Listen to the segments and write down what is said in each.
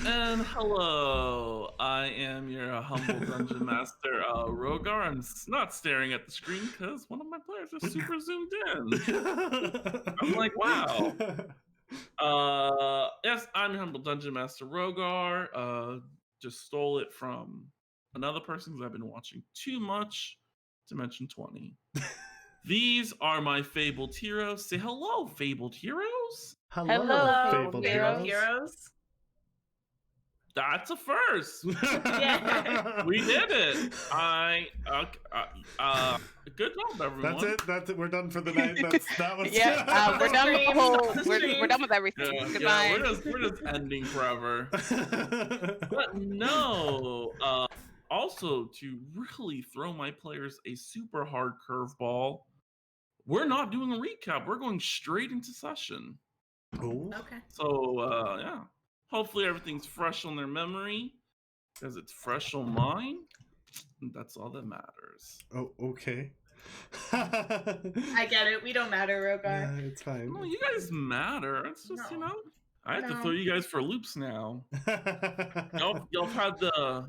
And hello, I am your humble dungeon master, Rogar. I'm not staring at the screen because one of my players is super zoomed in. I'm like, wow. Yes, I'm your humble dungeon master, Rogar. Just stole it from another person because I've been watching too much Dimension 20. These are my fabled heroes. Say hello, fabled heroes. Hello, Fabled heroes. That's a first. Yeah. We did it. Good job, everyone. That's it. We're done for the night. That was Yeah, we're done with the whole. We're done with everything. Yeah, Goodbye. we're just ending forever. But no, also to really throw my players a super hard curveball, we're not doing a recap. We're going straight into session. Oh. Okay. So yeah, hopefully everything's fresh on their memory, because it's fresh on mine. And that's all that matters. Oh, okay. I get it. We don't matter, Rogar. Yeah, it's fine. No, you guys matter. It's just No. I have to throw you guys for loops now. Y'all had the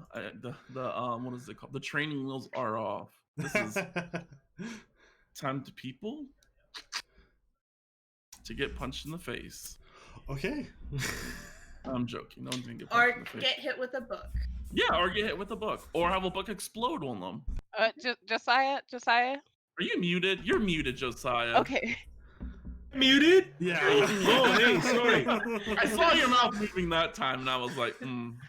what is it called? The training wheels are off. This is time to people to get punched in the face. Okay. I'm joking. No one's gonna get punched in Or the face. get hit with a book. Yeah, or get hit with a book, or have a book explode on them. Josiah. Are you muted? You're muted, Josiah. Okay. Muted? Yeah. Oh, hey, sorry. I saw your mouth moving that time, and I was like,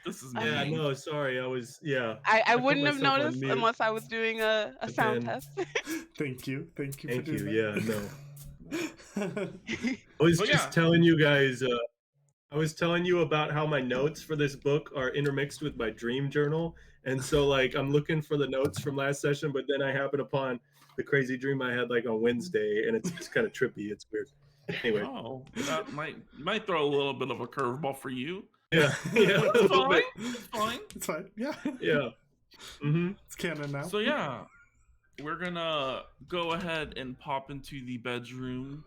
this is me. Yeah, no, sorry. I was, yeah. I put wouldn't have myself on noticed mute. unless I was doing a But sound then- test. Thank you for Thank doing you. that. Yeah, no. I was But just yeah. telling you guys, I was telling you about how my notes for this book are intermixed with my dream journal. And so, like, I'm looking for the notes from last session, but then I happen upon the crazy dream I had, like, on Wednesday, and it's just kind of trippy. It's weird. Anyway. Oh, that might throw a little bit of a curveball for you. Yeah, yeah, a It's little bit. fine. It's fine. It's fine. Yeah. Yeah. Mm-hmm. It's canon now. So yeah, we're gonna go ahead and pop into the bedroom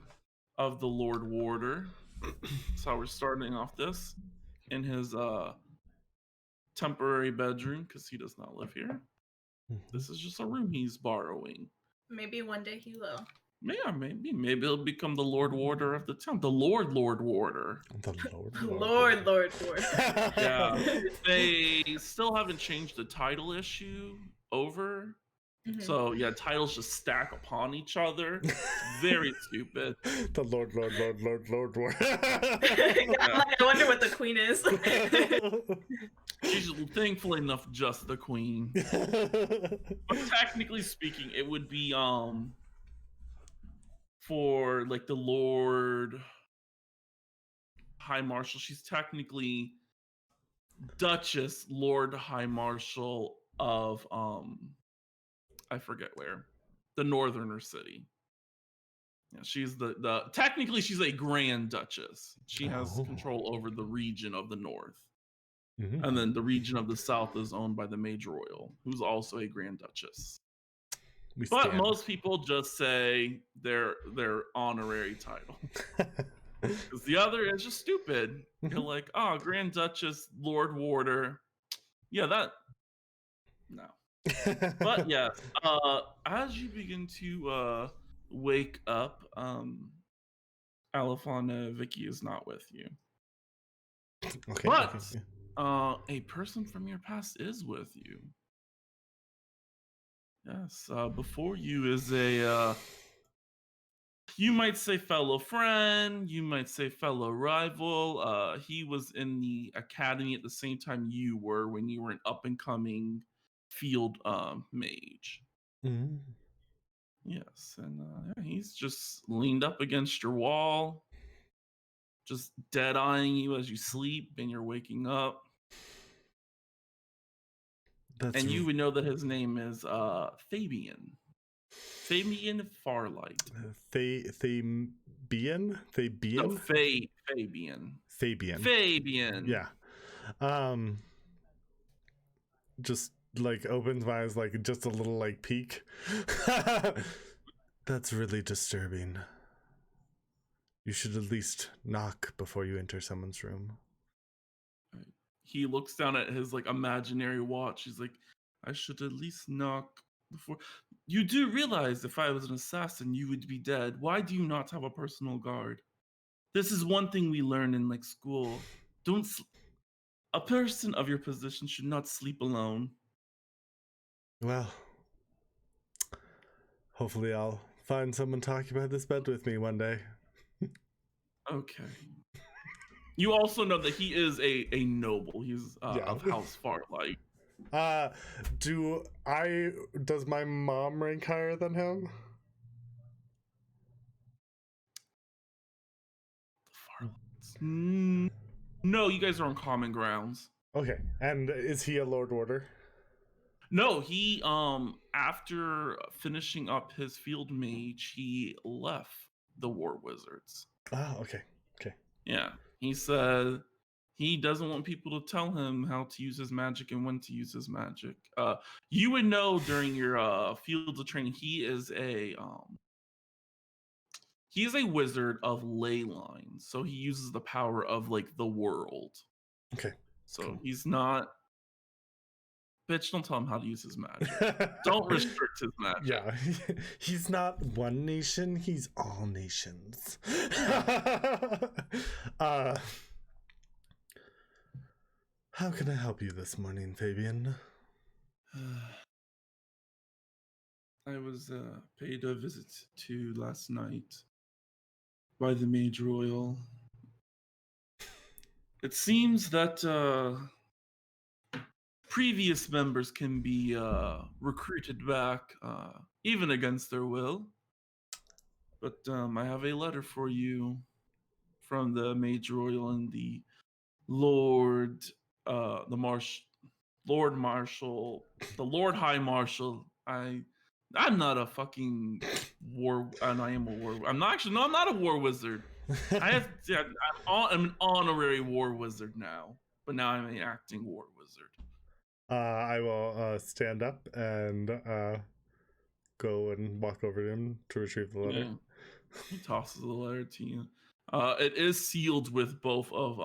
of the Lord Warder. That's how we're starting off this in his temporary bedroom because he does not live here. This is just a room he's borrowing. Maybe one day he will. Yeah, maybe he'll become the Lord Warder of the town. The Lord Warder. The Lord. Lord. Yeah, they still haven't changed the title issue over. Mhm. So yeah, titles just stack upon each other. It's very stupid. The Lord. I'm like, I wonder what the queen is. She's thankfully enough just the queen. But technically speaking, it would be for like the Lord High Marshal. She's technically Duchess Lord High Marshal of I forget where. The Northerner city. Yeah, she's the technically she's a Grand Duchess. She has control over the region of the north. And then the region of the south is owned by the Major Royal, who's also a Grand Duchess. But most people just say their honorary title. Because the other is just stupid. You're like, oh, Grand Duchess, Lord Warder. Yeah, that... No. But yes, as you begin to wake up, Alifana Vicky is not with you. Okay. But a person from your past is with you. Yes, before you is a you might say fellow friend, you might say fellow rival. He was in the academy at the same time you were when you were an up and coming field mage. Yes, and yeah, he's just leaned up against your wall, just dead eyeing you as you sleep and you're waking up. That's and you would know that his name is Fabian. Fabian Farlight. Fabian? No, Fabian? Fabian. Fabian. Fabian. Yeah. Just like opens my eyes, like just a little like peek. That's really disturbing. You should at least knock before you enter someone's room. He looks down at his like imaginary watch. He's like, I should at least knock before. You do realize if I was an assassin, you would be dead. Why do you not have a personal guard? This is one thing we learn in like school. A person of your position should not sleep alone. Well, hopefully I'll find someone to occupy this bed with me one day. Okay. You also know that he is a noble. He's of House Farlight. Does my mom rank higher than him? No, you guys are on common grounds. Okay, and is he a Lord Warder? No, he after finishing up his field mage, he left the War Wizards. Oh, okay. Yeah, he said he doesn't want people to tell him how to use his magic and when to use his magic. You would know during your fields of training. He is a wizard of ley lines, so he uses the power of like the world. Okay. So cool. He's not. Bitch, don't tell him how to use his magic. Don't restrict his magic. Yeah, he's not one nation, he's all nations. How can I help you this morning, Fabian? I was paid a visit to last night by the Mage Royal. It seems that previous members can be recruited back, even against their will. But I have a letter for you from the Mage Royal and the Lord Marshal, the Lord High Marshal. I'm not a fucking war, and I am a war. I'm not a war wizard. I'm an honorary war wizard now, but now I'm an acting war wizard. I will stand up and go and walk over to him to retrieve the letter. Yeah. He tosses the letter to you. It is sealed with both of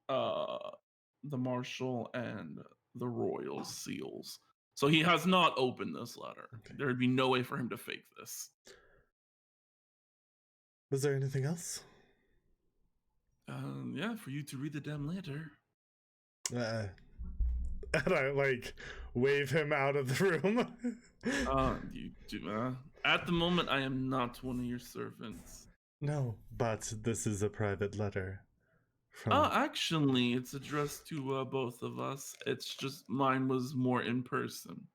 the Marshal and the Royal seals. So he has not opened this letter. Okay. There would be no way for him to fake this. Was there anything else? Yeah, for you to read the damn letter. And I like wave him out of the room. You do. At the moment, I am not one of your servants. No, but this is a private letter. Actually, it's addressed to both of us. It's just mine was more in person.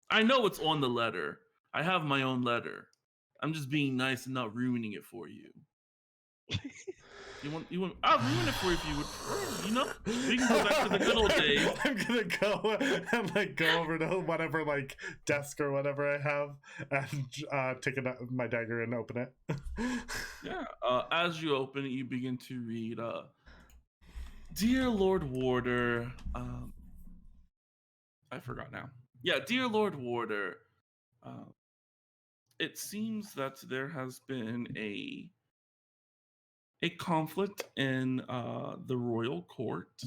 I know what's on the letter. I have my own letter. I'm just being nice and not ruining it for you. You want? I'll ruin it for you if you would. You know, we can go back to the good old days. I'm gonna go and like go over to whatever like desk or whatever I have and take my dagger and open it. Yeah. As you open it, you begin to read. Dear Lord Warder, I forgot now. Yeah, dear Lord Warder, it seems that there has been a conflict in the royal court,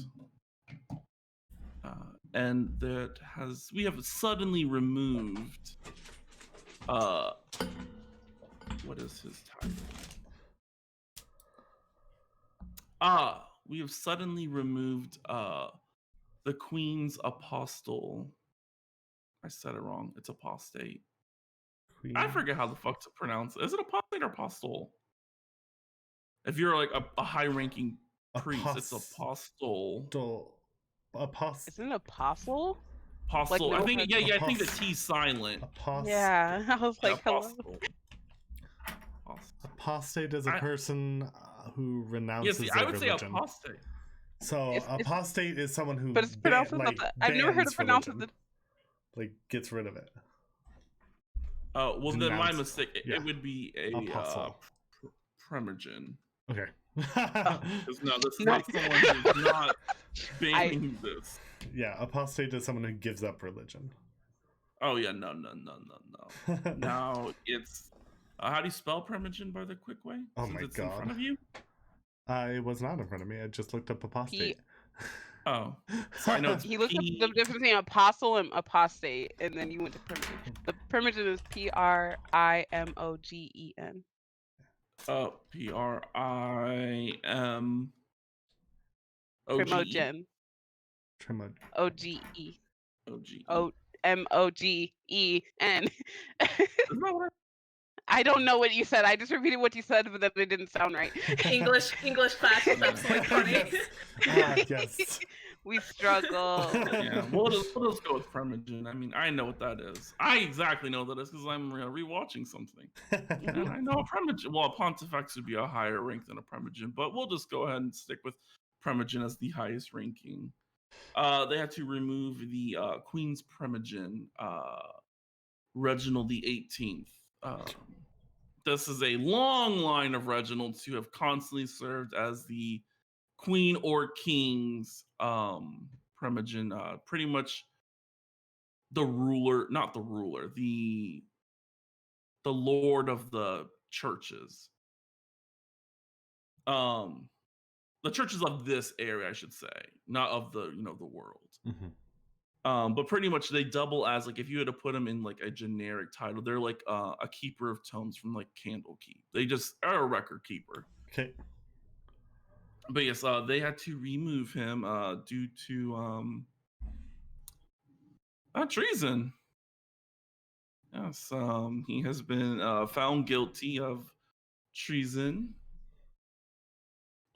and we have suddenly removed. What is his title? We have suddenly removed the Queen's apostle. I said it wrong. It's apostate. Queen. I forget how the fuck to pronounce it. Is it apostate or apostle? If you're like a high-ranking priest, it's apostle. Isn't it apostle? Apostle. Like, I think. Yeah. I think the Apostle. T's silent. Yeah, I was like, hello. Apostle. Apostate is a person who renounces Yes, their I would say religion. apostate. So It's- apostate is someone who But it's pronounced like I've never heard bans it pronounced religion. Like gets rid of it. Oh, well, then my Denounce- mistake. yeah. It would be a Apostle. Primogen. Okay. Because no, this is No. not someone who's not banning this. Yeah, apostate is someone who gives up religion. Oh yeah, no. Now it's how do you spell Primogen by the quick way? Oh Since my it's in front God. of you. It was not in front of me. I just looked up apostate. Oh, so I know it's He looked up P- the difference between apostle and apostate, and then you went to primogen. The primogen is Primogen. Prim. Primogen. Trimo- Oge. OGE. Mogen. Isn't that what I don't know what you said. I just repeated what you said, but then it didn't sound right. English class was absolutely funny. yes. We struggle. Yeah, we'll just go with Primogen. I mean, I know what that is. I exactly know what that is because I'm rewatching something. And I know a Primogen. Well, a Pontifex would be a higher rank than a Primogen, but we'll just go ahead and stick with Primogen as the highest ranking. They had to remove the Queen's Primogen, Reginald the 18th. This is a long line of Reginalds who have constantly served as the Queen or King's Primogen, pretty much the ruler, not the ruler, the lord of the churches. The churches of this area, I should say, not of the the world. Mhm. But pretty much they double as like if you had to put them in like a generic title, they're like a keeper of tomes from like Candlekeep. They just are a record keeper. Okay. But yes, they had to remove him due to treason. Yes, he has been found guilty of treason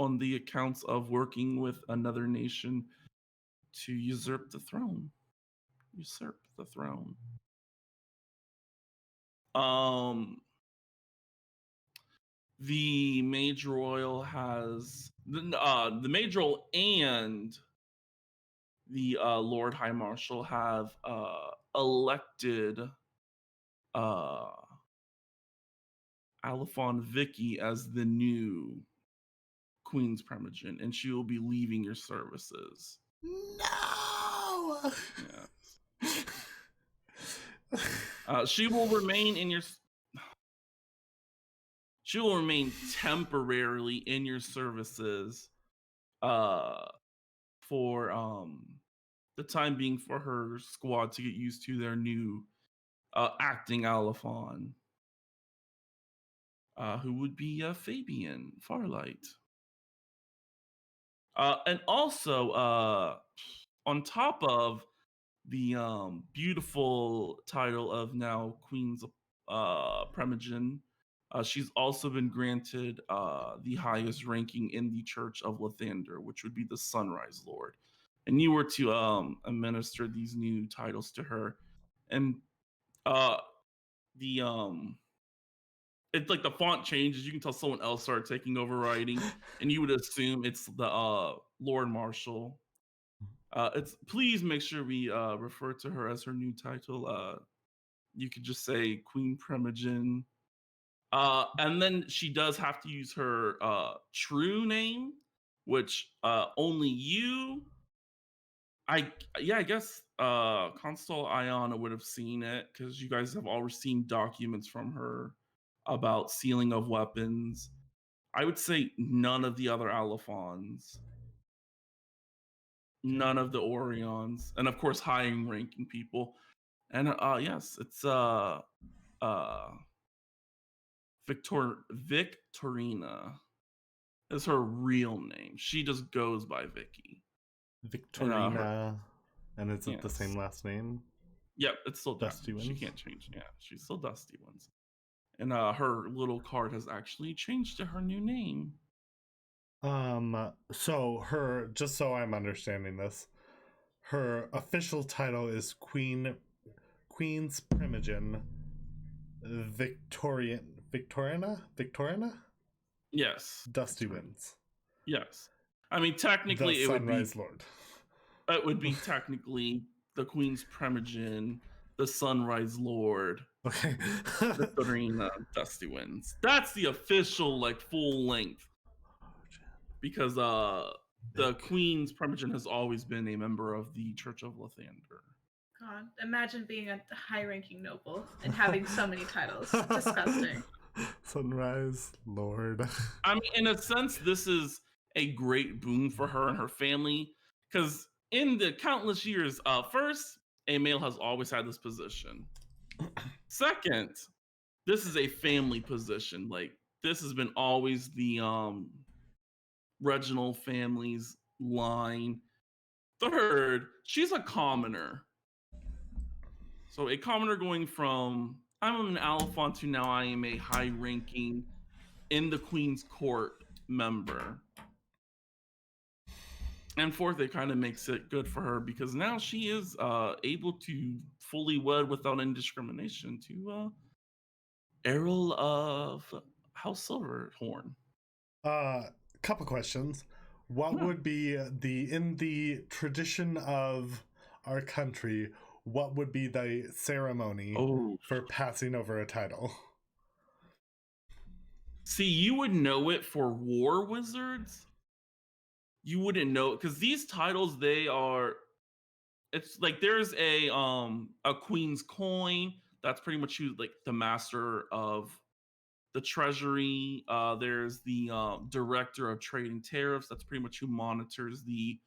on the accounts of working with another nation to usurp the throne. The Mage Royal has the Mage Royal and the Lord High Marshal have elected Alifon Vicky as the new Queen's Primogen, and she will be leaving your services. No. Yeah. She will remain in your. She will remain temporarily in your services, for the time being, for her squad to get used to their new acting Alifon, who would be Fabian Farlight. And also, on top of the beautiful title of now Queen's Primogen, she's also been granted the highest ranking in the Church of Lathander, which would be the Sunrise Lord. And you were to administer these new titles to her, and it's like the font changes. You can tell someone else started taking over writing, and you would assume it's the Lord Marshal. It's please make sure we refer to her as her new title. You could just say Queen Primogen. And then she does have to use her true name, which only you. I guess Constable Iana would have seen it because you guys have all received documents from her about sealing of weapons. I would say none of the other Alifons, none of the Orions, and of course high ranking people. And yes, it's Victorina is her real name. She just goes by Vicky. Victorina, and is it the yes. same last name? Yep, it's still Dusty Dusty. She Winds? can't change. Yeah, she's still Dusty Winds. And her little card has actually changed to her new name. So her, just so I'm understanding this, her official title is Queen's Primogen Victorina? Yes. Dusty Winds. Yes. I mean, technically, The it would be Sunrise Lord. it would be technically the Queen's Primogen, the Sunrise Lord, Okay. the Serena Dusty Winds. That's the official, like, full length. Because the Queen's Primogen has always been a member of the Church of Lathander. God, imagine being a high-ranking noble and having so many titles. Disgusting. Sunrise Lord. I mean, in a sense, this is a great boon for her and her family. Because in the countless years, first, a male has always had this position. Second, this is a family position. Like, this has been always the Reginald family's line. Third, she's a commoner. So a commoner going from, I'm an Alphon to now I am a high-ranking in the Queen's Court member. And fourth, it kind of makes it good for her because now she is able to fully wed without any discrimination to Errol of House Silverhorn. Couple questions. What Yeah. would be in the tradition of our country, what would be the ceremony Oh, for passing over a title? see, you would know it for war wizards. You wouldn't know because these titles, they are. It's like there's a queen's coin. That's pretty much who, like, the master of the treasury. There's the director of trade and tariffs. That's pretty much who monitors the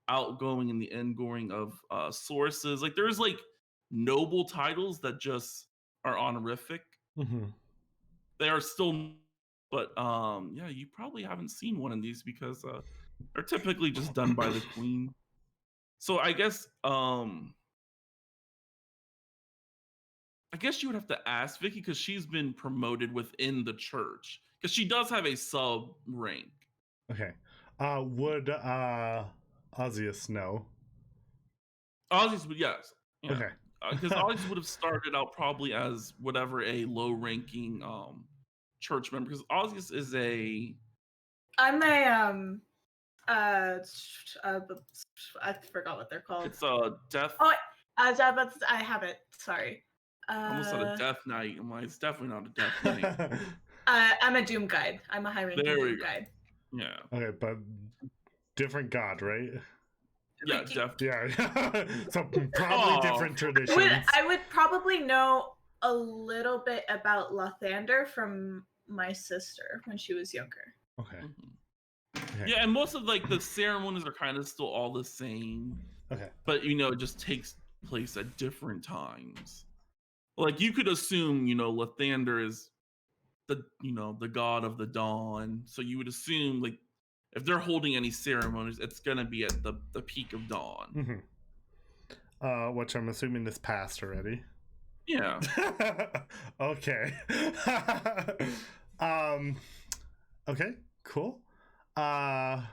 outgoing and the ingoing of sources. Like, there's like noble titles that just are honorific. Mm-hmm. They are still, but yeah, you probably haven't seen one of these because they're typically just done by the queen. So I guess you would have to ask Vicky because she's been promoted within the church because she does have a sub rank. Okay. Would Ozzius know? Ozzy's would, yes. Yeah. Okay. Because Ozzy's would have started out probably as whatever a low ranking church member because Ozzy's is a I'm a I forgot what they're called. it's a death Oh, I have it. Sorry. almost not a death knight. I'm like, it's definitely not a death knight. I'm a doom guide. I'm a high-ranking There we doom go. guide. Yeah. Okay, but different god, right? Yeah, Like, definitely. Yeah. So probably Oh. different traditions. I would probably know a little bit about Lathander from my sister when she was younger. Okay. Mhm. Okay. Yeah, and most of like the ceremonies are kind of still all the same, Okay. but it just takes place at different times. Like you could assume, Lathander is the god of the dawn, so you would assume like if they're holding any ceremonies, it's gonna be at the peak of dawn. Mm-hmm. Which I'm assuming is past already. Yeah. Okay. Okay. Cool. Yeah.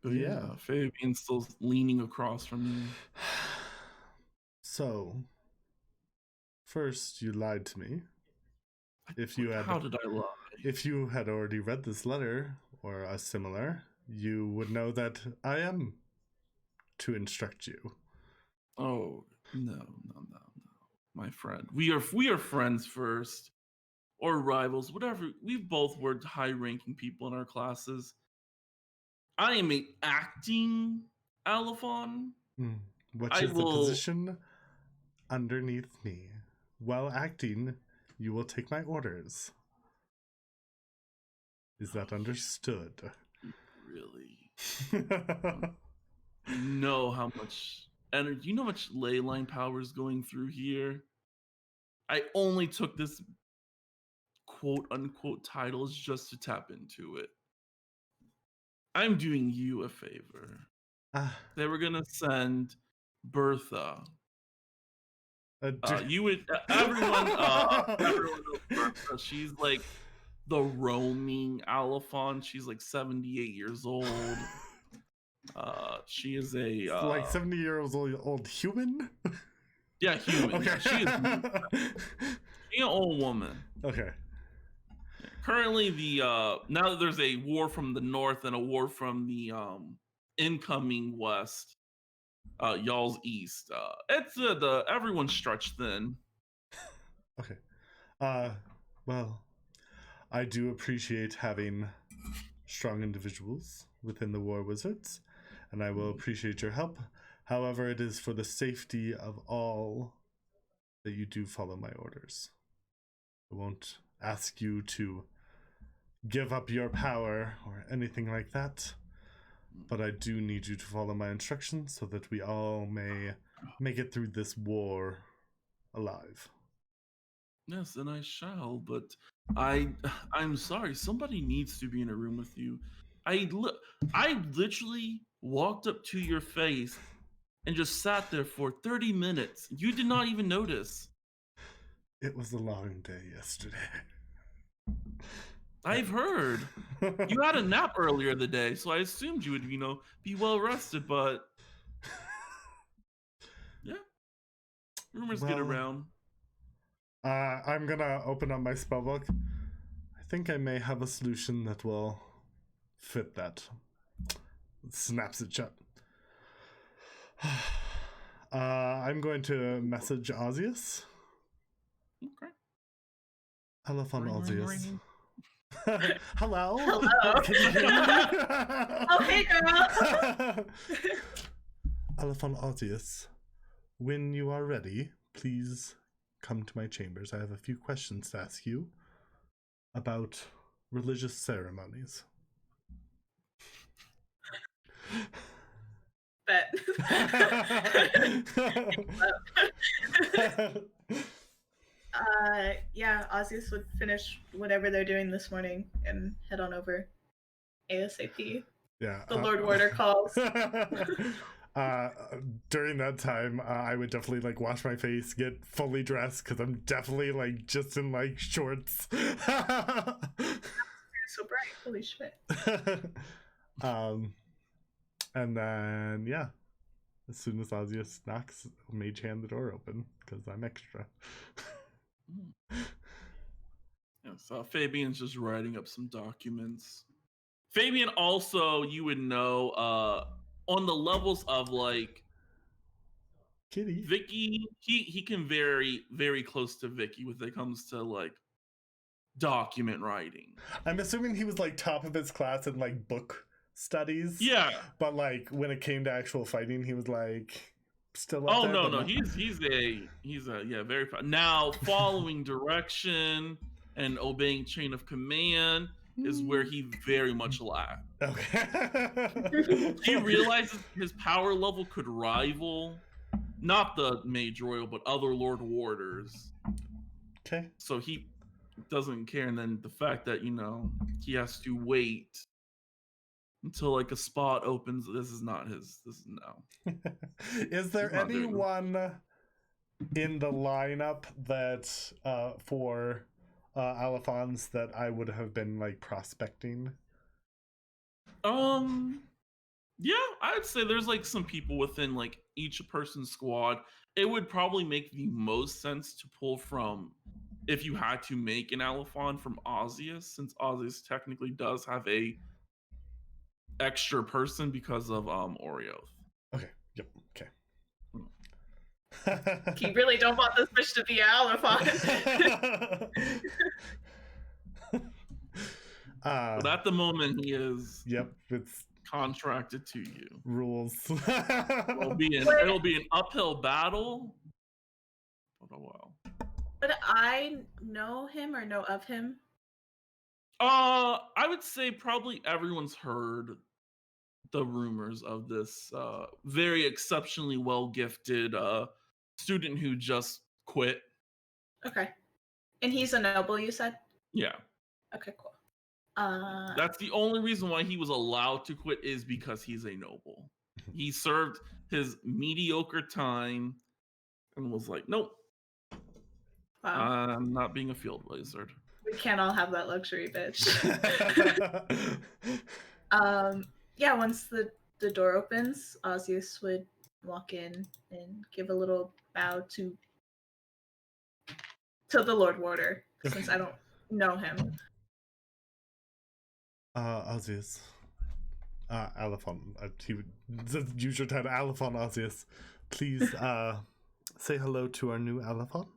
Fabian's still leaning across from you. So, first you lied to me. How did I lie? If you had already read this letter or a similar, you would know that I am to instruct you. Oh no, my friend. We are friends first, or rivals, whatever. We've both were high-ranking people in our classes. I am an acting Alphon. Which is the position underneath me. While acting, you will take my orders. Is that understood? Really? You know how much energy, you know how much ley line power is going through here? I only took this quote unquote titles just to tap into it. I'm doing you a favor. They were gonna send Bertha. You would everyone knows Bertha. She's like the roaming Alphon. She's like 78 years old. She is a like 70 years old human? Yeah, human. Okay. Yeah, she's an old woman. Okay. currently the now that there's a war from the north and a war from the incoming west, y'all's east. It's the everyone's stretched thin. Okay. Well, I do appreciate having strong individuals within the War Wizards, and I will appreciate your help. However, it is for the safety of all that you do follow my orders. I won't ask you to give up your power or anything like that, but I do need you to follow my instructions so that we all may make it through this war alive. Yes, and I shall, but I'm sorry. Somebody needs to be in a room with you. I literally walked up to your face and just sat there for 30 minutes. You did not even notice. It was a long day yesterday. I've heard. You had a nap earlier the day, so I assumed you would, be well rested, but yeah. Rumors get Well, around. I'm gonna open up my spellbook. I think I may have a solution that will fit that. Snaps it shut. I'm going to message Ozius. Okay. Elephant Ring, ring, Ozius. ring. Hello? Hello. Can you hear me? Oh, hey, girl. Elephant Ozius, when you are ready, please come to my chambers. I have a few questions to ask you about religious ceremonies. Bet. Yeah, Ozius would finish whatever they're doing this morning and head on over ASAP. Yeah. The Lord Warder calls. During that time, I would definitely like wash my face, get fully dressed because I'm definitely like just in like shorts. You're so bright. Holy shit. And then yeah, as soon as Ozius knocks, mage hand the door open because I'm extra. Yeah, so Fabian's just writing up some documents. Fabian also, you would know, on the levels of like Kitty. Vicky, he can very, very close to Vicky when it comes to like document writing. I'm assuming he was like top of his class in like book studies. Yeah. But like when it came to actual fighting, he was like still up Oh there, no, but no, not- he's a yeah, very now following direction and obeying chain of command is where he very much lacked. Okay. He realizes his power level could rival not the Mage Royal, but other Lord Warders. Okay. So he doesn't care, and then the fact that he has to wait until like a spot opens. This is not his. This is no. Is there He's not doing it. anyone in the lineup that for Alphonse that I would have been like prospecting? Yeah, I'd say there's like some people within like each person's squad. It would probably make the most sense to pull from, if you had to make an Alphon, from Ozius, since Ozius technically does have a extra person because of Orioth. Okay. Yep. Okay. You really don't want this bitch to be Alphon. But at the moment, he is Yep. It's contracted to you. rules. It'll be an uphill battle. But oh well. Would I know him or know of him? I would say probably everyone's heard the rumors of this very exceptionally well gifted student who just quit. Okay. And he's a noble, you said? Yeah. Okay, cool. That's the only reason why he was allowed to quit, is because he's a noble. He served his mediocre time and was like, nope, Wow. I'm not being a field wizard. We can't all have that luxury, bitch. Yeah, once the door opens, Ozius would walk in and give a little bow to the Lord Warder, since I don't know him. Arceus. Alphon. He would use your title, Alphon Arceus. Please, say hello to our new Alphon.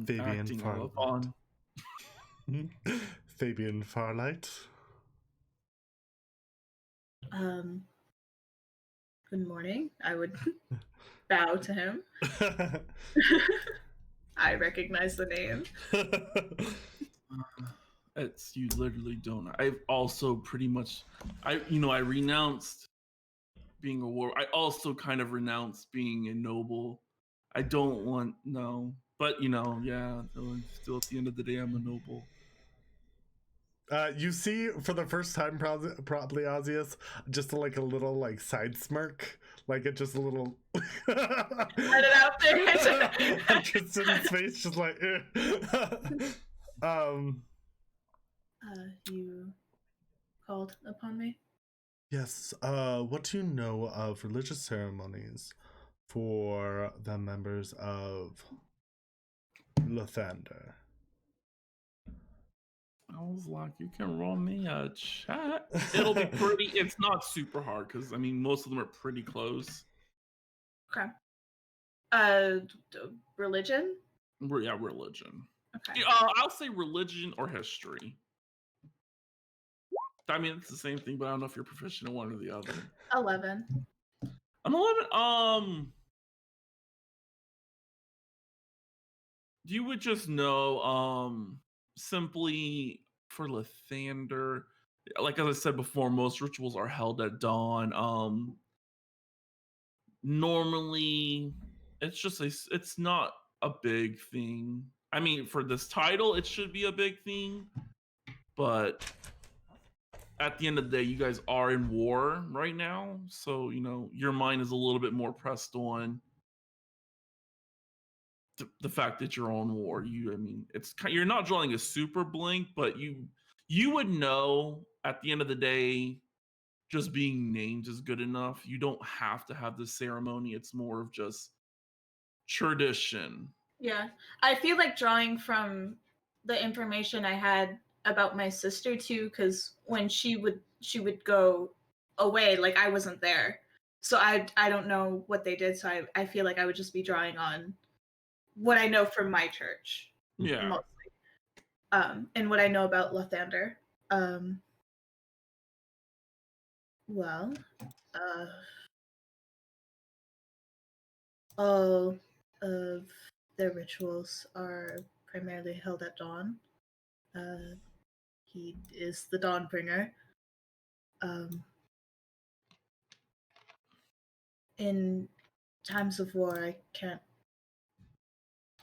Fabian Acting Farlight. Alphon. Fabian Farlight. Good morning. I would bow to him. I recognize the name. It's you literally don't. I've also pretty much, I renounced being a war. I also kind of renounced being a noble. I don't want but yeah. Still, at the end of the day, I'm a noble. You see, for the first time, probably Arceus, just like a little like side smirk, like it just a little. Let it out there. Tristan's face just like. You called upon me? Yes. What do you know of religious ceremonies for the members of Lathander? I was like, you can roll me a chat. It'll be pretty. It's not super hard because most of them are pretty close. Okay. Religion? Yeah, religion. Okay. I'll say religion or history. It's the same thing, but I don't know if you're proficient in one or the other. 11. An 11. You would just know, simply for Lathander, like as I said before, most rituals are held at dawn. Normally, it's not a big thing. For this title, it should be a big thing, but at the end of the day, you guys are in war right now, so your mind is a little bit more pressed on the fact that you're on war. You're not drawing a super blink, but you would know at the end of the day, just being named is good enough. You don't have to have the ceremony. It's more of just tradition. Yeah. I feel like drawing from the information I had about my sister too, because when she would go away, like I wasn't there. So I don't know what they did. So I feel like I would just be drawing on what I know from my church. Yeah. Mostly. And what I know about Lathander. All of their rituals are primarily held at dawn. He is the Dawnbringer. In times of war, I can't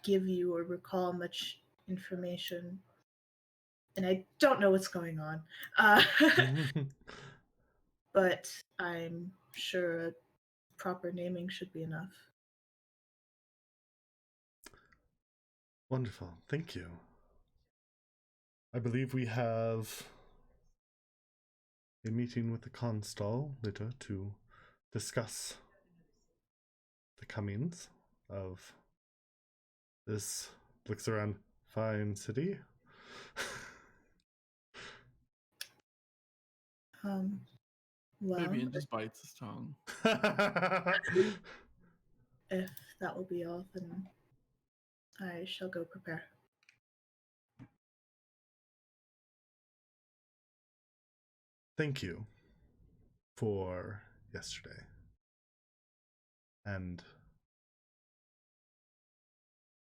give you or recall much information, and I don't know what's going on. But I'm sure a proper naming should be enough. Wonderful. Thank you. I believe we have a meeting with the Constall later to discuss the comings of this Blixaran fine city. Well, Fabian just bites his tongue. If that will be all, then I shall go prepare. Thank you for yesterday and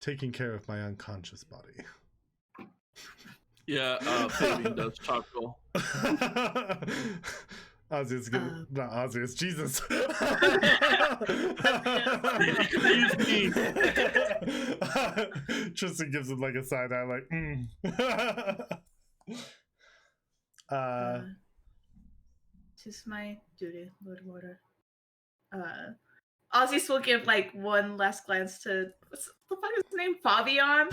taking care of my unconscious body. Yeah, Fabian does chuckle. Arceus, not Arceus, Jesus. Excuse me. Tristan gives him like a side eye, like, Tis my duty, Lord Warder. Arceus will give like one last glance to what's the fuck is his name? Fabian?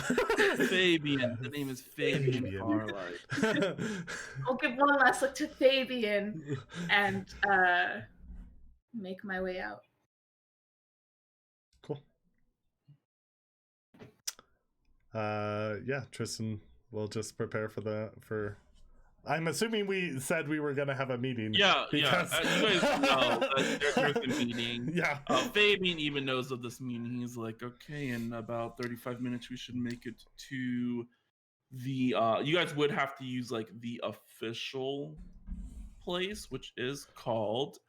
Fabian. The name is Fabian Farlight. I'll give one last look to Fabian and make my way out. Cool. Yeah, Tristan will just prepare for I'm assuming we said we were gonna have a meeting. Yeah, because... yeah. You guys know that there's a meeting. Yeah. Fabian even knows of this meeting. He's like, okay, in about 35 minutes, we should make it to the. You guys would have to use like the official place, which is called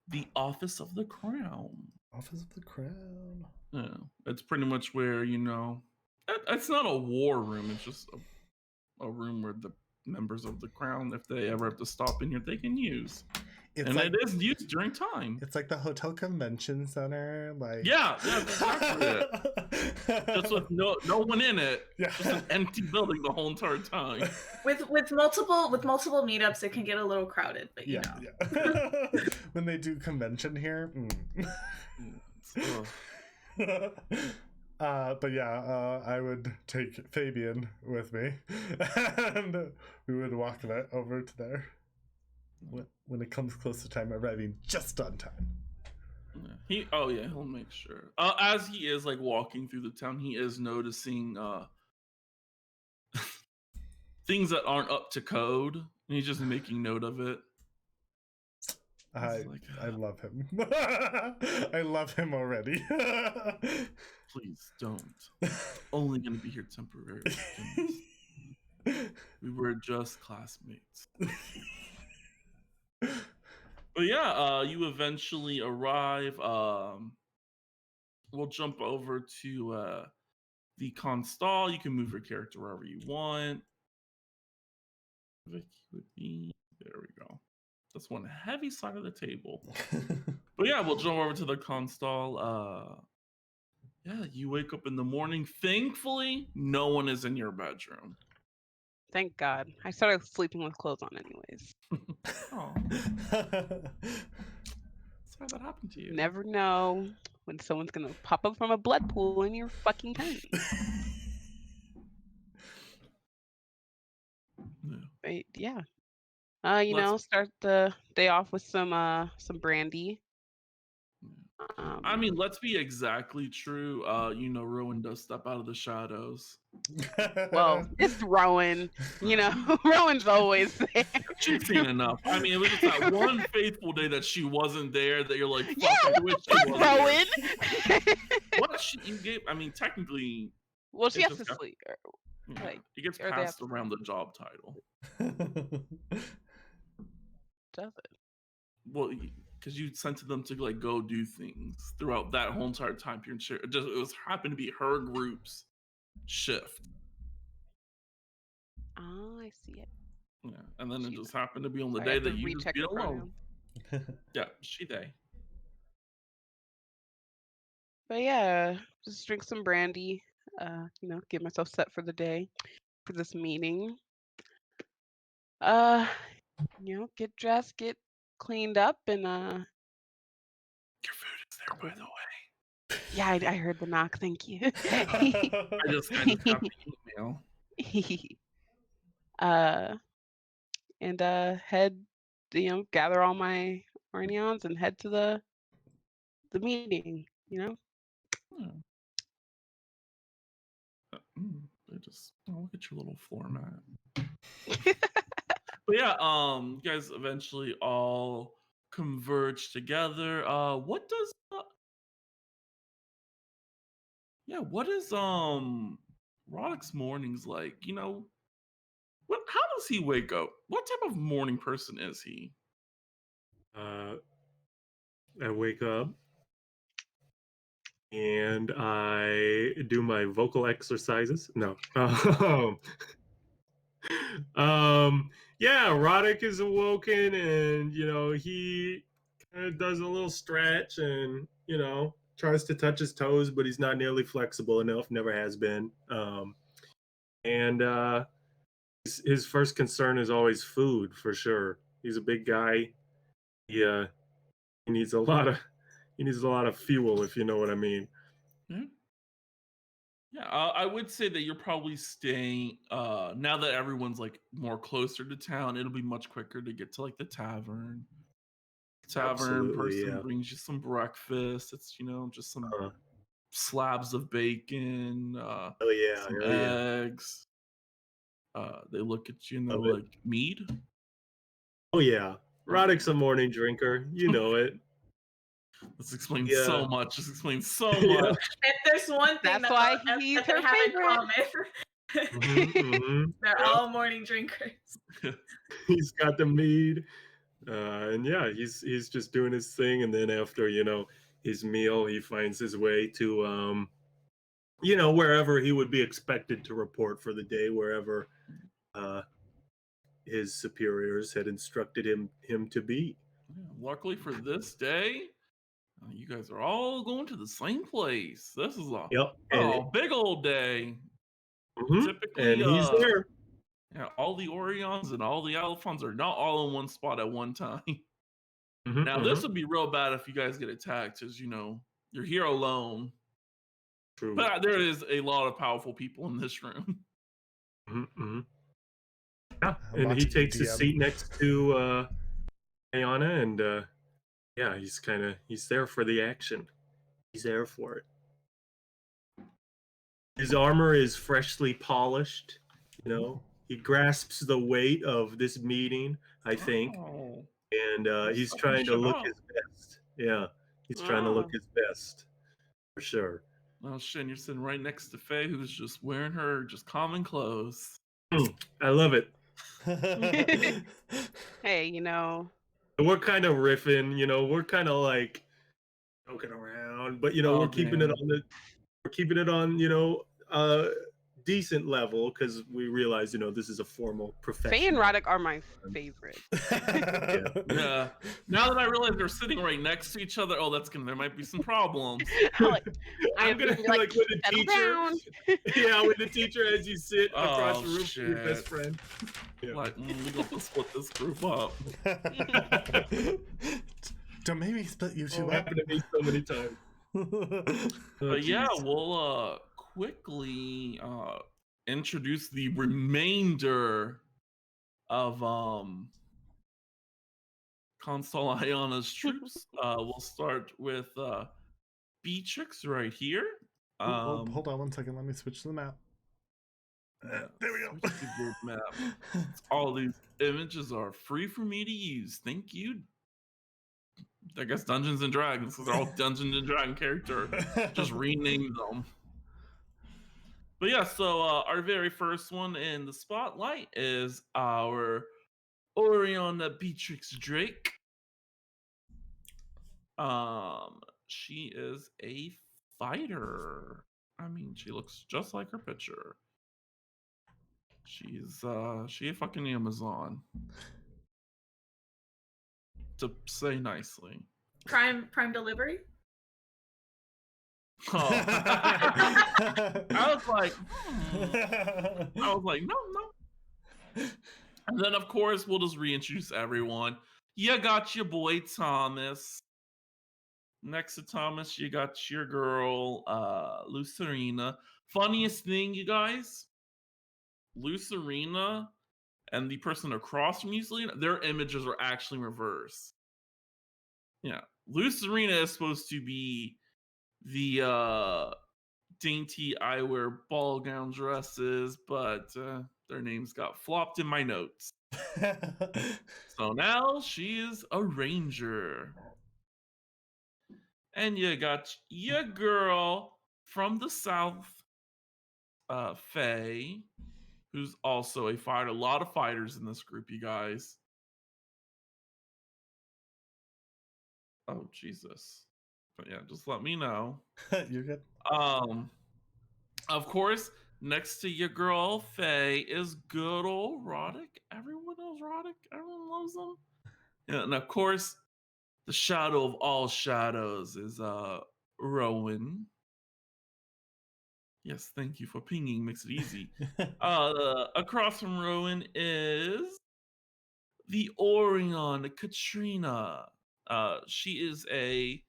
the Office of the Crown. Office of the Crown. Yeah, it's pretty much where it's not a war room. It's just a room where the members of the Crown, if they ever have to stop in here, they can use. And it is used during time. It's like the Hotel Convention Center, like yeah, that's exactly it. Just with no one in it. Yeah. Just an empty building the whole entire time. With multiple meetups, it can get a little crowded, but you know. Yeah. When they do convention here. But yeah, I would take Fabian with me, and we would walk over to there when it comes close to time, arriving just on time. He'll make sure. As he is like walking through the town, he is noticing things that aren't up to code, and he's just making note of it. I love him. I love him already. Please don't. Only gonna be here temporarily. We were just classmates. But yeah, you eventually arrive. We'll jump over to the Constal. You can move your character wherever you want. There we go. That's one heavy side of the table. But yeah, we'll jump over to the Constal. Yeah, you wake up in the morning. Thankfully, no one is in your bedroom. Thank God. I started sleeping with clothes on anyways. Oh. Sorry that happened to you. Never know when someone's gonna pop up from a blood pool in your fucking tent. Right, yeah. Start the day off with some brandy. I mean, let's be exactly true. Rowan does step out of the shadows. Well, it's Rowan. Rowan's always there. She's seen enough. I mean, it was just that one faithful day that she wasn't there that you're like, fuck, yeah, I wish she was Rowan. What you gave? I mean, technically. Well, she has to sleep. It gets passed around the job title. Does it? Well, because you sent them to like go do things throughout that whole entire time period. It was happened to be her group's shift. Oh, I see it. Yeah, and then it just happened to be on the day that you just be alone. Yeah, they. But yeah, just drink some brandy. Get myself set for the day, for this meeting. Get dressed, get cleaned up, and your food is there, by the way. Yeah, I heard the knock. Thank you. I just got the email. And head, gather all my Ornions and head to the meeting. Look at your little floor mat. But yeah, you guys eventually all converge together. What is Roddick's mornings like? How does he wake up? What type of morning person is he? I wake up and I do my vocal exercises. No. Yeah, Roddick is awoken, and he kind of does a little stretch and tries to touch his toes, but he's not nearly flexible enough, never has been. And his first concern is always food, for sure. He's a big guy. He needs a lot of fuel, if you know what I mean. Yeah, I would say that you're probably staying now that everyone's like more closer to town. It'll be much quicker to get to like the tavern. Tavern person brings you some breakfast. It's just some slabs of bacon, some eggs. They look at you and they're Love it. like, "Mead?" Oh yeah, Roddick's a morning drinker. You know it. This explains Yeah. so much. This explains so Yeah. much. If there's one thing That's why that he's they her have in favorite. common, Mhm. they're Yeah. all morning drinkers. He's got the mead, and yeah, he's just doing his thing. And then after his meal, he finds his way to wherever he would be expected to report for the day, wherever uh, his superiors had instructed him to be. Yeah, luckily for this day, you guys are all going to the same place. This is a Yep, and big old day. mhm, Typically, and he's there. yeah, all the Orions and all the Alphons are not all in one spot at one time. Mhm, Now, this mhm. would be real bad if you guys get attacked, because you're here alone. True. But there is a lot of powerful people in this room. Mhm, mhm. Yeah, I'm and he watching takes his DM. seat next to Ayana, and yeah, he's there for the action. He's there for it. His armor is freshly polished. He grasps the weight of this meeting, I think, Oh, and he's fucking trying to shit look up. his best. Yeah, he's trying to look Oh. his best for sure. Oh shit, and you're sitting right next to Faye, who's just wearing her just common clothes. I love it. Hey, We're kind of riffing, we're kind of like joking around, but Oh, we're keeping it damn. on decent level because we realize this is a formal profession. Faye and Roddick are my favorite. Yeah. Now that I realize they're sitting right next to each other, there might be some problems. Like, I'm gonna be like with the "Settle teacher. down." Yeah, with the teacher as you sit across Oh, the room from your best shit. friend. Yeah. Like, we got to split this group up. Don't make me split you two It up. happened to me so many times. But yeah, jeez. we'll quickly introduce the remainder of Consul Ayana's troops. We'll start with Beatrix right here. Hold on 1 second. Let me switch to the map. Yeah, There we go. switch to group map. All these images are free for me to use. Thank you. I guess Dungeons and Dragons, because they're all Dungeons and Dragon character. Just rename them. But yeah, so our very first one in the spotlight is our Oriana Beatrix Drake. She is a fighter. I mean, she looks just like her picture. She's she a fucking Amazon. To say nicely. Prime delivery. Oh. I was like, no. And then of course we'll just reintroduce everyone. You got your boy Thomas. Next to Thomas, you got your girl, Lucerina. Funniest thing, you guys, Lucerina and the person across from Lucerina, their images are actually reversed. Yeah, Lucerina is supposed to be the dainty eyewear ball gown dresses, but their names got flopped in my notes. So now she is a ranger. And you got your girl from the south, Faye, who's also a fighter. A lot of fighters in this group, you guys. Oh, Jesus. But yeah, just let me know. You're good. Of course, next to your girl, Faye, is good old Roddick. Everyone knows Roddick. Everyone loves him. Yeah, and of course, the shadow of all shadows is Rowan. Yes, thank you for pinging. Makes it easy. Across from Rowan is the Orion Katrina. She is a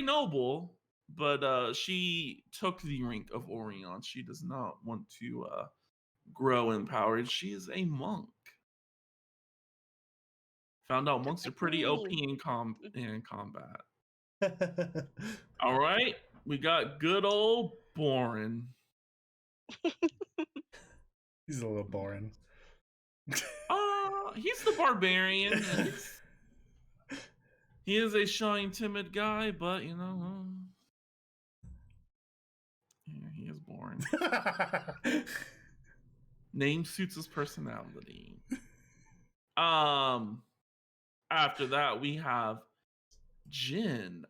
noble, but she took the rank of Orion. She does not want to grow in power. She is a monk. Found out monks are pretty OP in combat. All right, we got good old Boren. He's a little boring. He's the barbarian. And he is a shy, timid guy, but you know, yeah, he is boring. Name suits his personality. After that, we have Jin.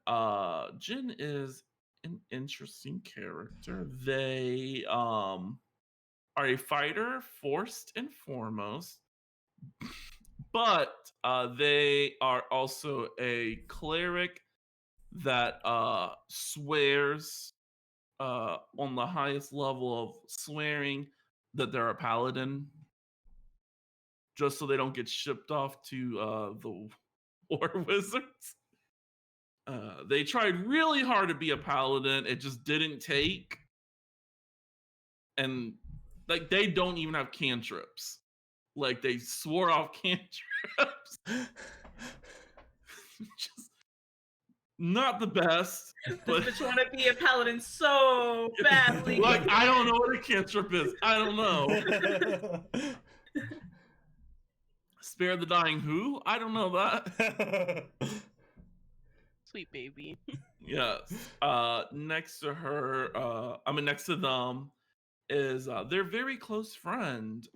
Jin is an interesting character. They are a fighter, first and foremost, but they are also a cleric that swears on the highest level of swearing that they're a paladin, just so they don't get shipped off to the war wizards. They tried really hard to be a paladin. It just didn't take. And like they don't even have cantrips. Like they swore off cantrips. Just not the best. But you want to be a paladin so badly. like I don't know what a cantrip is. I don't know. Spare the dying who? I don't know that. Sweet baby. Yes. Next to her, next to them is their very close friend.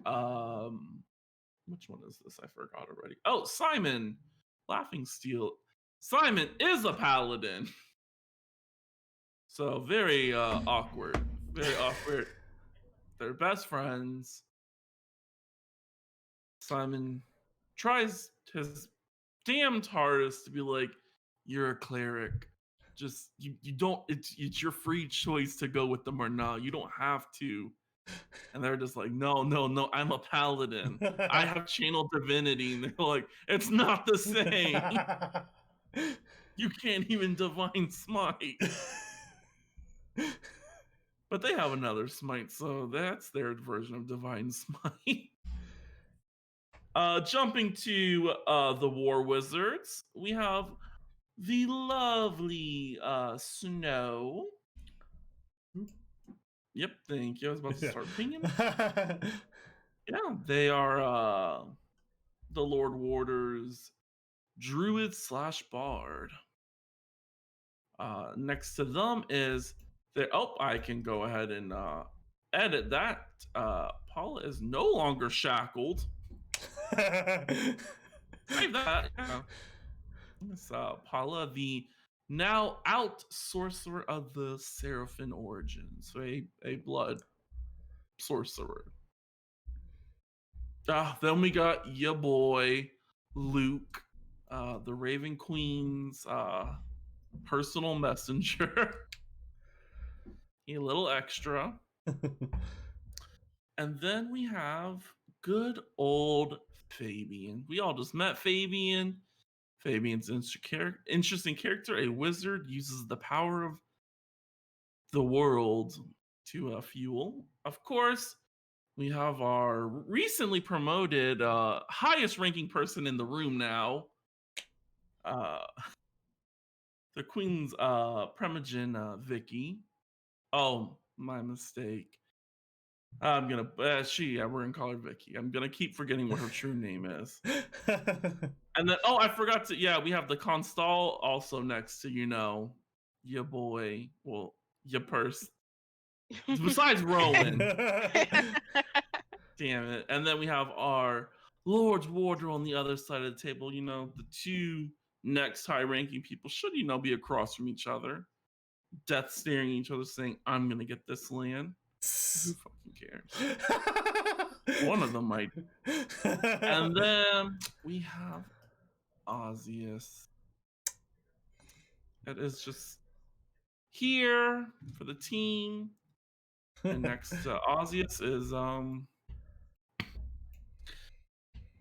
Which one is this? I forgot already. Oh, Simon, Laughing Steel. Simon is a paladin. So very awkward. Very awkward. They're best friends. Simon tries his damned hardest to be like, you're a cleric. Just you don't it's your free choice to go with them or not. You don't have to. And they're just like, no, I'm a paladin. I have channel divinity. And they're like, it's not the same. You can't even divine smite. But they have another smite, so that's their version of divine smite. Jumping to the war wizards, we have the lovely Snow. Yep, thank you. I was about to start pinging. Yeah, they are the Lord Warder's druid / bard. Next to them is I can go ahead and edit that. Paula is no longer shackled. Save that. Yeah. It's Paula, the now out sorcerer of the Seraphim origins, so a blood sorcerer. Then we got your boy Luke, the Raven Queen's personal messenger. A little extra. And then we have good old Fabian. We all just met Fabian. Fabian's interesting character. A wizard uses the power of the world to fuel. Of course, we have our recently promoted highest ranking person in the room now. The Queen's Primogen Vicky. Oh, my mistake. We're gonna call her Vicky. I'm gonna keep forgetting what her true name is. And then, I forgot to, we have the Constal also next to, your boy, well, your purse. Besides Rowan. Damn it. And then we have our Lord's Warder on the other side of the table. The two next high-ranking people should, be across from each other. Death staring at each other saying, I'm gonna get this land. Who fucking cares? One of them might. And then we have Ozius. That is just here for the team. And next to Ozius is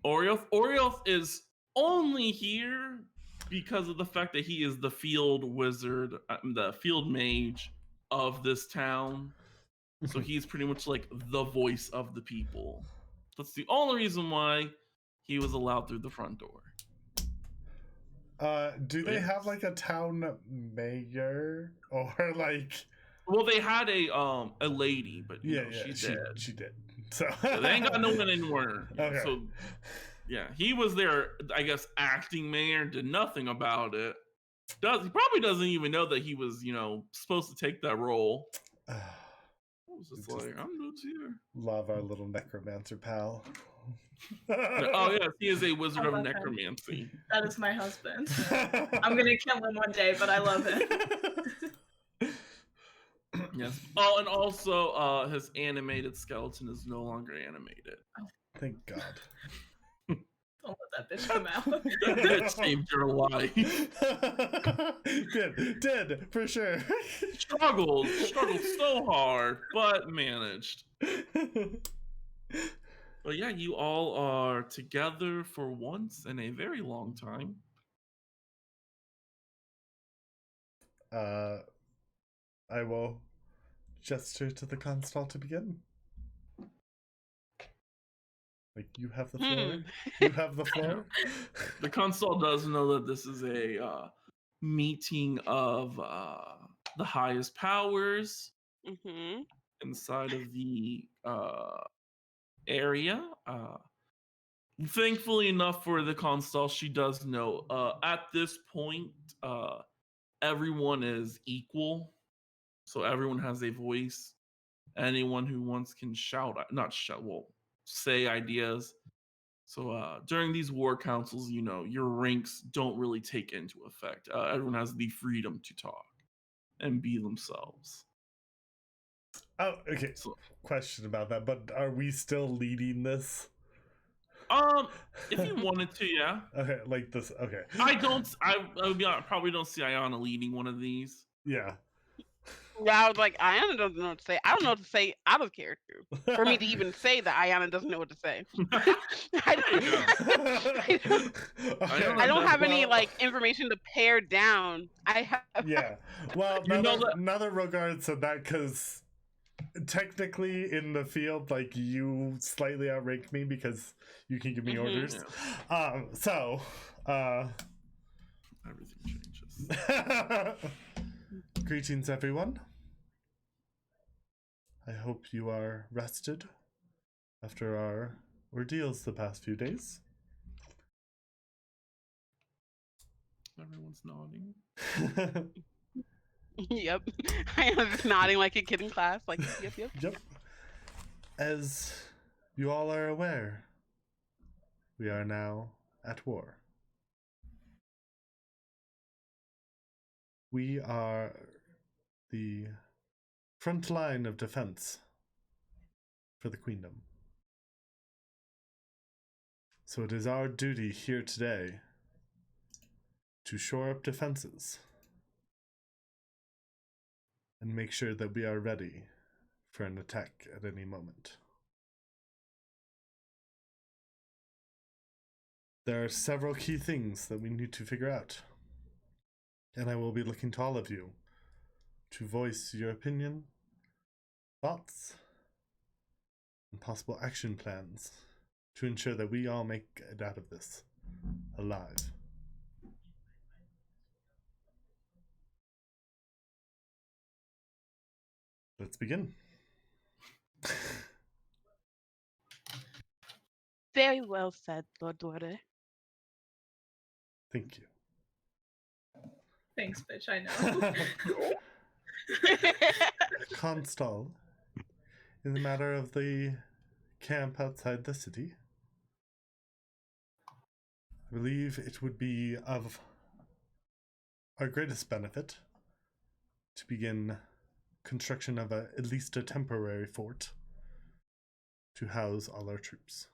Orioth. Orioth is only here because of the fact that he is the field wizard, the field mage of this town. So he's pretty much like the voice of the people. That's the only reason why he was allowed through the front door. Do they have like a town mayor or like? Well, they had a lady, but she did. She did. So They ain't got no one anywhere. Okay. So yeah, he was there, I guess, acting mayor, did nothing about it. He probably doesn't even know that he was, supposed to take that role. I was just like, I'm new here. Love our little necromancer pal. Oh yes, he is a wizard I of love him. necromancy. That is my husband. I'm gonna kill him one day, but I love him. Yes. Oh, and also his animated skeleton is no longer animated. Thank God. Don't let that bitch come out. That saved your life. Did for sure. Struggled so hard, but managed. But yeah, you all are together for once in a very long time. I will gesture to the constable to begin. Like, you have the floor. You have the floor. The consul does know that this is a meeting of the highest powers inside of the area. Thankfully enough for the consul, she does know at this point everyone is equal, so everyone has a voice. Anyone who wants can say ideas. So during these war councils, your ranks don't really take into effect. Everyone has the freedom to talk and be themselves. Oh, okay. So, question about that, but are we still leading this? if you wanted to, yeah. Okay, like this. Okay. I probably don't see Ayana leading one of these. Yeah. Yeah, I was like, Ayana doesn't know what to say. I don't know what to say out of character. For me to even say that Ayana doesn't know what to say. I don't have any information to pare down. I have. Yeah. Well, another Rogard said that because technically in the field, like, you slightly outrank me because you can give me orders. Yeah. Everything changes. Greetings, everyone. I hope you are rested after our ordeals the past few days. Everyone's nodding. Yep. I am just nodding like a kid in class. Like, yep. Yep. As you all are aware, we are now at war. We are the front line of defense for the Queendom. So it is our duty here today to shore up defenses and make sure that we are ready for an attack at any moment. There are several key things that we need to figure out, and I will be looking to all of you to voice your opinion, thoughts, and possible action plans to ensure that we all make it out of this alive. Let's begin. Very well said, Lord Duarte. Thank you. Thanks, bitch. I know. Constall, in the matter of the camp outside the city, I believe it would be of our greatest benefit to begin construction of at least a temporary fort to house all our troops.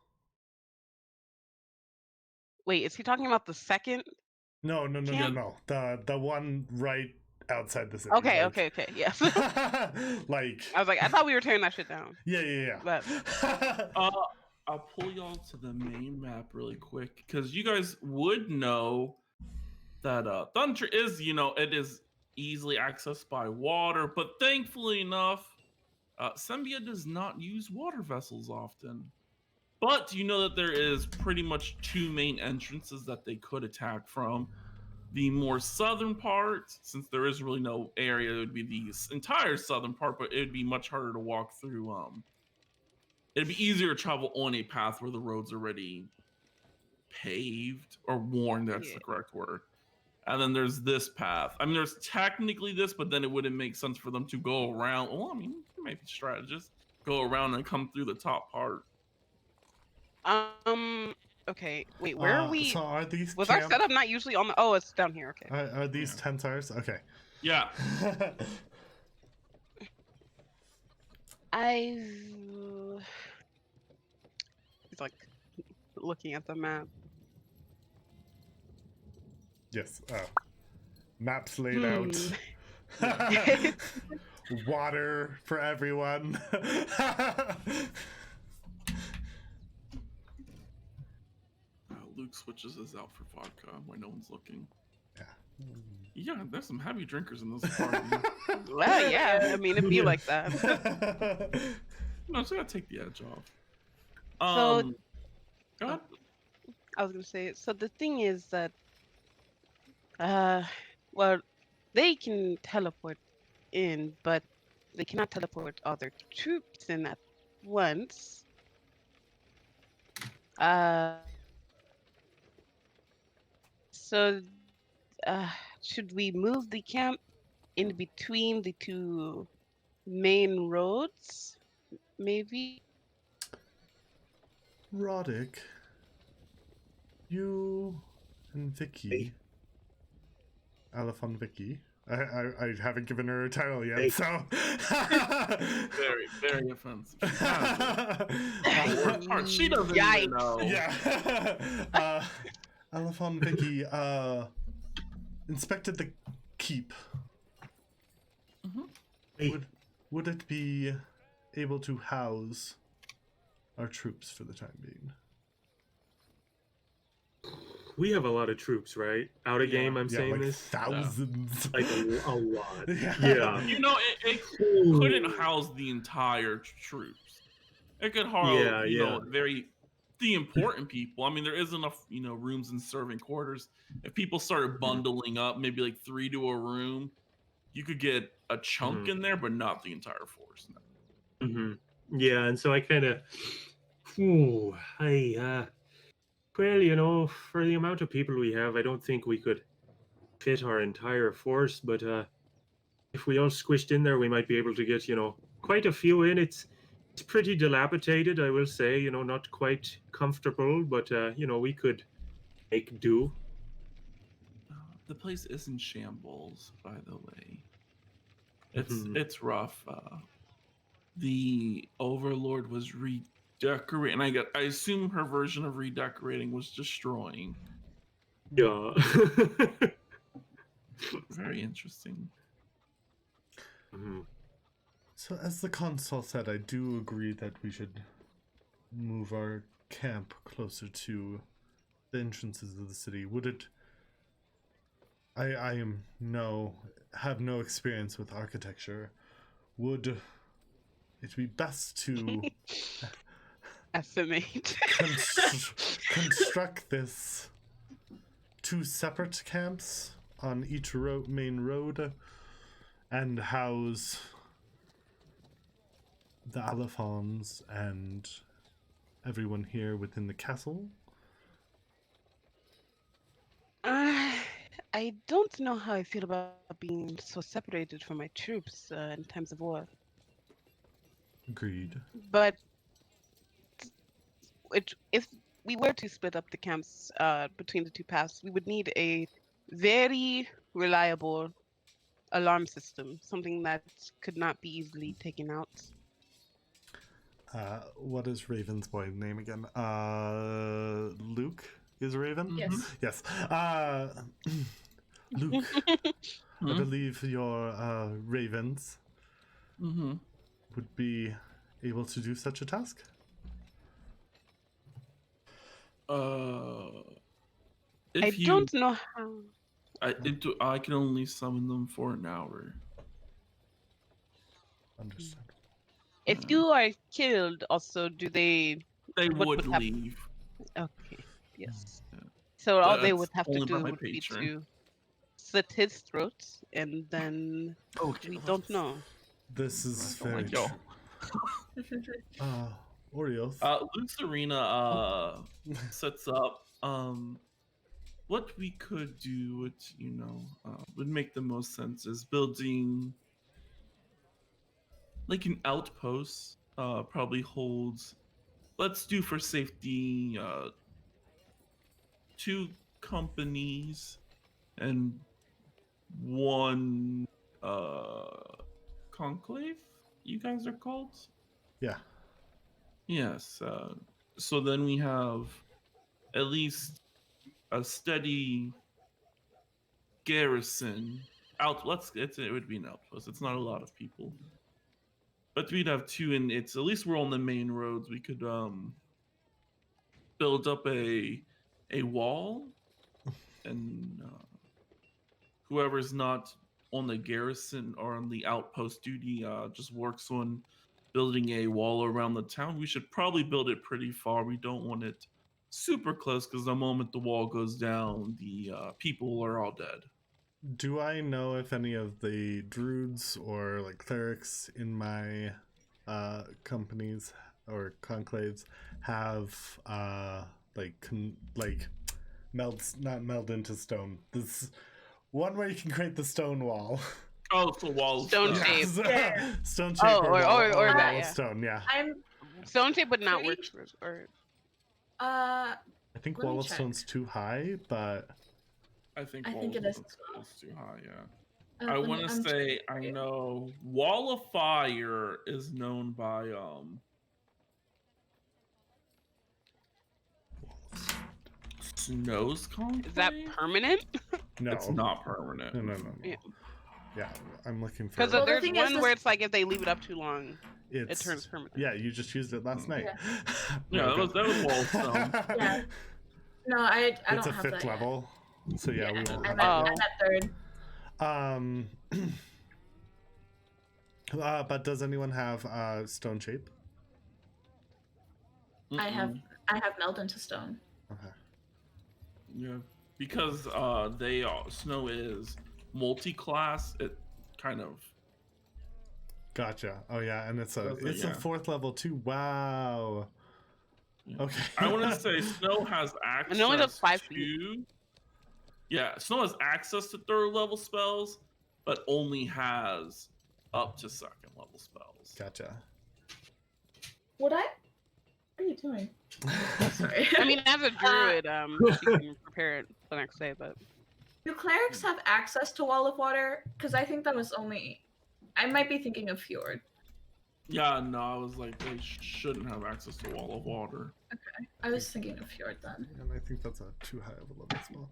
Wait, is he talking about the second? No. The one right outside the city. Okay, yes. Like, I was like, I thought we were tearing that shit down. Yeah. But I'll pull y'all to the main map really quick because you guys would know that Thunder is, it is easily accessed by water, but thankfully enough, Sembia does not use water vessels often. But you know that there is pretty much two main entrances that they could attack from. The more southern part, since there is really no area, it would be the entire southern part, but it would be much harder to walk through it'd be easier to travel on a path where the road's already paved or worn. That's Yeah. the correct word. And then there's this path. I mean, there's technically this, but then it wouldn't make sense for them to go around. Well, I mean, it might be strategists go around and come through the top part. Okay. Wait, where are we? So are these Was our camp- setup not usually on the? Oh, it's down here. Okay. Are these Yeah. tents ours? Okay. Yeah. He's like looking at the map. Yes. Maps laid Hmm. out. Water for everyone. Luke switches his out for vodka when no one's looking. Yeah. Yeah, there's some heavy drinkers in this party. Well, yeah. I mean, it'd be like that. No, so I gotta take the edge off. So- Go ahead. I was gonna say. So the thing is that, well, they can teleport in, but they cannot teleport all their troops in at once. So, should we move the camp in between the two main roads? Maybe. Roddick, you and Vicky, Hey. Alifon Vicky. I haven't given her a title yet, Hey. so. Very, very offensive. She doesn't even Yikes. know. Yeah. Alifon Vicky inspected the keep. Hey, Would it be able to house our troops for the time being? we have a lot of troops, right? Out of Yeah. game, I'm Yeah, saying like this. thousands. Like a lot. Yeah. Yeah. You know, it Ooh. couldn't house the entire troops. It could house, Yeah, you know, yeah. the important people. I mean, there is enough, you know, rooms in serving quarters. If people started bundling up, maybe like 3 to a room, you could get a chunk Mhm. in there, but not the entire force. No. Yeah, and so I kind of, well, you know, for the amount of people we have, I don't think we could fit our entire force, but if we all squished in there, we might be able to get, you know, quite a few in. It's pretty dilapidated, I will say, you know, not quite comfortable, but, you know, we could make do. The place is in shambles, by the way. It's Mhm. it's rough. The Overlord was redecorating. I assume her version of redecorating was destroying. Yeah. Very interesting. Mhm. So, as the consul said, I do agree that we should move our camp closer to the entrances of the city. Would it? I have no experience with architecture. Would it be best to Estimate. construct this 2 separate camps on each main road and house the Alifons and everyone here within the castle? I don't know how I feel about being so separated from my troops in times of war. Agreed. But if we were to split up the camps between the two paths, we would need a very reliable alarm system, something that could not be easily taken out. What is Raven's boy name again? Luke is Raven? Yes. Yes. Luke, I believe your Ravens Mm-hmm. would be able to do such a task. I don't know how. I can only summon them for an hour. Understand. If you are killed, also, do they? They What would would happen? leave. Okay, yes. Yeah. So all they That's would have to only by do my would be patron. to slit his throat, and then Okay. we don't know. This is Oh my very God. true. Orios. Lucerina sets up what we could do, which would make the most sense, is building like an outpost. Probably holds. Let's do for safety. 2 companies and 1 conclave. You guys are called. Yeah. Yes. So then we have at least a steady garrison out. It would be an outpost. It's not a lot of people, but we'd have 2, and it's at least we're on the main roads. We could build up a wall, and whoever's not on the garrison or on the outpost duty just works on building a wall around the town. We should probably build it pretty far. We don't want it super close, because the moment the wall goes down, the people are all dead. Do I know if any of the druids or like clerics in my companies or conclaves have not meld into stone? This one where you can create the stone wall. Oh, it's a wall. of Stone stuff. shape. Yeah. Stone shape Oh, or or wall that, of yeah. stone, yeah. I'm Stone shape would not Pretty- work for, or uh I think Let me wall of check. stone's too high, but I think Wall it of is Stones as well. is too high, yeah. uh, I let me- want to I'm say checking for I you. know Wall of Fire is known by Snow's Conclave? is that permanent? no. It's not permanent. No. Yeah. Yeah, I'm looking for Because Well, the there's thing is, one this- where it's like if they leave it up too long, it it's, turns permanent. Yeah, you just used it last night. Yeah, that was Wall of Stone. Yeah. No, I don't It's a have 5th that yet. level. So yeah, we won't I'm have at, that. I'm at 3rd. But does anyone have stone shape? I have Mm-mm. meld into stone. Okay. Yeah, because Snow is multi-class. It kind of Gotcha. Oh yeah, and it's a Does it, yeah. 4th level too. Wow. Yeah. Okay. I want to say Snow has access And it only does 5 to. feet. Yeah, Snow has access to 3rd level spells, but only has up to 2nd level spells. Gotcha. What are you doing? Sorry. I mean, as a druid, she can prepare it the next day, but Do clerics have access to Wall of Water? Because I think that was only. I might be thinking of Fjord. Yeah, no, I was like, they shouldn't have access to Wall of Water. I was thinking of Fjord then. And I think that's a too high of a level spell.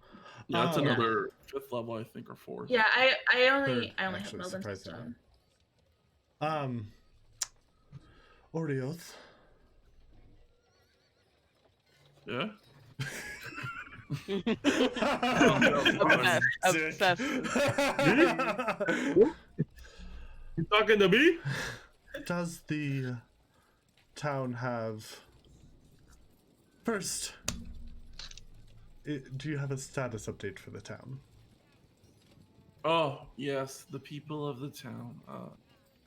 Yeah, that's Oh. another 5th level, I think, or 4th. Yeah, I Third, only have actually, meld into surprisingly. stone. Orioth. Yeah? Obsessed. You talking to me? Does the town have first? Do you have a status update for the town? Oh, yes, the people of the town.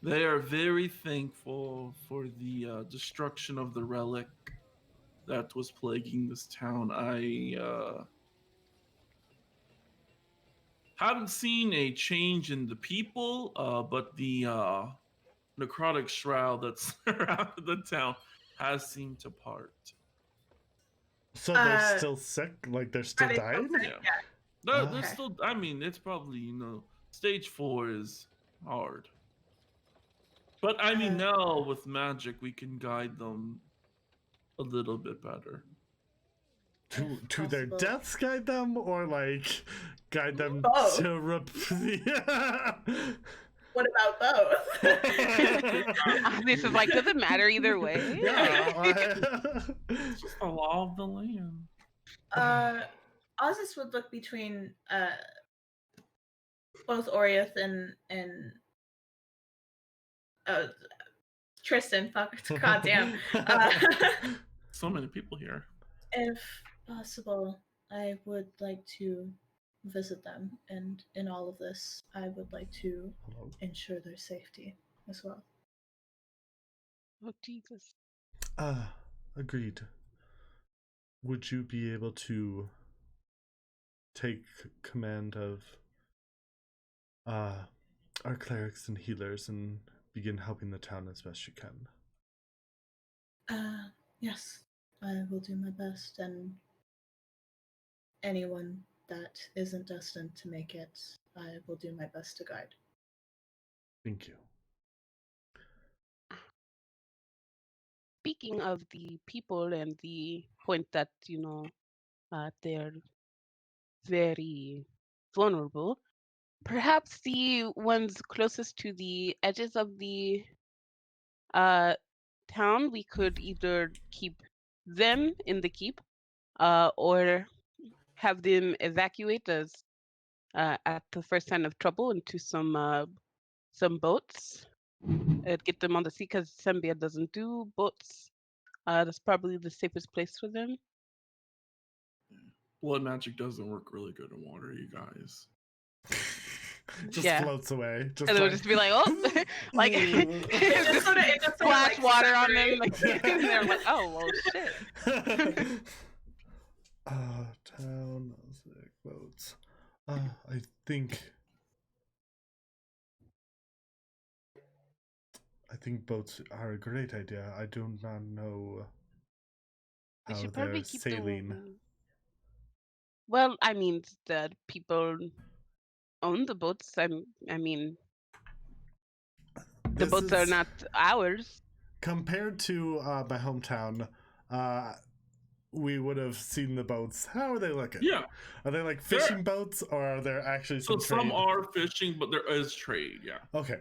They are very thankful for the destruction of the relic that was plaguing this town. I haven't seen a change in the people, but the necrotic shroud that's surrounded the town has seemed to part. So they're still sick? Like they're still Are they still dying? sick? Yeah. Yeah. They're Okay. still. I mean, it's probably stage 4 is hard. But I mean, now with magic, we can guide them a little bit better. To their Possible. deaths, guide them, or like guide them Both. to What about both? this is like, does it matter either way? It's just the law of the land. Ozus would look between both Orioth and Tristan. Fuck, goddamn. So many people here. If possible, I would like to visit them, and in all of this, I would like to Hello. ensure their safety as well. Oh Jesus! Agreed. Would you be able to take command of our clerics and healers and begin helping the town as best you can? Yes, I will do my best, and anyone that isn't destined to make it, I will do my best to guide. Thank you. Speaking of the people and the point that, they're very vulnerable, perhaps the ones closest to the edges of the uh, town, we could either keep them in the keep or have them evacuate us at the first sign of trouble into some boats. Get them on the sea because Sembia doesn't do boats. That's probably the safest place for them. Blood magic doesn't work really good in water, you guys. Just Yeah. floats away. Just And they'll just be like, oh, like Just sort of splash water on them. separate. Like, and they're like, oh, well, shit. Town sick boats. I think boats are a great idea. I do not know We how should they're probably keep sailing. Well, I mean, the people own the boats. I mean, the This boats are is- not ours. Compared to my hometown, we would have seen the boats. How are they looking? Yeah. Are they like fishing boats, or are there actually So some some trade? are fishing, but there is trade. Yeah. Okay.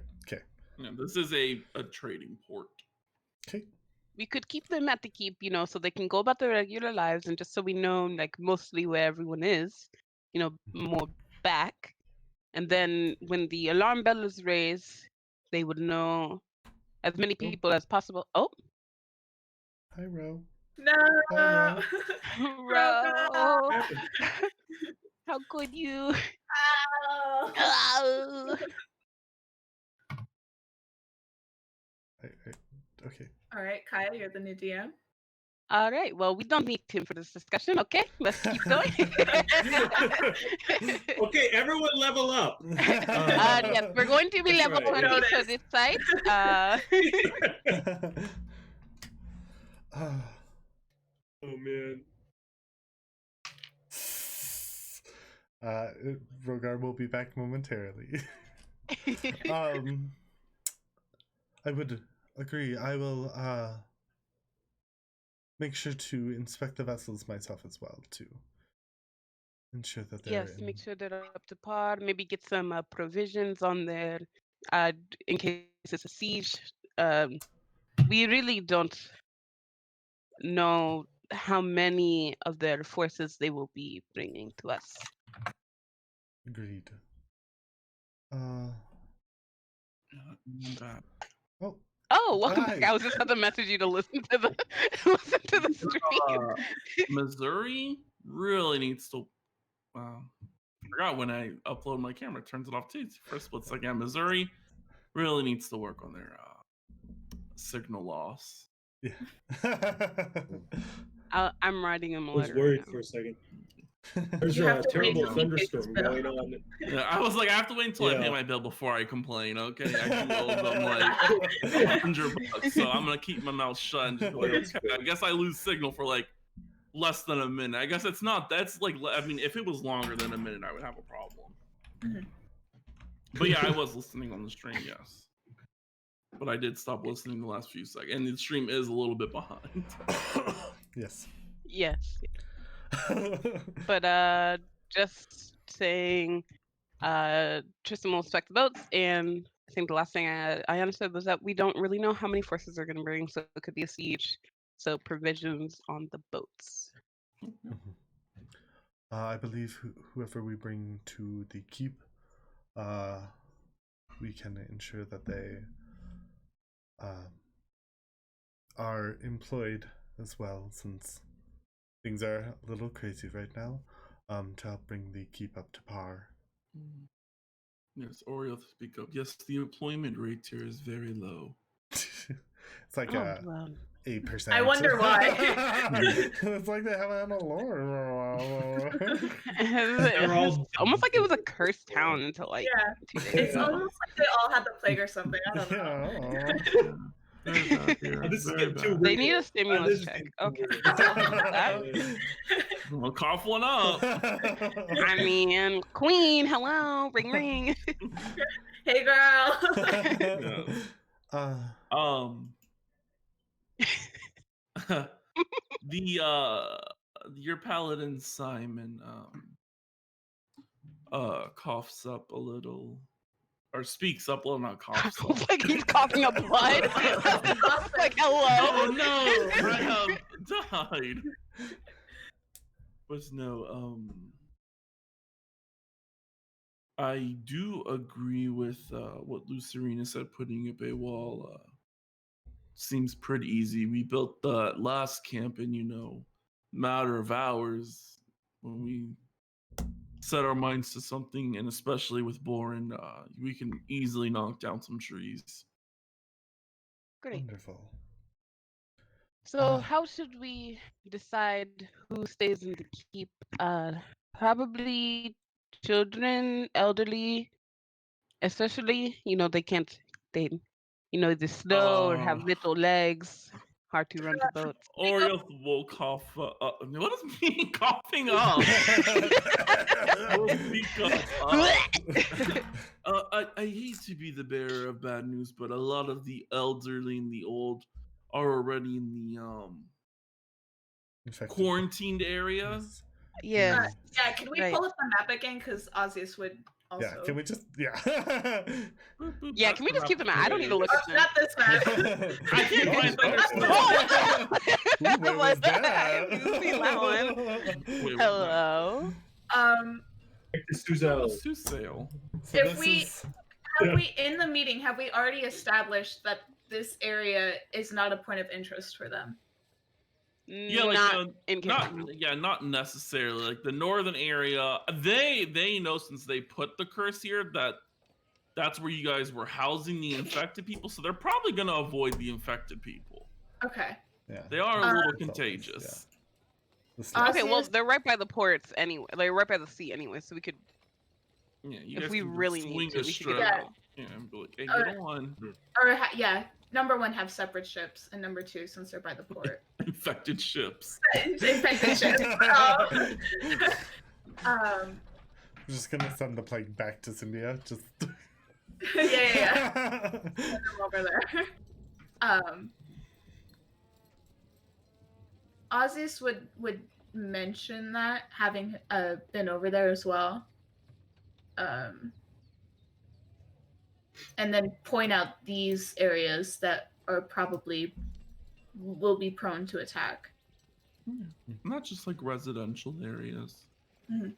Yeah, this is a trading port. Okay. We could keep them at the keep, so they can go about their regular lives, and just so we know, like, mostly where everyone is, more back. And then when the alarm bell is raised, they would know as many people as possible. Oh, Hi, Ro. No. Bye, Ro, how could you? Ow. Oh. Okay. All right, Kaya, you're the new DM. All right. Well, we don't need Tim for this discussion. Okay, let's keep going. Okay, everyone level up. Yes, we're going to be That's level right, 20 yeah. for this site. Oh man. Rogar will be back momentarily. I would agree. I will make sure to inspect the vessels myself as well, to ensure that they're Yes, make sure they're up to par. Maybe get some provisions on there in case it's a siege. We really don't know how many of their forces they will be bringing to us. Agreed. Oh, Oh, welcome Hi. back. I was just about to message you to listen to the stream. Missouri really needs to. I forgot when I upload my camera, it turns it off too for a split second. Yeah, Missouri really needs to work on their signal loss. yeah. I'm writing him I a was letter. worried right for now. a second. There's You have a to wait terrible till he pays his thunderstorm bill. going on. Yeah, I was like, I have to wait until I pay Yeah. my bill before I complain. Okay, I do owe them like $100, so I'm gonna keep my mouth shut and just be like, okay, I guess I lose signal for like less than a minute. I guess it's not. That's like, I mean, if it was longer than a minute, I would have a problem. Mhm. But yeah, I was listening on the stream, yes. But I did stop listening the last few seconds, and the stream is a little bit behind. Yes. Yes. But just saying, Tristan will inspect the boats, and I think the last thing I understood was that we don't really know how many forces they're going to bring, so it could be a siege. So provisions on the boats. I believe whoever we bring to the keep, we can ensure that they are employed as well, since things are a little crazy right now, to help bring the keep up to par. Yes, Oriel, speak up. Yes, the employment rate here is very low. It's like Oh, well. 8%. I wonder why. It's like they haven't had a lore in a while. They're all almost like it was a cursed town until like Yeah. 2 days It's ago. almost like they all had the plague or something. I don't know. Yeah. Very bad here. This is Very getting too bad. They weird. need a This stimulus is check. getting too Okay. weird. Well, cough one up. I mean, Queen, hello, ring ring. Hey, girl. Um, your paladin Simon coughs up a little, or speaks up a little, not coughs up. Like he's coughing up blood. Like hello. Oh no, I have died. But no, I do agree with what Lucerina said. Putting up a wall seems pretty easy. We built the last camp in, matter of hours when we set our minds to something, and especially with Boren, we can easily knock down some trees. Great. Wonderful. So how should we decide who stays in the keep? Probably children, elderly, especially. They they're slow or have little legs, hard to run the boats. Oriel will cough. What does mean coughing up? Will speak up. I hate to be the bearer of bad news, but a lot of the elderly and the old are already in the Infected. quarantined area. Yes. Yeah. Yeah, can we Right. pull up the map again? Because Osius would also. Yeah, can we just Yeah, can we just keep them out? I don't need to look Oh, at them. not this map. I can't find the Ooh, what was that? You see that one? Wait, Hello. Suzel. Let's do sail. So If this we- is- Have we, in the meeting, have we already established that this area is not a point of interest for them? Yeah, like Not in not Canada. not necessarily. Like the northern area, they know since they put the curse here that's where you guys were housing the infected people, so they're probably gonna avoid the infected people. Okay. yeah. They are a little always, contagious. This Okay, well Osius- they're right by the ports anyway. They're right by the sea anyway, so we could, Yeah, you if guys we can just really swing need to, a we should stroke. get Yeah. out. Yeah, and be like, hey, Alright. get on. Or, yeah, number one, have separate ships, and number two, since they're by the port. Infected ships. Infected ships. I'm just gonna send the plague back to Cynthia. Just yeah. Send them over there. Osius would mention that, having been over there as well. And then point out these areas that are probably will be prone to attack. Not just like residential areas. Mhm.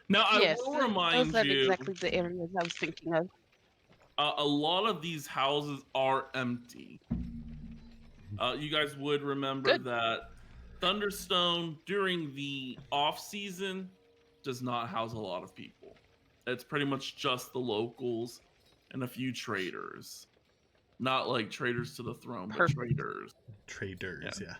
Now, I Yes, will those remind are you, exactly the areas I was thinking of. a lot of these houses are empty. You guys would remember Good. that Thunderstone during the off season does not house a lot of people. It's pretty much just the locals and a few traders. Not like traders to the throne, but Perfect. traders. traders, yeah.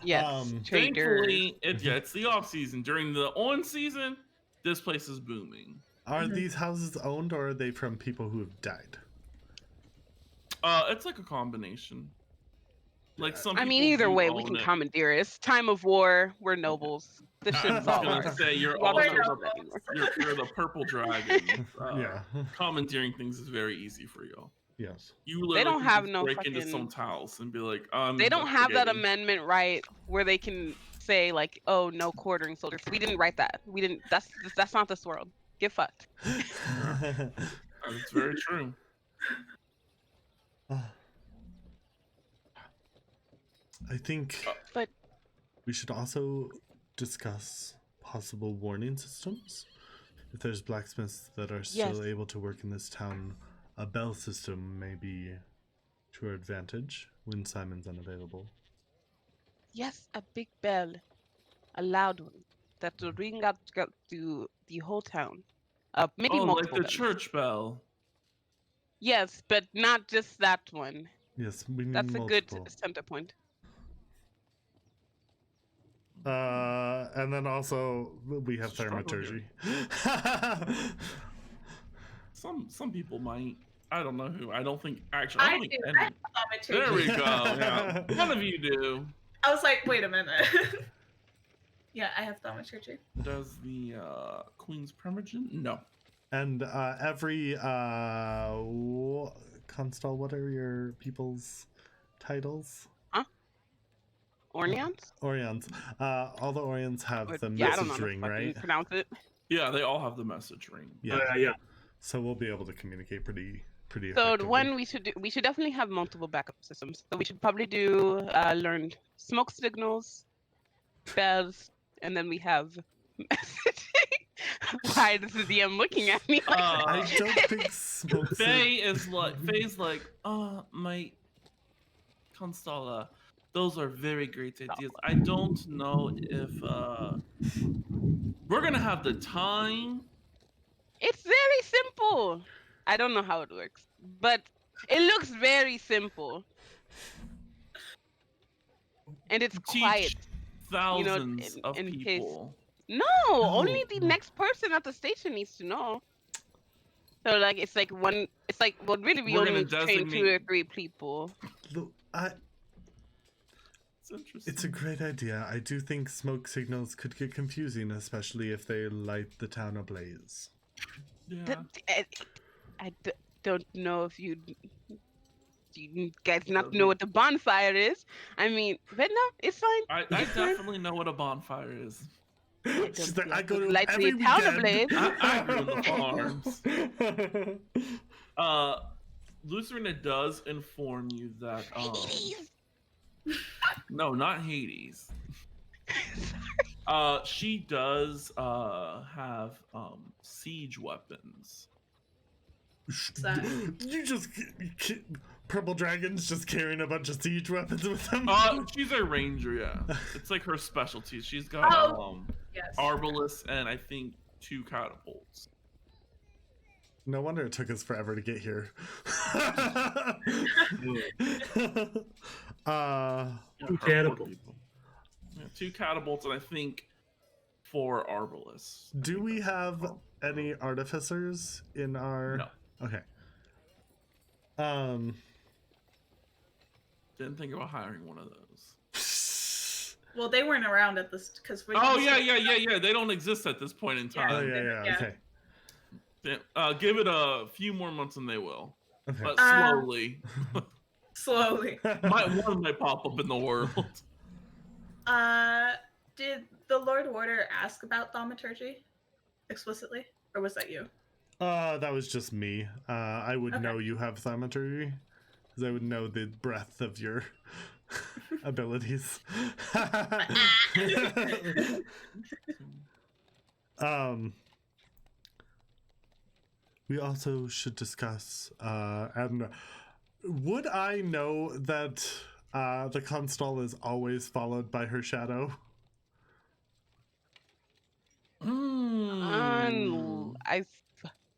Yes, traders. Thankfully, it's the off season. During the on season, this place is booming. Are Mhm. these houses owned or are they from people who have died? It's like a combination. Like some. I mean, people either do way, we own can it. commandeer it. It's time of war. We're nobles. This I shit's was all gonna ours. say you're You all also don't know that anymore. you're the purple dragon. Yeah. Commandeering things is very easy for you. Yes. You literally don't can have just no break into fucking- someone's house and be like, They don't have that investigating." amendment right where they can say like, "Oh, no quartering soldiers." We didn't write that. We didn't. That's not this world. Get fucked. It's very true. I think But- we should also discuss possible warning systems. If there's blacksmiths that are still Yes. able to work in this town, a bell system may be to our advantage when Simon's unavailable. Yes, a big bell, a loud one that will ring out to the whole town. Maybe Oh, like multiple the bells. church bell. Yes, but not just that one. Yes, we need That's a good multiple. center point. And then also we have Struggle thaumaturgy. Some people might. I don't know who. I don't think actually. I I don't do. think I any. have There thaumaturgy. we go. Yeah, one of you do. I was like, wait a minute. Yeah, I have thaumaturgy. Does the Queen's Primogen? No. And every Constall, what are your people's titles? Orneans? Orions. All the Orions have Or- the yeah, I don't know message how to ring, fucking right? pronounce it. Yeah, they all have the message ring. Yeah. Yeah. So we'll be able to communicate pretty So effectively. one we should definitely have multiple backup systems. So we should probably do learn smoke signals, bells, and then we have messaging. Why is the DM looking at me? Like I don't think smoke. Faye's like, my Constalla, those are very great ideas. I don't know if we're gonna have the time. It's very simple. I don't know how it works, but it looks very simple, and it's Teach quiet. thousands in- of in case- people. No, only the no. next person at the station needs to know. So like it's like one. It's like well, really we We're only gonna need to train 2 or designate- 3 people. Look, It's interesting. it's a great idea. I do think smoke signals could get confusing, especially if they light the town ablaze. Yeah. Don't know if you guys not know what the bonfire is. I mean, but no, it's fine. I It's fine. definitely know what a bonfire is. She's like, yeah, I go to light every the town weekend. ablaze. I go to the farms. Lucerina does inform you that no, not Hades. She does have siege weapons. You just purple dragons just carrying a bunch of siege weapons with them. She's a ranger, yeah. It's like her specialty. She's got Yes. arbalest and I think 2 catapults. No wonder it took us forever to get here. 2 catapults. Yeah, 2 catapults and I think 4 arbalists. Do we have any artificers in our? No. Okay. Didn't think about hiring one of those. Well, they weren't around at this because we. Oh yeah. They don't exist at this point in Yeah. Oh time. yeah. Yeah. Okay. Give it a few more months and they will, Okay. but slowly. Slowly. One might pop up in the world. Did the Lord Warder ask about thaumaturgy explicitly, or was that you? That was just me. I would Okay. know you have thaumaturgy, because I would know the breadth of your abilities. We also should discuss, and would I know that the Constall is always followed by her shadow?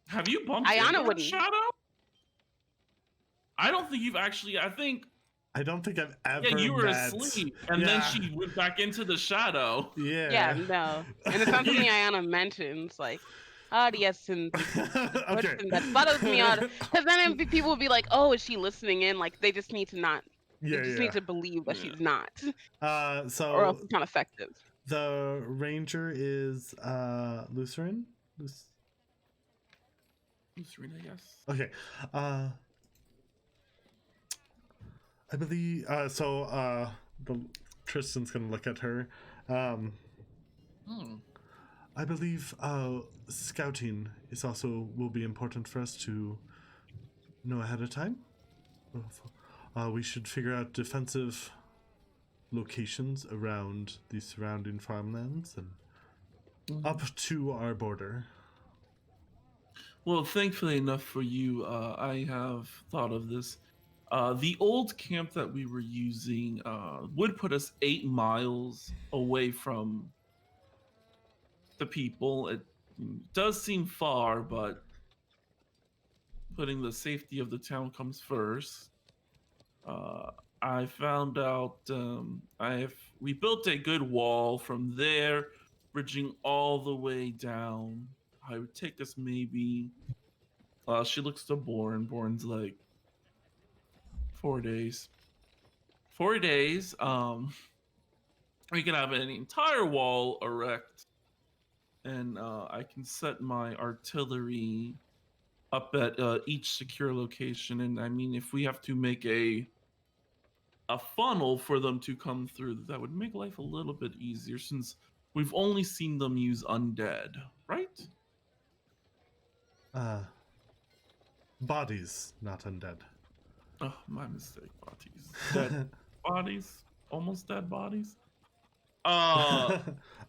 Have you bumped Ayana into her wouldn't. shadow? I don't think you've actually. I think I don't think I've ever. yeah, you were met... asleep, and then Yeah. she went back into the shadow. Yeah. Yeah, no. And it's something Ayana mentions, like, the essence Okay. that follows me on. Because then people will be like, oh, is she listening in? Like, they just need to not. Yeah, They just yeah. need to believe that she's not. So Or else it's not effective. the ranger is Lucerin. Serena, yes. Okay. I believe so. The Tristan's gonna look at her. I believe scouting is also will be important for us to know ahead of time. We should figure out defensive locations around the surrounding farmlands and up to our border. Well, thankfully enough for you, I have thought of this. The old camp that we were using would put us 8 miles away from the people. It does seem far, but putting the safety of the town comes first. I found out we built a good wall from there, bridging all the way down. I would take us maybe. She looks to Born. Born's like 4 days. 4 days. We can have an entire wall erect, and I can set my artillery up at each secure location. And I mean, if we have to make a funnel for them to come through, that would make life a little bit easier since we've only seen them use undead, right? Bodies, not undead. Oh, my mistake. Bodies. Dead bodies. Almost dead bodies.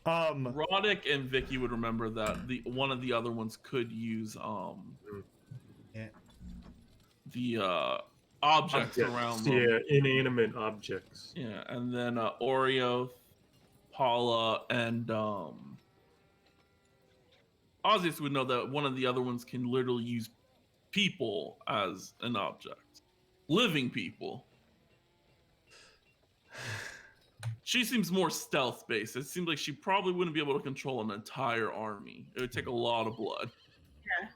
Roddick and Vicky would remember that the one of the other ones could use Yeah. the objects around them. Yeah, inanimate objects. Yeah, and then Oreo, Paula, and Ozius would know that one of the other ones can literally use people as an object. Living people. She seems more stealth-based. It seems like she probably wouldn't be able to control an entire army. It would take a lot of blood. Yeah.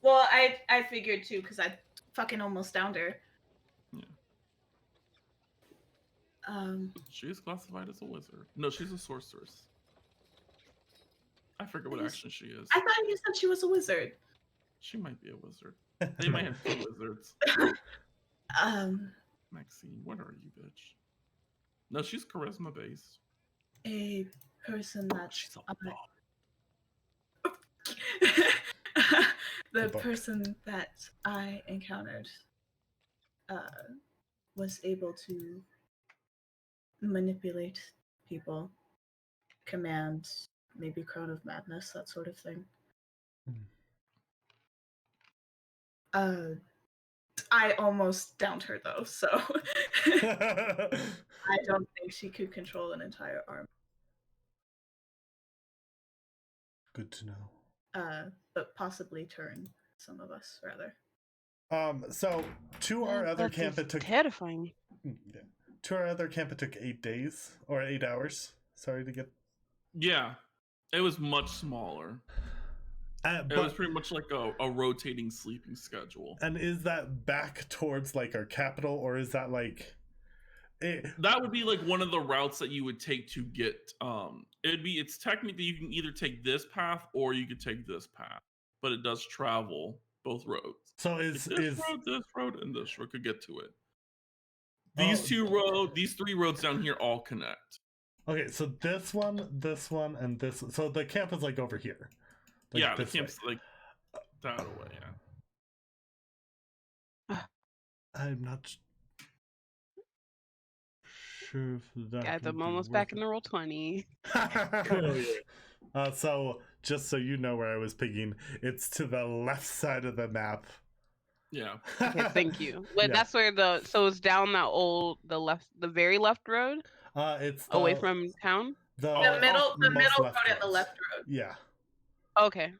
Well, I figured too, because I fucking almost downed her. Yeah. She is classified as a wizard. No, she's a sorceress. I forget what action she is. I thought you said she was a wizard. She might be a wizard. They might have two wizards. Maxine, what are you, bitch? No, she's charisma based. A person that She's a the person that I encountered was able to manipulate people, command, maybe Crown of Madness, that sort of thing. I almost downed her though, so I don't think she could control an entire army. Good to know. But possibly turn some of us rather. So to our other camp it took terrifying. Yeah. To our other camp it took 8 days or 8 hours. Sorry to get. Yeah, it was much smaller. It was pretty much like a rotating sleeping schedule. And is that back towards like our capital, or is that like that would be like one of the routes that you would take to get it's technically you can either take this path or you could take this path, but it does travel both roads. So this road and this road could get to it. These three roads down here all connect. Okay, so this one, and this. So the camp is like over here. Like yeah, the camp's like that away. Yeah. I'm not sure if that. Guys, I'm almost back in the roll 20. So just so you know where I was picking, it's to the left side of the map. Yeah. Okay, thank you. Wait, that's where so it's down the very left road. It's away from town. The middle road and the left road. Yeah. Okay.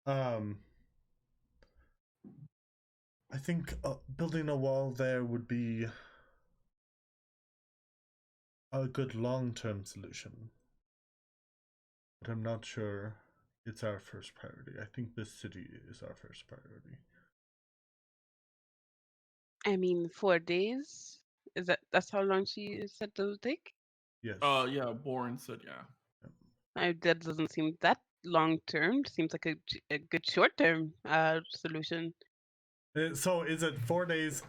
I think building a wall there would be a good long-term solution. But I'm not sure it's our first priority. I think this city is our first priority. I mean, 4 days? That's how long she said it would take? Yes. Yeah, Boren said yeah. That doesn't seem that long term. Seems like a good short term solution. So is it 4 days?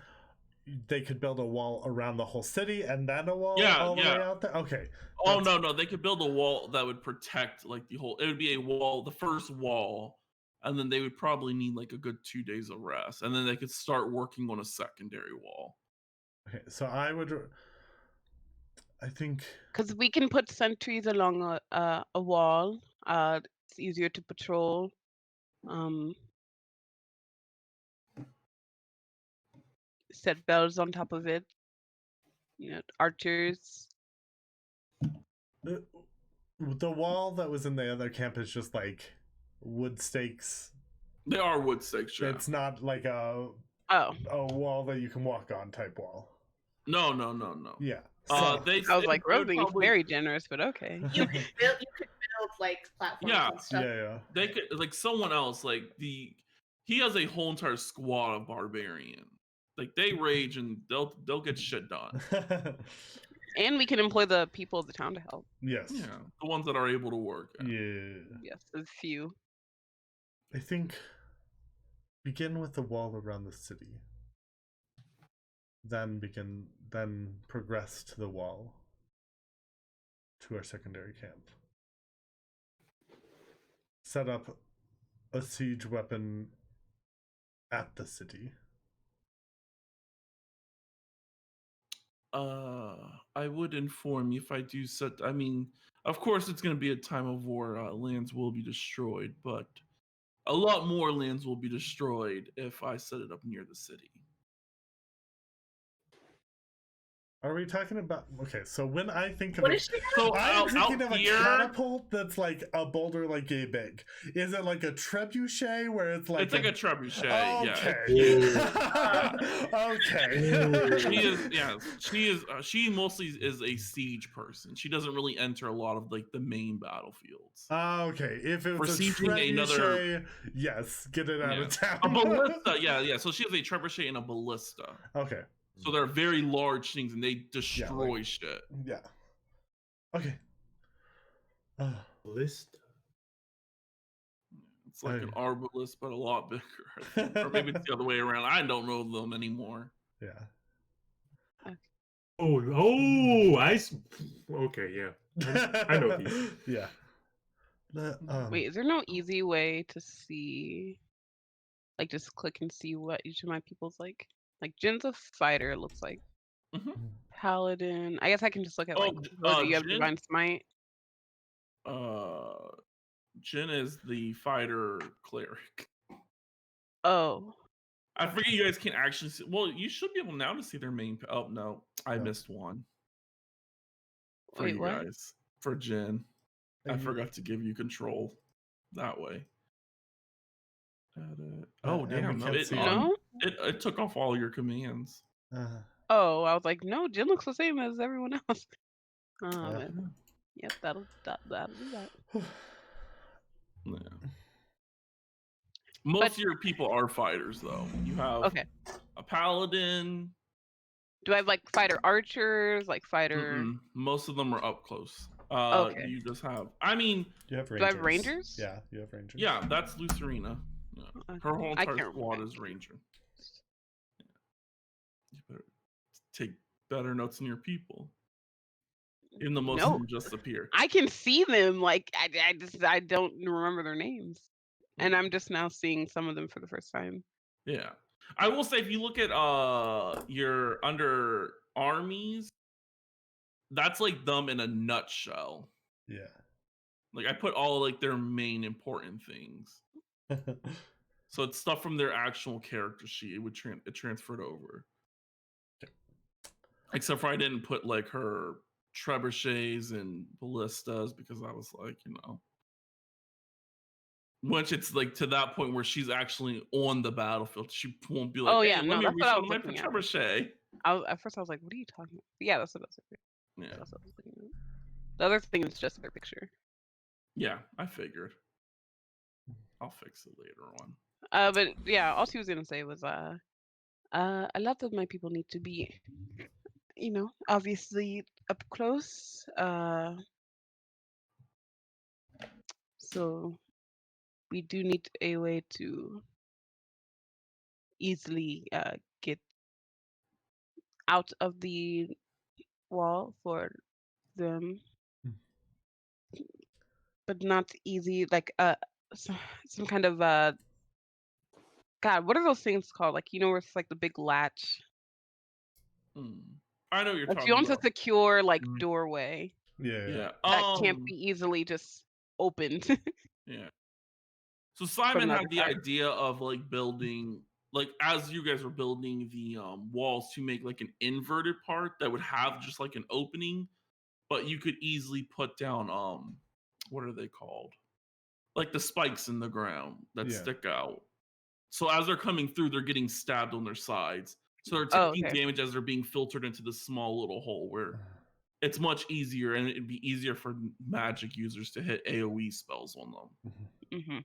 They could build a wall around the whole city and then a wall all the way out there? Okay. Oh, no. They could build a wall that would protect like the whole. It would be a wall, the first wall, and then they would probably need like a good 2 days of rest, and then they could start working on a secondary wall. Okay, so I think because we can put sentries along a wall. It's easier to patrol. Set bells on top of it. Archers. The wall that was in the other camp is just like wood stakes. They are wood stakes. Yeah. It's not like a wall that you can walk on type wall. No. Yeah. They. I was like, they're Rosing is very generous, but okay. You could build like platforms Yeah. and stuff. yeah. They could like someone else like he has a whole entire squad of barbarian. Like they rage and they'll get shit done. And we can employ the people of the town to help. Yes. Yeah, the ones that are able to work. Yeah. Yes, there's few. I think begin with the wall around the city. Then progress to the wall to our secondary camp. Set up a siege weapon at the city. I would inform you if I do set. I mean, of course, it's going to be a time of war. Lands will be destroyed, but a lot more lands will be destroyed if I set it up near the city. Are we talking about? Okay, so when I think of What a, is she? So I'm thinking of here, a catapult that's like a boulder like yay big. Is it like a trebuchet where it's like it's like a trebuchet. Okay. Okay. She mostly is a siege person. She doesn't really enter a lot of like the main battlefields. Okay. If it For was a sieging trebuchet, yes, get it out Yeah. of town. A ballista, yeah. So she has a trebuchet and a ballista. Okay. So they're very large things and they destroy shit. Yeah. Okay. List. It's like an arbalist, but a lot bigger. I think. Or maybe it's the other way around. I don't know them anymore. Yeah. Okay, yeah. I know these. Yeah. Wait, is there no easy way to see, like, just click and see what each of my people's like? Like, Jin's a fighter, it looks like. Paladin. I guess I can just look at, like, you have Jin? Divine Smite. Jin is the fighter cleric. Oh. I forget you guys can actually see. Well, you should be able now to see their main. Oh, no. I missed one. For Wait, you what? guys. For Jin. I forgot to give you control that way. Oh, damn. No, it took off all your commands. Oh, I was like, no, Jin looks the same as everyone else. Yep, that'll do that. Yeah. Most of your people are fighters, though. You have a paladin. Do I have like fighter archers, like fighter? Most of them are up close. You just have. I mean, you have rangers. Do I have rangers? Yeah, you have rangers. Yeah, that's Lucerina. Yeah. Her whole entire squad is ranger. Yeah. You better take better notes than your people. Even though most of them just appear. I can see them. Like I don't remember their names, and I'm just now seeing some of them for the first time. Yeah, I will say if you look at your under armies, that's like them in a nutshell. Yeah. Like I put all like their main important things. So it's stuff from their actual character sheet. It would it transferred over. Except for I didn't put like her trebuchets and ballistas because I was like, once it's like to that point where she's actually on the battlefield, she won't be like, oh hey, yeah, no, let me that's reach what I out was my looking at. trebuchet. At first I was like, what are you talking about? Yeah, that's what I was looking at. Yeah. That's what I was looking at. The other thing is just their picture. Yeah, I figured. I'll fix it later on. But yeah, all she was gonna say was a lot of my people need to be, obviously up close. So we do need a way to easily get out of the wall for them, but not easy. Like some kind of God, what are those things called? Like where it's like the big latch. I know what you're talking about. If you want a secure like doorway. Yeah. That can't be easily just opened. Yeah. So Simon had the idea of like building, like as you guys were building the walls, to make like an inverted part that would have just like an opening, but you could easily put down what are they called? Like the spikes in the ground that stick out. So as they're coming through, they're getting stabbed on their sides. So they're Oh, taking okay. damage as they're being filtered into this small little hole where it's much easier, and it'd be easier for magic users to hit AoE spells on them. Mm-hmm. Yeah.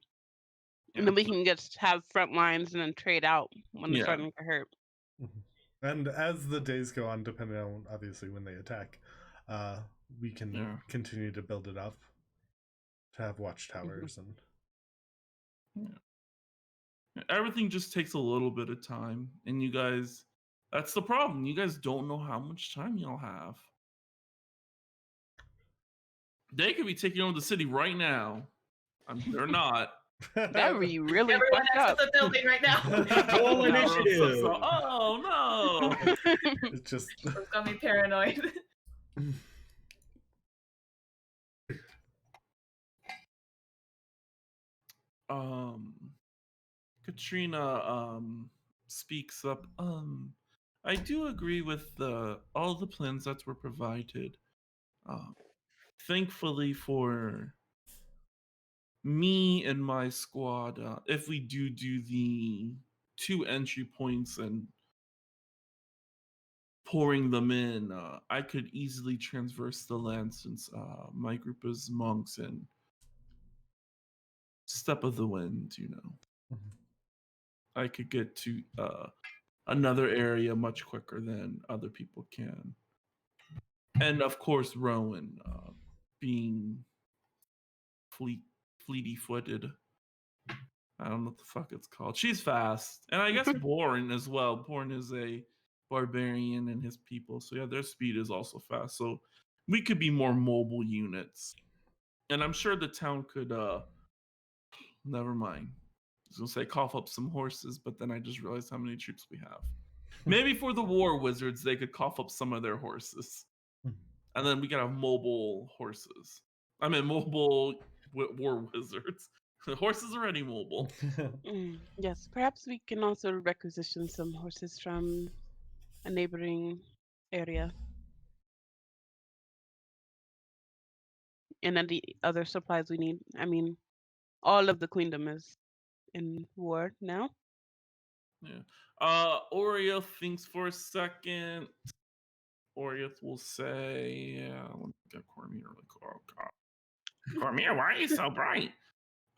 And then we can just have front lines and then trade out when they're Yeah. starting to hurt. And as the days go on, depending on obviously when they attack, we can Yeah. continue to build it up to have watchtowers and Everything just takes a little bit of time, and you guys, that's the problem. You guys don't know how much time y'all have. They could be taking over the city right now. They're not. That would be really Everyone fucked has up. the building right now. Roll initiative. Oh no! It's just It's gonna be paranoid. Katrina speaks up. I do agree with all the plans that were provided. Thankfully for me and my squad, if we do the 2 entry points and pouring them in, I could easily traverse the land since my group is monks and step of the wind, you know. I could get to another area much quicker than other people can. And of course, Rowan being fleety-footed. I don't know what the fuck it's called. She's fast. And I guess Born as well. Born is a barbarian and his people. So yeah, their speed is also fast. So we could be more mobile units. And I'm sure the town could never mind. I was gonna say cough up some horses, but then I just realized how many troops we have. Maybe for the war wizards, they could cough up some of their horses. And then we could have mobile horses. I mean, mobile war wizards. The horse is already mobile. Yes, perhaps we can also requisition some horses from a neighboring area. And then the other supplies we need. I mean, all of the queendom is in war now. Yeah. Oriel thinks for a second. Oriath will say, yeah, let me get Cormier really quick. Oh, God. Cormier, why are you so bright?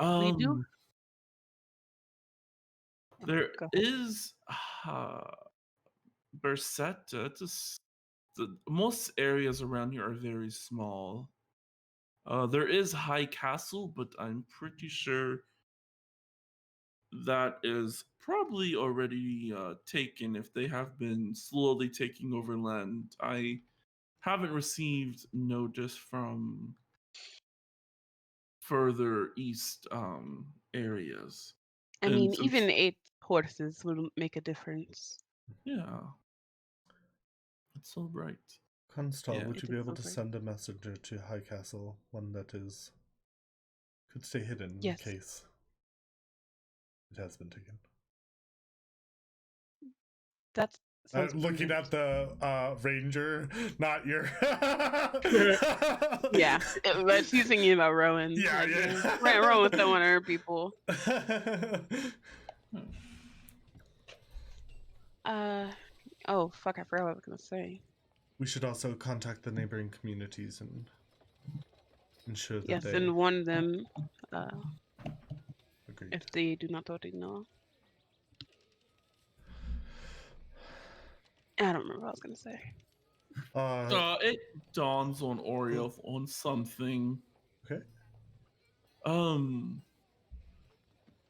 We do. There Go ahead. is Bersetta. Most areas around here are very small. There is High Castle, but I'm pretty sure that is probably already taken if they have been slowly taking over land. I haven't received notice from further east areas. I And mean, since- even 8 horses would make a difference. Yeah. It's so bright. Constal, Yeah. would you It be is able to so bright. send a messenger to High Castle, one that could stay hidden Yes. in case it has been taken? That's sounds Looking prudent. at the ranger, not your. Yeah, but she's thinking about Rowan. Yeah, like, yeah. Right, Rowan with one of her people. Oh fuck! I forgot what I was gonna say. We should also contact the neighboring communities and ensure that Yes, they and warn them agree. if they do not already know. I don't remember what I was gonna say. It dawns on Oriel on something. Okay.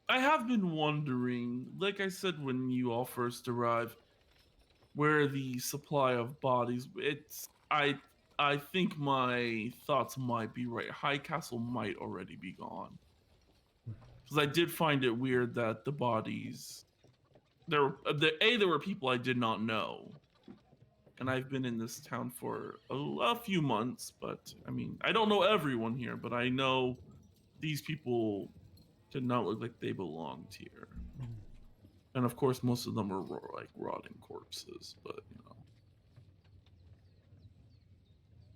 I have been wondering, like I said when you all first arrived, where the supply of bodies. I think my thoughts might be right. High Castle might already be gone. Because I did find it weird that the bodies there were people I did not know. And I've been in this town for a few months, but I mean, I don't know everyone here, but I know these people did not look like they belonged here. And of course, most of them are like rotting corpses, but you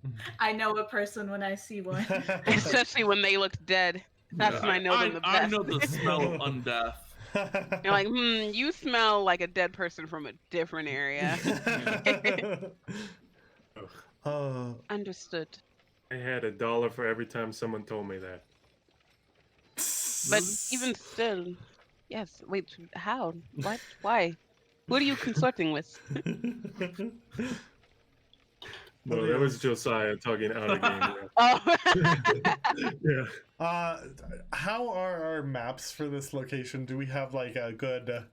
know. I know a person when I see one. Especially when they look dead. That's Yeah, when I know them the I best. know the smell of undeath. You're like, you smell like a dead person from a different area. Understood. I had $1 for every time someone told me that. But even still, yes. Wait, how? What? Why? Who are you consorting with? No, that was Josiah talking out of game. Oh. Yeah. How are our maps for this location? Do we have like a good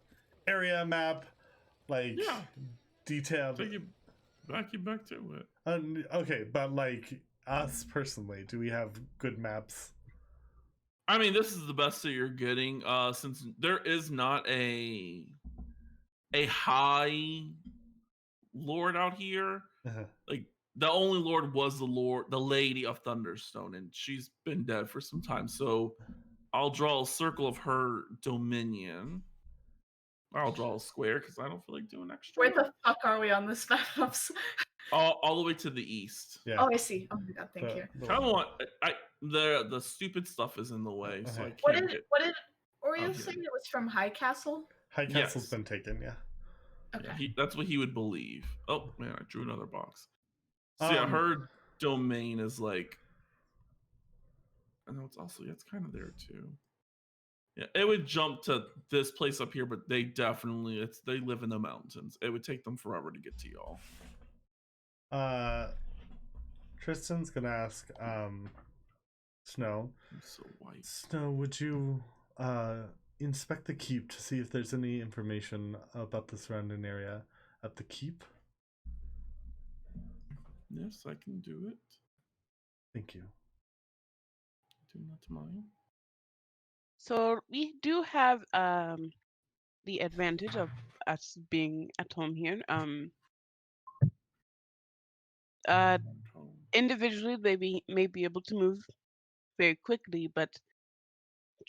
area map, like Yeah. detailed? Take you back to it. Okay, but like us personally, do we have good maps? I mean, this is the best that you're getting, since there is not a high lord out here. Like the only lord was the Lady of Thunderstone, and she's been dead for some time. So I'll draw a circle of her dominion. I'll draw a square because I don't feel like doing extra. Where the fuck are we on this map? All the way to the east. Yeah. Oh, I see. Oh my god, thank you. Come on, the stupid stuff is in the way, so I What can't did get. Oreo out say? here. It was from High Castle. High Castle's Yes. been taken. Yeah. Okay. Yeah, that's what he would believe. Oh man, I drew another box. So yeah, her domain is like. I know it's also it's kind of there too. Yeah, it would jump to this place up here, but they definitely they live in the mountains. It would take them forever to get to y'all. Tristan's gonna ask Snow. I'm so white. Snow, would you inspect the keep to see if there's any information about the surrounding area at the keep? Yes, I can do it. Thank you. Do not mind. So we do have the advantage of us being at home here. Individually, they may be able to move very quickly, but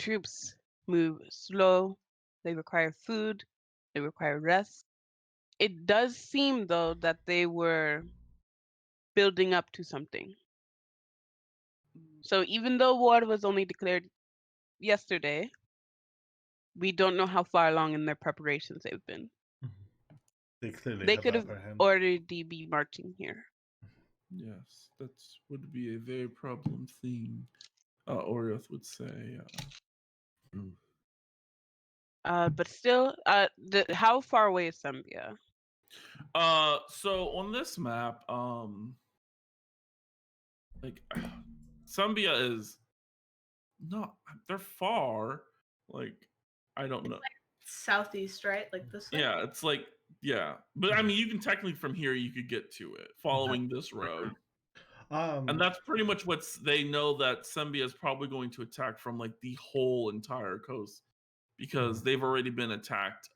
troops move slow. They require food. They require rest. It does seem, though, that they were building up to something. So even though war was only declared yesterday, we don't know how far along in their preparations they've been. They clearly They could the have upper hand. already be marching here. Yes, that would be a very problem thing. Orioth would say. But still, how far away is Zambia? So on this map, like Zambia is not. They're far. Like I don't know. Southeast, right? Like this way? Yeah, it's like but I mean, you can technically from here you could get to it following this road. And that's pretty much they know that Zambia is probably going to attack from like the whole entire coast because they've already been attacked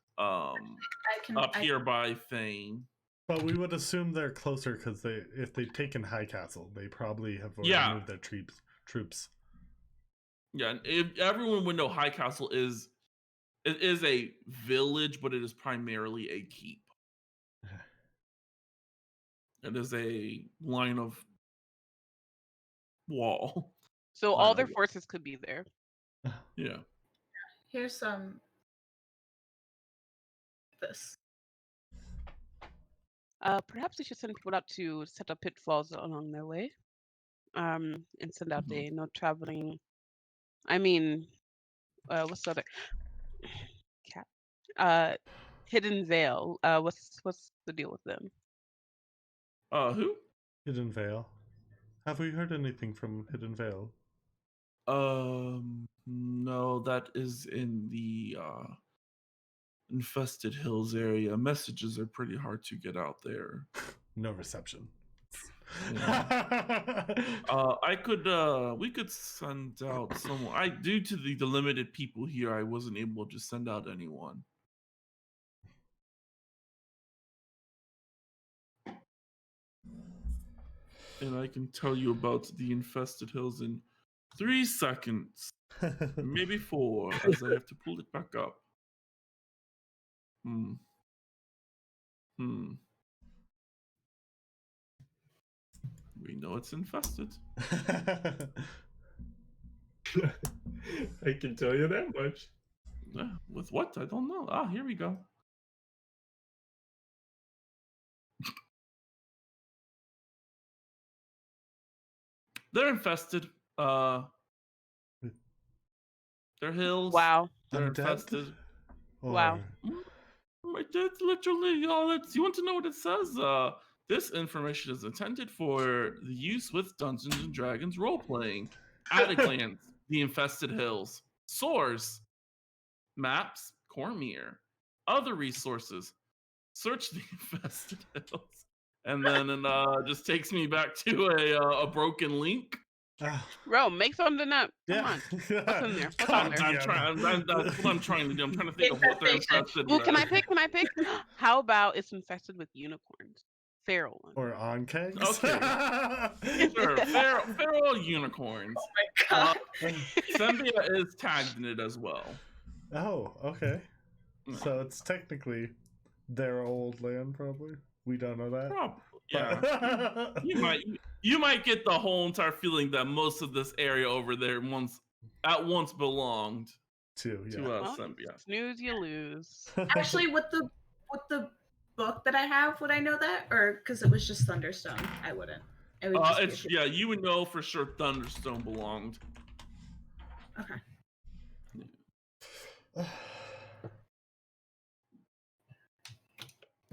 here by Thane. But we would assume they're closer because if they've taken High Castle, they probably have already moved their troops. Yeah, and everyone would know High Castle is a village, but it is primarily a keep. It is a line of wall. So all their forces could be there. Yeah. Here's this. Perhaps we should send people out to set up pitfalls along their way. And send out a no traveling. I mean, what's the other cat? Hidden Veil. What's the deal with them? Who? Hidden Veil. Have we heard anything from Hidden Veil? No, that is in the Infested Hills area. Messages are pretty hard to get out there. No reception. Yeah. We could send out someone. Due to the limited people here, I wasn't able to send out anyone. And I can tell you about the Infested Hills in 3 seconds. Maybe 4, as I have to pull it back up. We know it's infested. I can tell you that much. With what? I don't know. Ah, here we go. They're infested. They're hills. Wow. They're Undead? infested. Wow. That's literally all it's. You want to know what it says? This information is intended for the use with Dungeons and Dragons role playing. Atticlands, the infested hills. Source, maps, Cormier. Other resources, search the infested hills. And then it just takes me back to a broken link. Bro, make something up. Come Yeah. on. What's in there? What's Come on on, there? That's what I'm trying to do. I'm trying to think of what they're infested Well, with. can I pick? Can I pick? How about it's infested with unicorns? Feral ones. Or on kegs. Okay. Sure, feral unicorns. Oh my god. Sembia is tagged in it as well. Oh, okay. So it's technically their old land, probably. We don't know that. Probably, yeah. But- You might get the whole entire feeling that most of this area over there at once belonged Two, yeah. to Well, Sembia. snooze, you lose. Actually, with the book that I have, would I know that, or because it was just Thunderstone, I wouldn't. It would just be a It's ship. yeah, you would know for sure Thunderstone belonged. Okay.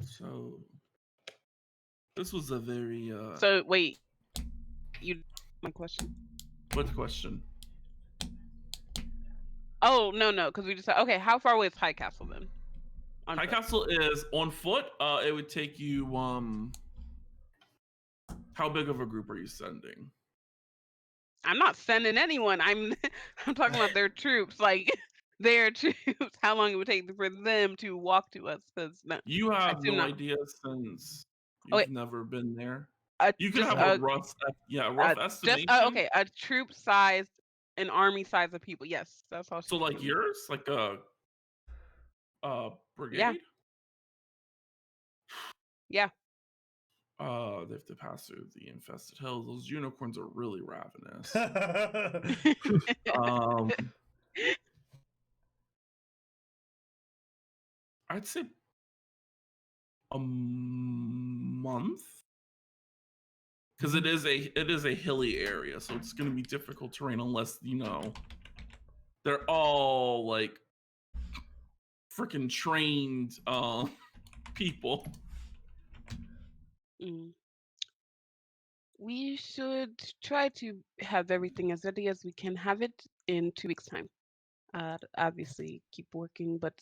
So this was a very So wait, my question. what question? Oh no, because we just said okay. How far away is High Castle then? On High foot? Castle is on foot. It would take you how big of a group are you sending? I'm not sending anyone. I'm talking about their troops. Like their troops. How long it would take for them to walk to us? Because You have do no not. idea since Oh, you've wait. never been there. A, You could just have a, a rough just estimation. okay. A troop size, an army size of people. Yes, that's all. So she's like doing. yours, like a brigade. Yeah. Yeah. They have to pass through the infested hills. Those unicorns are really ravenous. I'd say a month, because it is a hilly area, so it's going to be difficult terrain unless they're all like freaking trained people. We should try to have everything as ready as we can have it in 2 weeks' time. Obviously, keep working, but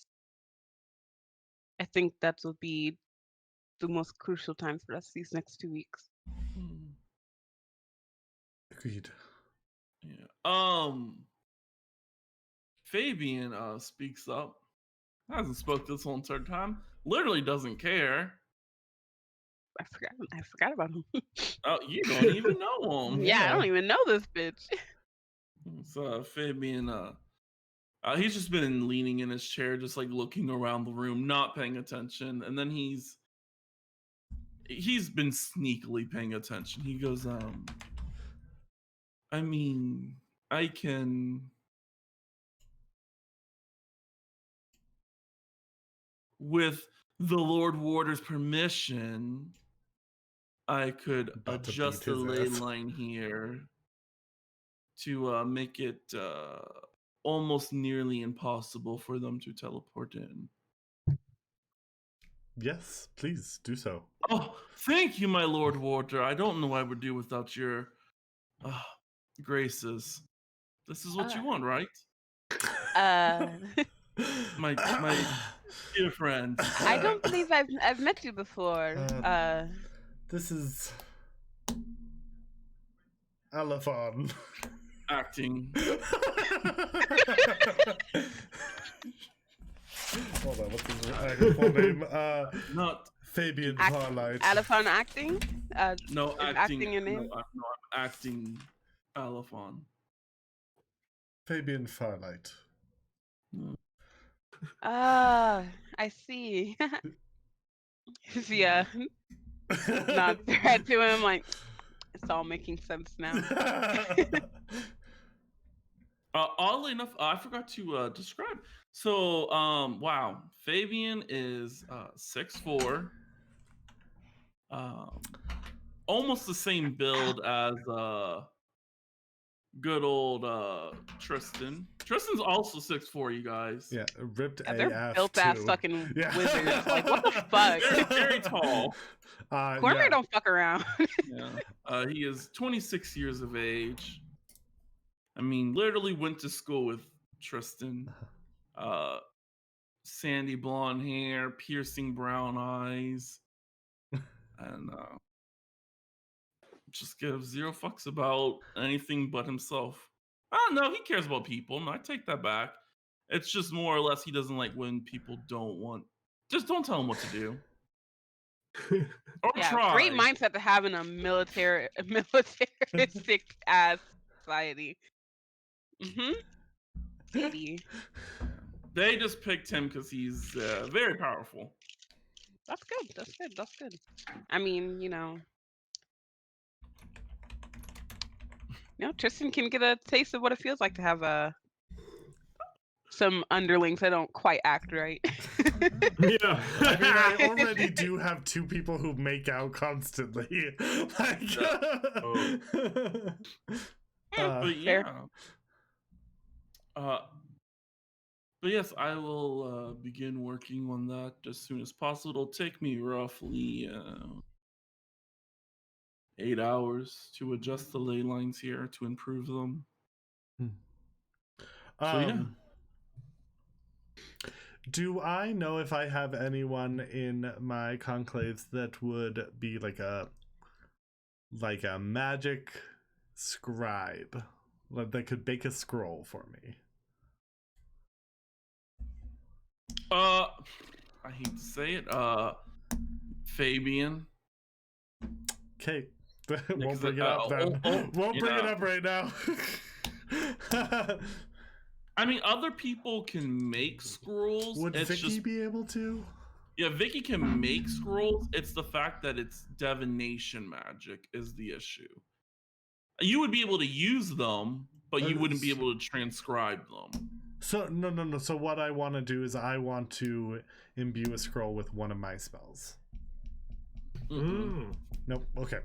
I think that will be the most crucial time for us these next 2 weeks. Agreed. Yeah. Fabian speaks up. Hasn't spoke this whole entire time. Literally doesn't care. I forgot about him. Oh, you don't even know him. Yeah, I don't even know this bitch. So Fabian, he's just been leaning in his chair, just like looking around the room, not paying attention. And then he's been sneakily paying attention. He goes, I mean, I can. With the Lord Warder's permission, I could About to adjust beat the his ley ass. line here to make it almost nearly impossible for them to teleport in. Yes, please do so. Oh, thank you, my Lord Warder. I don't know what I would do without your graces. This is what you want, right? My dear friend. I don't believe I've met you before. This is Alafon. Acting. Hold on, what's his actual name? Not Fabian Farlight. Alafon acting? no is acting. acting your name? No, I'm acting Alafon. Fabian Farlight. I see. Yeah. Nods their head to him like it's all making sense now. Oddly enough, I forgot to describe. So, wow, Fabian is 6'4", almost the same build as good old Tristan. Tristan's also 6'4", you guys. Yeah, ripped Yeah, they're AF built ass too. fucking Yeah. wizards. Like, what the fuck? Very tall. Cormier Yeah. don't fuck around. Yeah. He is 26 years of age. I mean, literally went to school with Tristan. Sandy blonde hair, piercing brown eyes, and just gives zero fucks about anything but himself. I don't know. He cares about people. No, I take that back. It's just more or less he doesn't like when people don't want. Just don't tell him what to do. Or Yeah, try. great mindset to have in a militaristic ass society. Maybe. They just picked him because he's very powerful. That's good. That's good. That's good. I mean, Tristan can get a taste of what it feels like to have some underlings that don't quite act right. Yeah. I mean, I already do have two people who make out constantly. Like, But yeah. But yes, I will begin working on that as soon as possible. It'll take me roughly 8 hours to adjust the ley lines here to improve them. So yeah. Do I know if I have anyone in my conclaves that would be like a magic scribe, like that could make a scroll for me? I hate to say it, Fabian. Okay, won't bring it up then. Won't bring it up right now. I mean, other people can make scrolls. Would Vicky be able to? Yeah, Vicky can make scrolls. It's the fact that it's divination magic is the issue. You would be able to use them, but you wouldn't be able to transcribe them. So no. So what I want to do is I want to imbue a scroll with one of my spells. Nope. Okay.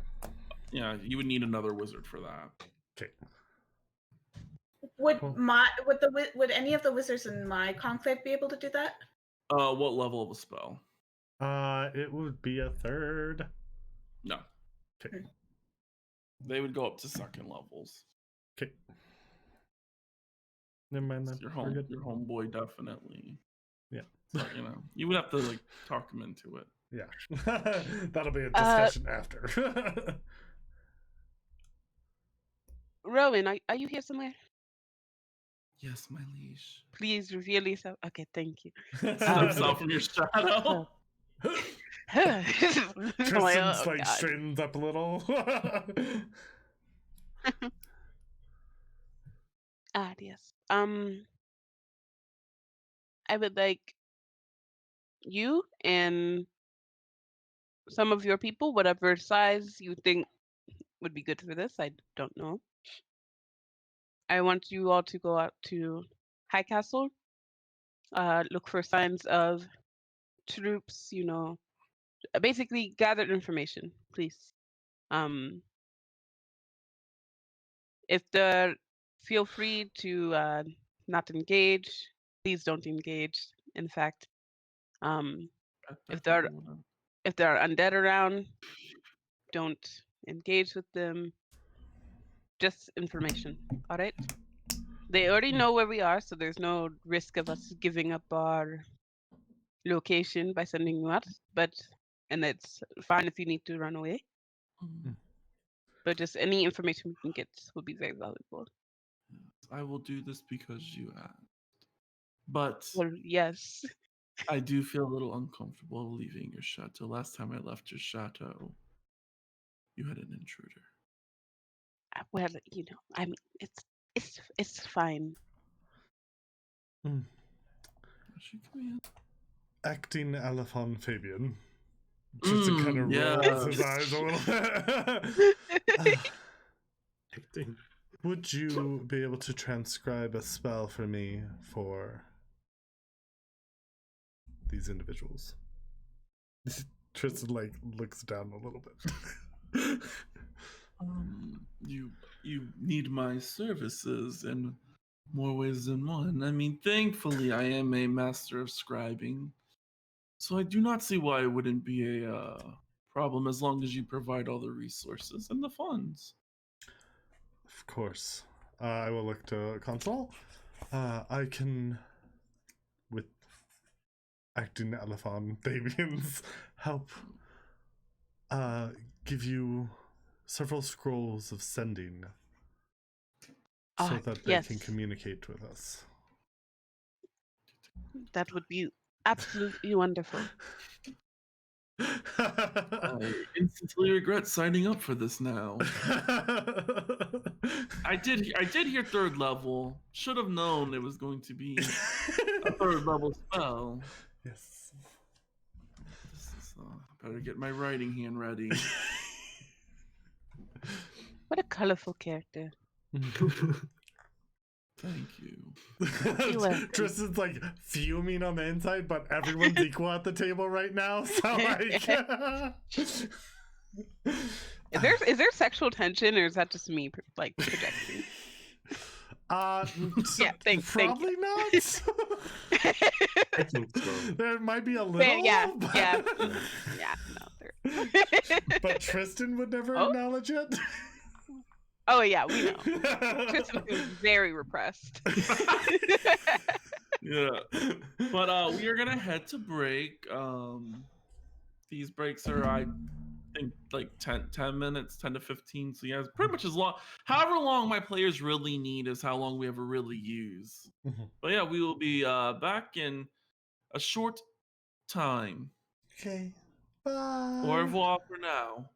Yeah, you would need another wizard for that. Okay. Would any of the wizards in my conclave be able to do that? What level of a spell? It would be a third. No. Okay. They would go up to second levels. Okay. Never mind that. Your homeboy definitely. Yeah. So, you would have to talk him into it. Yeah. That'll be a discussion after. Rowan, are you here somewhere? Yes, my liege. Please reveal yourself. Okay, thank you. Steps out from your shadow. Tristan's straightens up a little. Yes. I would like you and some of your people, whatever size you think would be good for this. I don't know. I want you all to go out to High Castle, look for signs of troops, basically gather information, please. Feel free to not engage. Please don't engage. In fact, if there are undead around, don't engage with them. Just information, all right? They already know where we are, so there's no risk of us giving up our location by sending you out. And it's fine if you need to run away. But just any information we can get will be very valuable. I will do this because you asked. But yes. I do feel a little uncomfortable leaving your chateau. Last time I left your chateau, you had an intruder. Well, I mean, it's fine. She come in. Acting Alphon Fabian. Just to kind of rolls his eyes a little bit. Acting. would you be able to transcribe a spell for me for these individuals? Tristan like looks down a little bit. You need my services in more ways than one. I mean, thankfully, I am a master of scribing, so I do not see why it wouldn't be a problem as long as you provide all the resources and the funds. Of course. I will look to console. I can, with acting Elephant Davian's help, give you several scrolls of sending so that they can Yes. communicate with us. That would be absolutely wonderful. I instantly regret signing up for this now. I did hear third level. Should have known it was going to be a third level spell. Yes. This is, better get my writing hand ready. What a colorful character. Thank you. You're welcome. Tristan's like fuming on the inside, but everyone's equal at the table right now. So like, Is there sexual tension, or is that just me like projecting? Yeah, probably not. I think so. There might be a little. But yeah, but... yeah, yeah. No, there. But Tristan would never Oh. acknowledge it. Oh yeah, we know. Tristan is very repressed. Yeah. But we are gonna head to break. These breaks are I think like 10 minutes, 10 to 15. So yeah, it's pretty much as long however long my players really need is how long we ever really use. Mhm. But yeah, we will be back in a short time. Okay. Bye. Au revoir for now.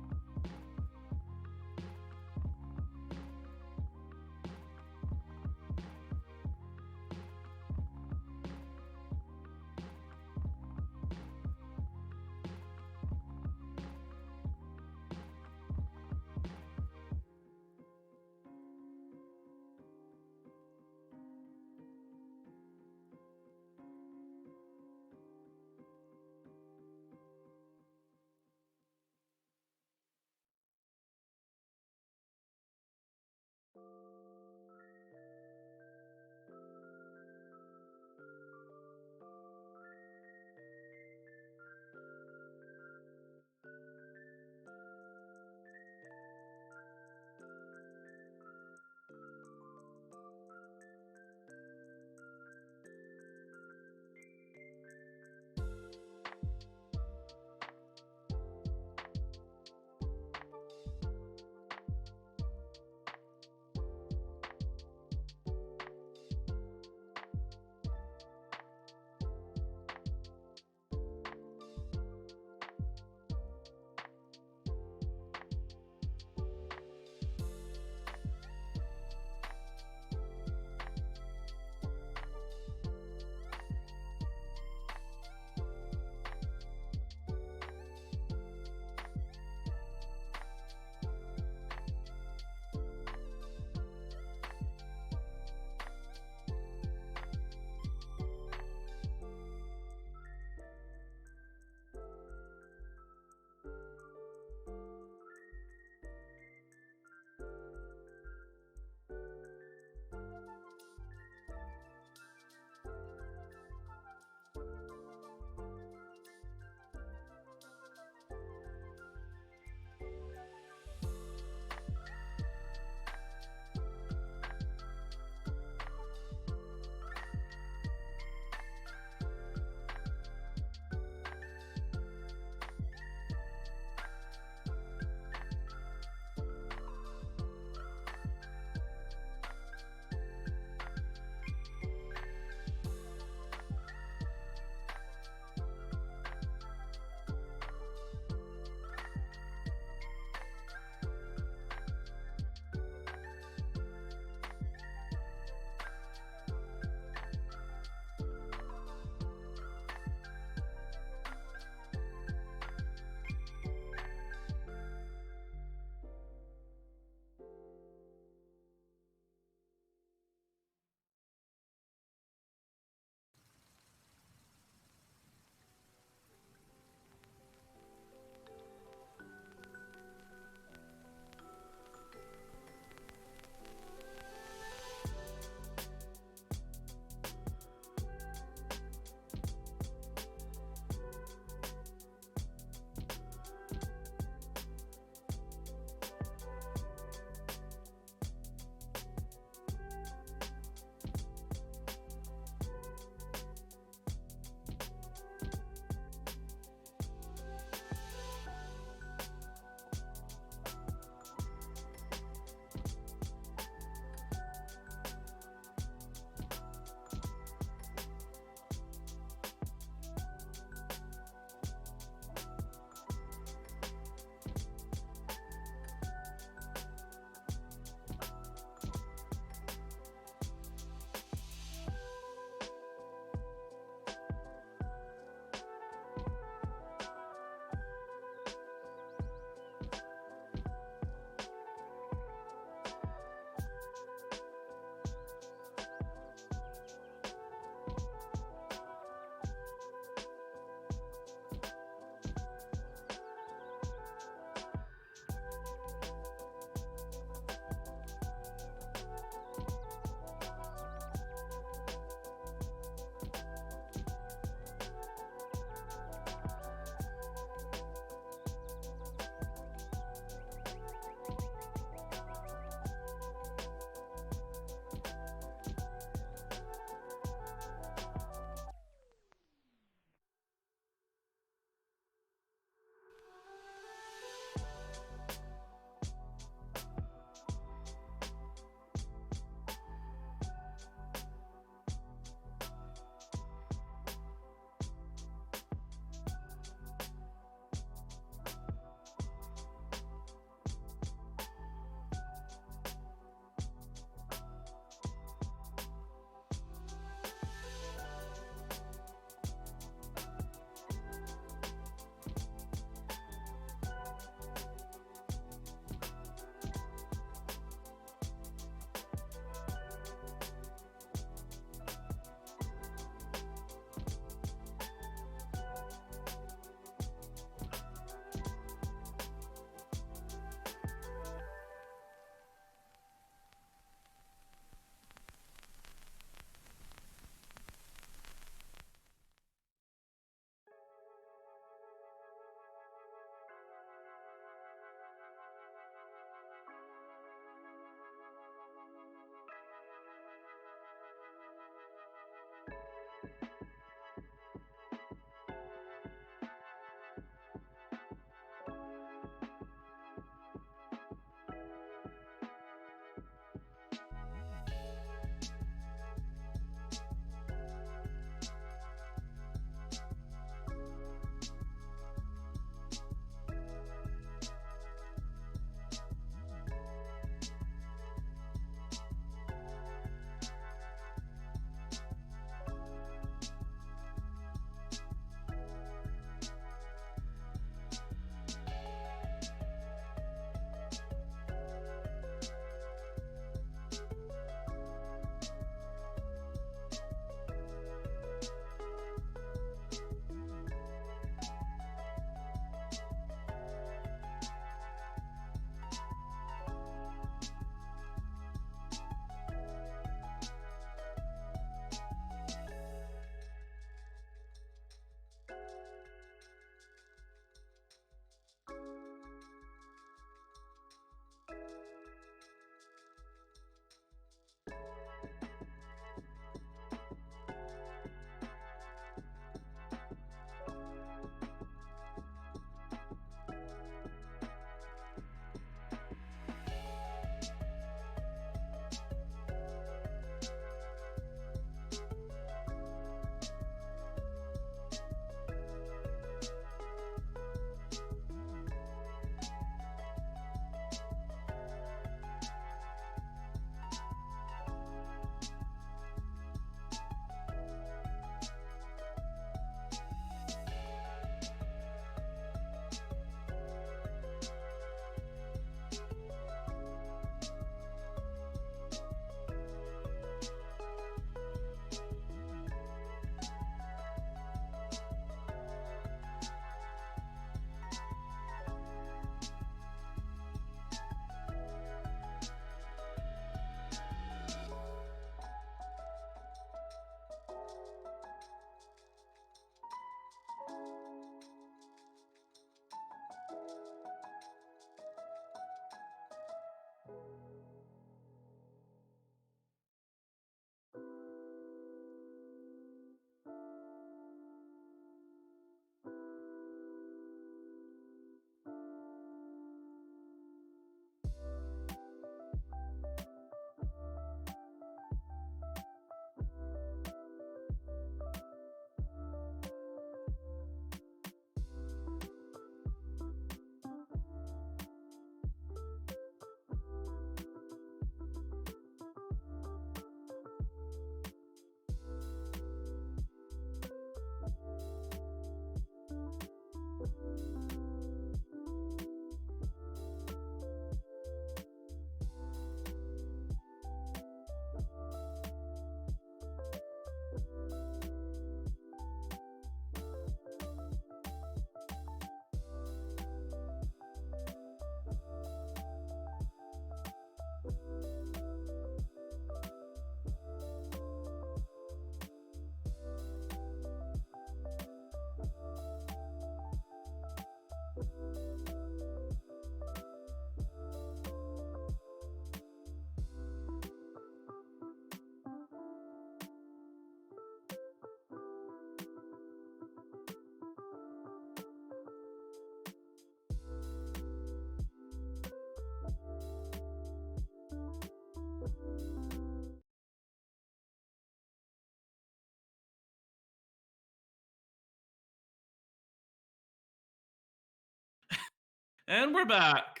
And we're back.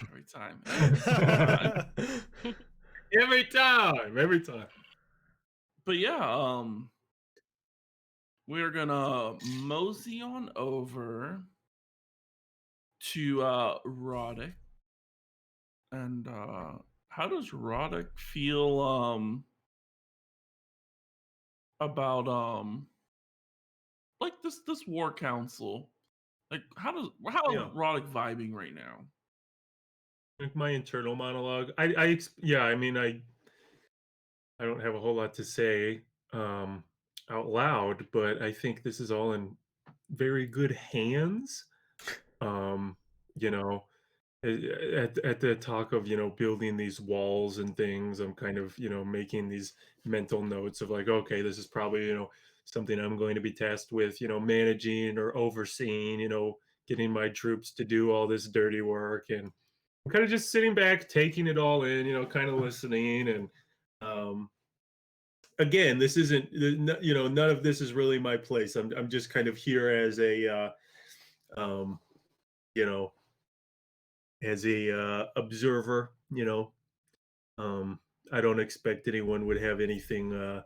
Every time. Every time. But yeah, we're gonna mosey on over to Roddick. And how does Roddick feel about like this war council? Like how is Yeah. Roddick vibing right now? Like my internal monologue. I mean, I don't have a whole lot to say out loud, but I think this is all in very good hands. Um, you know, at the talk of, building these walls and things, I'm kind of, making these mental notes of like, okay, this is probably, something I'm going to be tasked with, managing or overseeing, getting my troops to do all this dirty work. And I'm kind of just sitting back, taking it all in, kind of listening. And again, this isn't, none of this is really my place. I'm just kind of here as a, you know, as a observer. I don't expect anyone would have anything to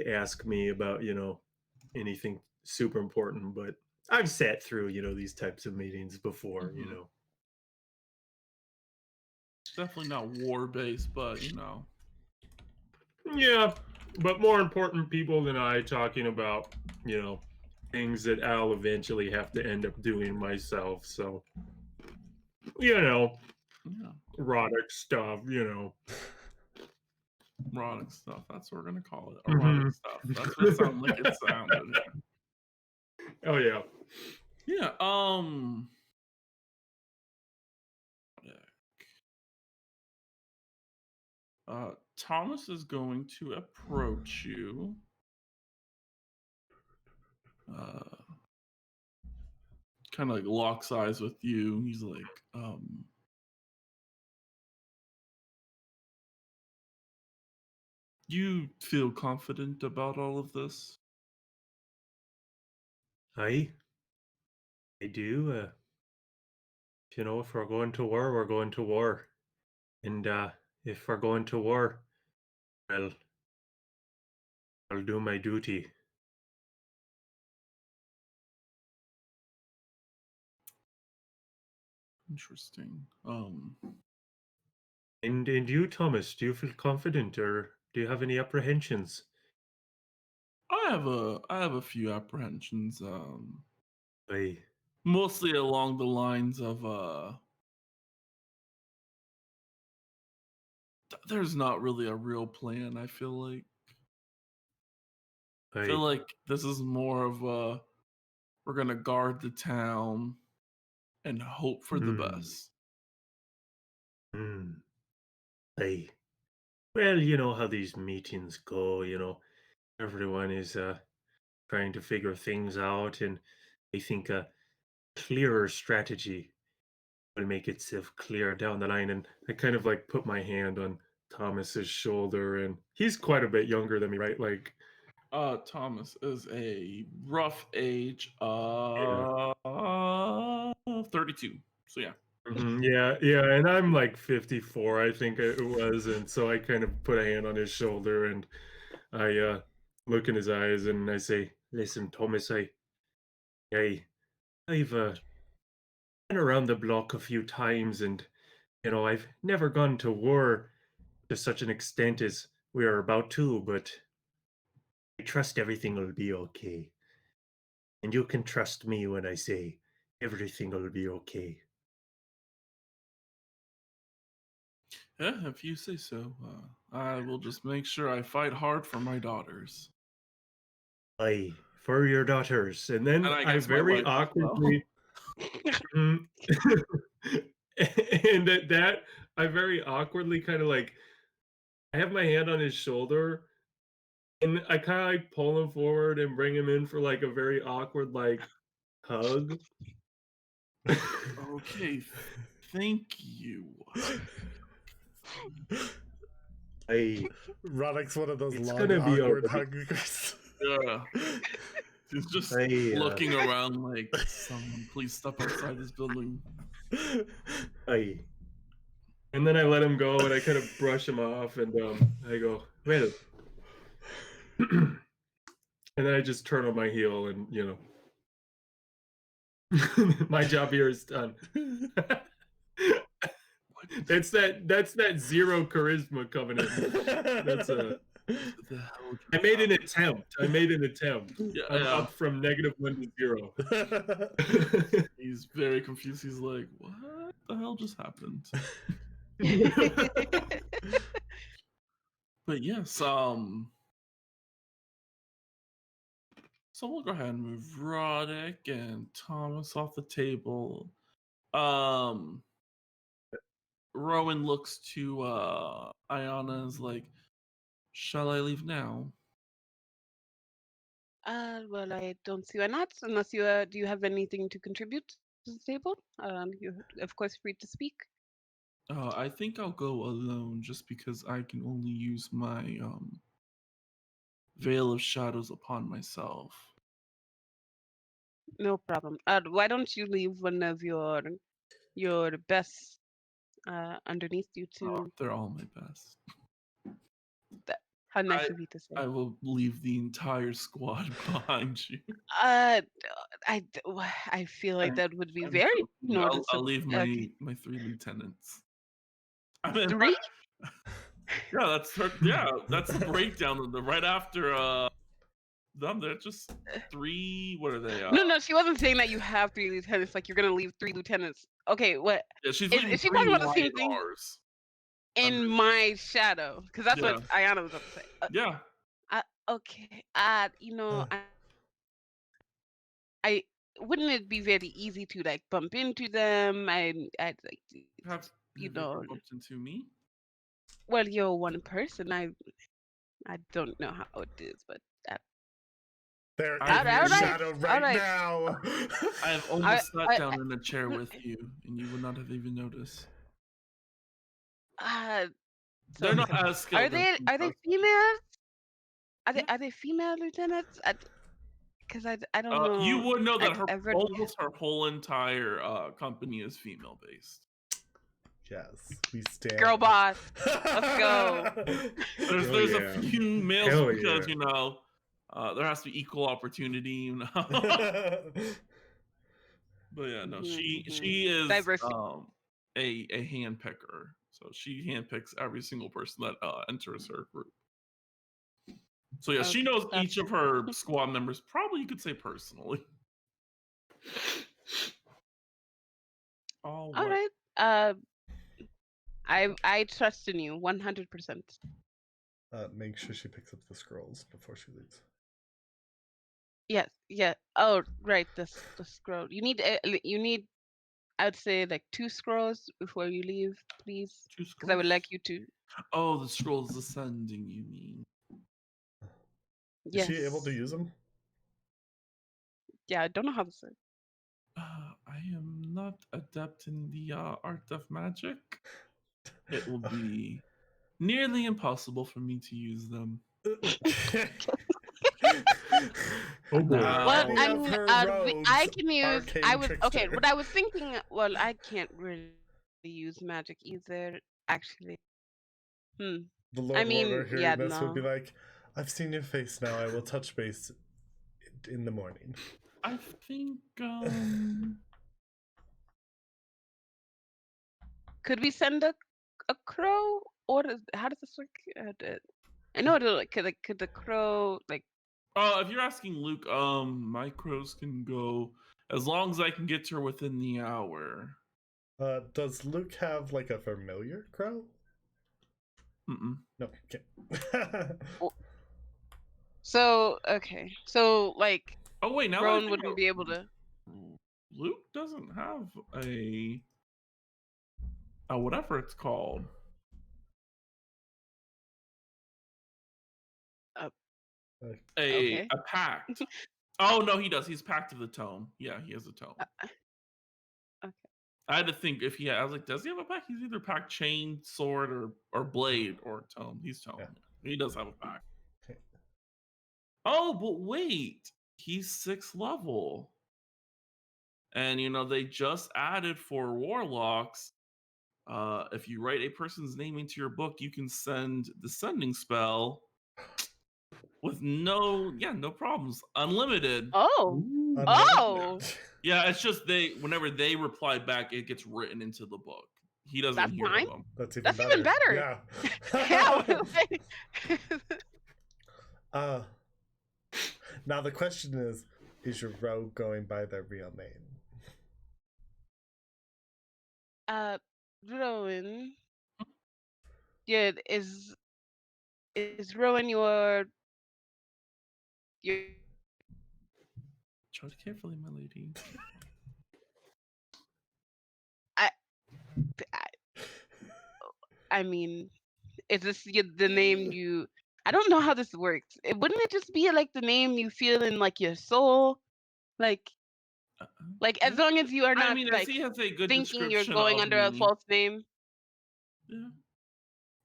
ask me about, anything super important, but I've sat through, these types of meetings before. Mhm. Definitely not war based, but Yeah, but more important people than I talking about, things that I'll eventually have to end up doing myself. So, yeah, erotic stuff, erotic stuff. That's what we're gonna call it. Mhm. Erotic stuff. That's what it sounded like it sounded. Oh yeah. Yeah. Thomas is going to approach you. Kind of like locks eyes with you. He's like, you feel confident about all of this? I do. If we're going to war, we're going to war. And if we're going to war, I'll do my duty. Interesting. And you, Thomas, do you feel confident, or do you have any apprehensions? I have a few apprehensions. I Mostly along the lines of there's not really a real plan. I feel like this is more of a we're gonna guard the town and hope for the best. I well, you know how these meetings go. Everyone is trying to figure things out, and I think a clearer strategy will make itself clear down the line. And I kind of like put my hand on Thomas's shoulder, and he's quite a bit younger than me, right? Like, Thomas is a rough age yeah. 32. So yeah. Yeah, and I'm like 54, I think it was, and so I kind of put a hand on his shoulder, and I look in his eyes, and I say, "Listen, Thomas, I've been around the block a few times, and I've never gone to war to such an extent as we are about to, but I trust everything will be okay. And you can trust me when I say everything will be okay." Yeah, if you say so. I will just make sure I fight hard for my daughters. Aye, for your daughters. And then And I I guess my very wife as well. awkwardly Mhm. and that I very awkwardly kind of like I have my hand on his shoulder, and I kind of like pull him forward and bring him in for like a very awkward like hug. Okay, thank you. Roddick's one of those It's long, gonna be awkward alright. huggers. Yeah. He's just I, looking around like, someone please step outside this building. Aye. And then I let him go, and I kind of brush him off, and I go, well. And then I just turn on my heel, and my job here is done. That's that zero charisma covenant. That's The hell just I made an happened? attempt. Yeah, I'm yeah. up from -1 to 0. He's very confused. He's like, "What the hell just happened?" But yes, so we'll go ahead and move Roddick and Thomas off the table. Rowan looks to Ayana and is like, "Shall I leave now?" Well, I don't see why not, unless you do you have anything to contribute to the table? You're of course free to speak. I think I'll go alone just because I can only use my Veil of Shadows upon myself. No problem. Why don't you leave one of your best underneath you Oh, to? they're all my best. How nice of you to say. I will leave the entire squad behind you. I feel like that would be I'm very joking. noticeable. I'll leave my 3 lieutenants. I mean, 3? Yeah, that's her. Yeah, that's the breakdown of the right after them. They're just 3. What are they? No, she wasn't saying that you have 3 lieutenants. Like you're gonna leave 3 lieutenants. Okay, what? Yeah, she's Is leaving she 3 talking about the same thing? YRs. In my shadow, because that's what Ayana was about to say. Yeah. Okay. I wouldn't it be very easy to like bump into them? I'd like to, Have you ever bumped into me? well, you're one person. I don't know how it is, but They're in Alright, your alright, shadow right alright. now. I have almost sat down in a chair with you, and you would not have even noticed. They're not as skilled. Are they females? Are they female lieutenants? Because I don't know. You would know that I've her whole entire company is female based. Yes, we stand. Girl boss. Let's go. There's a few males Hell because yeah. there has to be equal opportunity. But yeah, no, she is Diversity. a hand picker. So she handpicks every single person that enters her group. So yeah, she knows each of her squad members. Probably you could say personally. All right. I trust in you 100%. Make sure she picks up the scrolls before she leaves. Yes. Yeah. Oh, right. The scroll. You need. I would say like 2 scrolls before you leave, please. 2 scrolls. Because I would like you to. Oh, the scrolls ascending. You mean? Is she able to use them? Yeah, I don't know how to say. I am not adept in the art of magic. It will be nearly impossible for me to use them. Oh boy. Well, I can use. What I was thinking. Well, I can't really use magic either. Actually. The Lord Warder hearing this would be no. like, "I've seen your face now. I will touch base in the morning." I think. Could we send a crow, or how does this work? I know could the crow like? Oh, if you're asking Luke, my crows can go as long as I can get to her within the hour. Does Luke have like a familiar crow? No. Okay. So okay, so like. Oh wait, now Rowan wouldn't be able to. Luke doesn't have a whatever it's called. A pact. Oh no, he does. He's Pact of the Tome. Yeah, he has a tome. Okay. I had to think if he had. I was like, does he have a pact? He's either pact chain, sword, or blade, or tome. He's tome. Yeah. He does have a pact. Okay. Oh, but wait, he's 6th level, And they just added for warlocks. If you write a person's name into your book, you can send the sending spell with no problems, unlimited. Oh. Unlimited. Oh. Yeah, it's just whenever they reply back, it gets written into the book. He doesn't That's hear fine. them. That's even That's better. even better. Yeah. Yeah. Now the question is your rogue going by their real name? Rowan. Yeah, is Rowan your Choose carefully, my lady. I mean, is this the name you? I don't know how this works. Wouldn't it just be like the name you feel in like your soul, like as long as you are not I mean, like he has a good thinking you're description going of under a me. false name? Yeah,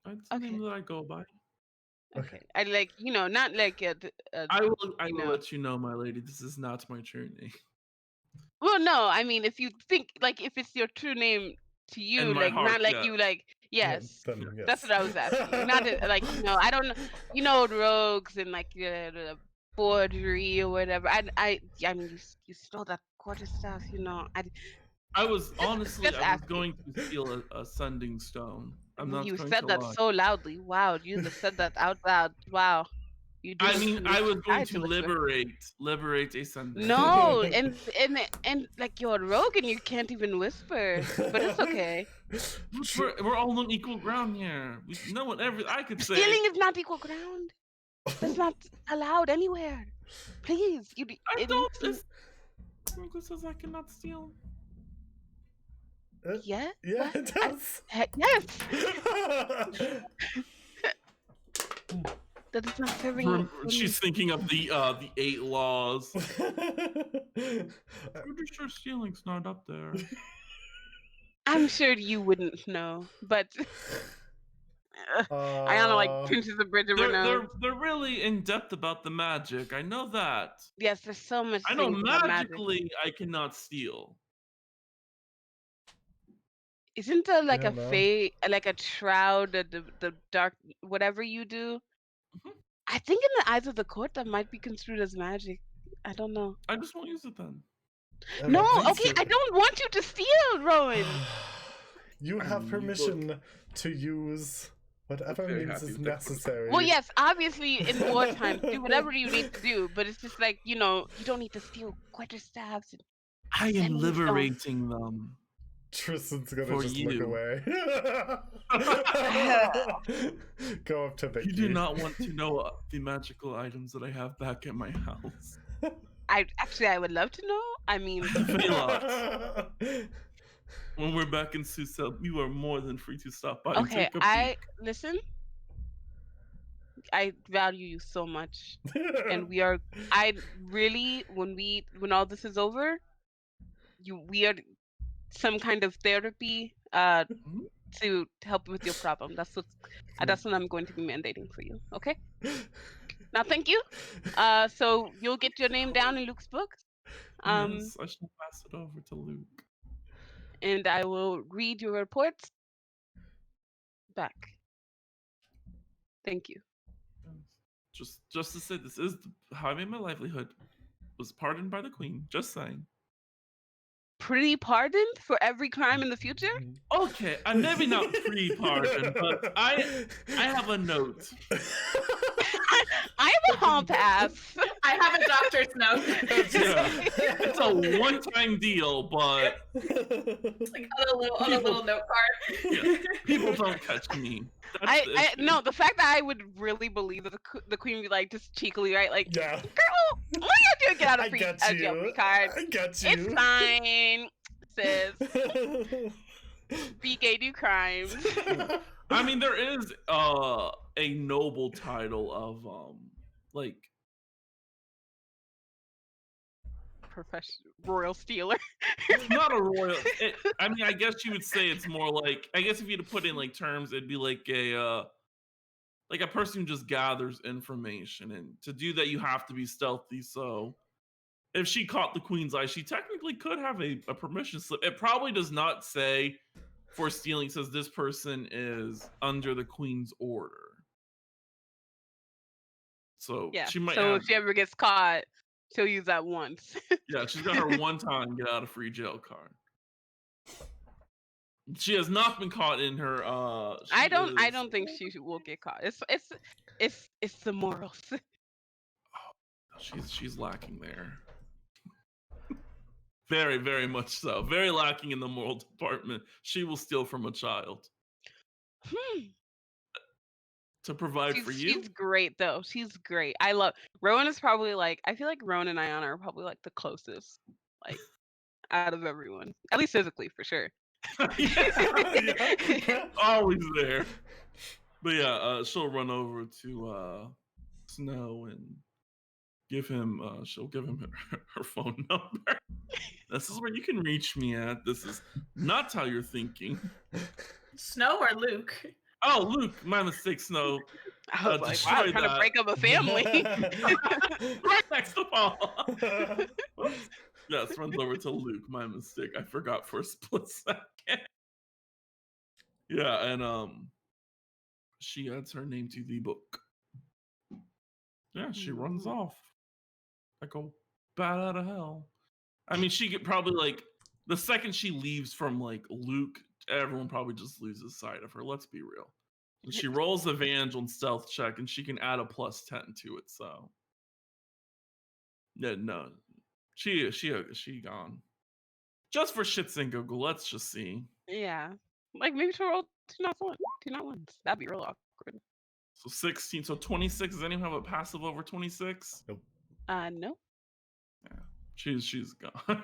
that's the name that I go by. Okay, I not like a. I will know. let you know, my lady. This is not my true name. Well, no, I mean, if you think if it's your true name to you, In my heart, not like yeah. you yes. Then yes. That's what I was asking. Not I don't know, rogues and the forgery or whatever. I mean, you stole that quarterstaff. I was honestly, Just I was asking. going to steal a sending stone. I'm not You going said to that lie. so loudly. Wow, you just said that out loud. Wow. You I mean, I was going tried to whisper. liberate a sending. No, and you're a rogue and you can't even whisper, but it's okay. We're all on equal ground here. We know whatever I could say. Stealing is not equal ground. That's not allowed anywhere. Please, I don't. Google says I cannot steal. Yeah. Yeah, it does. Yes. That is not serving you. She's thinking of the 8 laws. Pretty sure stealing's not up there. I'm sure you wouldn't know, but I don't know, like Princess of Bridgerton knows. They're really in depth about the magic. I know that. Yes, there's so much. I know magically I cannot steal. Isn't there like a shroud, the dark, whatever you do? Mm-hmm. I think in the eyes of the court that might be construed as magic. I don't know. I just won't use it then. No, okay, I don't want you to steal, Rowan. You have permission to use whatever means is necessary. Well, yes, obviously in wartime, do whatever you need to do, but it's just you don't need to steal quarterstaffs. I am liberating them. Tristan's gonna just look away. Go up to Vicky. You do not want to know the magical items that I have back at my house. I would love to know. I mean, when we're back in Susel, you are more than free to stop by. Okay, and take a peek. Listen. I value you so much, and I really, when all this is over, we are some kind of therapy to help with your problem. That's what I'm going to be mandating for you. Okay. Now, thank you. So you'll get your name down in Luke's book. Yes, I shall pass it over to Luke. And I will read your reports back. Thank you. Just to say, this is how I made my livelihood. Was pardoned by the Queen. Just saying. Pre-pardoned for every crime in the future? Okay, maybe not pre-pardoned, but I have a note. I have a hall pass. I have a doctor's note. It's a one-time deal, but like on a little note card. Yeah, people don't catch me. No, the fact that I would really believe that the Queen would be like just cheekily, right? Like, yeah, girl, what are you doing? Get out of free card. I got you. It's fine, sis. Be gay, do crimes. I mean, there is a noble title of like royal stealer. It's not a royal. I mean, I guess you would say it's more like. I guess if you had to put in like terms, it'd be like a person who just gathers information, and to do that, you have to be stealthy. So, if she caught the queen's eye, she technically could have a permission slip. It probably does not say for stealing. It says this person is under the queen's order. So Yeah. she might So have. if she ever gets caught, she'll use that once. Yeah, she's got her one time get out of free jail card. She has not been caught in her. I don't think she will get caught. It's the morals. She's lacking there. Very, very much so. Very lacking in the moral department. She will steal from a child to provide for you. She's great though. She's great. I love Rowan is probably like I feel like Rowan and Ayana are probably like the closest, like out of everyone. At least physically for sure. Yeah. Always there. But yeah, she'll run over to Snow and give him she'll give him her phone number. This is where you can reach me at. This is not how you're thinking. Snow or Luke? Oh, Luke, my mistake, Snow. I was like, wow, destroy trying to that. break up a family. Right next to Paul. Yes, runs over to Luke. My mistake. I forgot for a split second. Yeah, and she adds her name to the book. Yeah, she runs off like a bat out of hell. I mean, she could probably like the second she leaves from like Luke, everyone probably just loses sight of her. Let's be real. And she rolls the Evangel and stealth check, and she can add a +10 to it. So, yeah, no, she gone. Just for shits and Google, let's just see. Yeah. Like maybe she'll roll 2 not ones. That'd be real awkward. So 16, so 26. Does anyone have a passive over 26? Nope. No. Yeah, she's gone.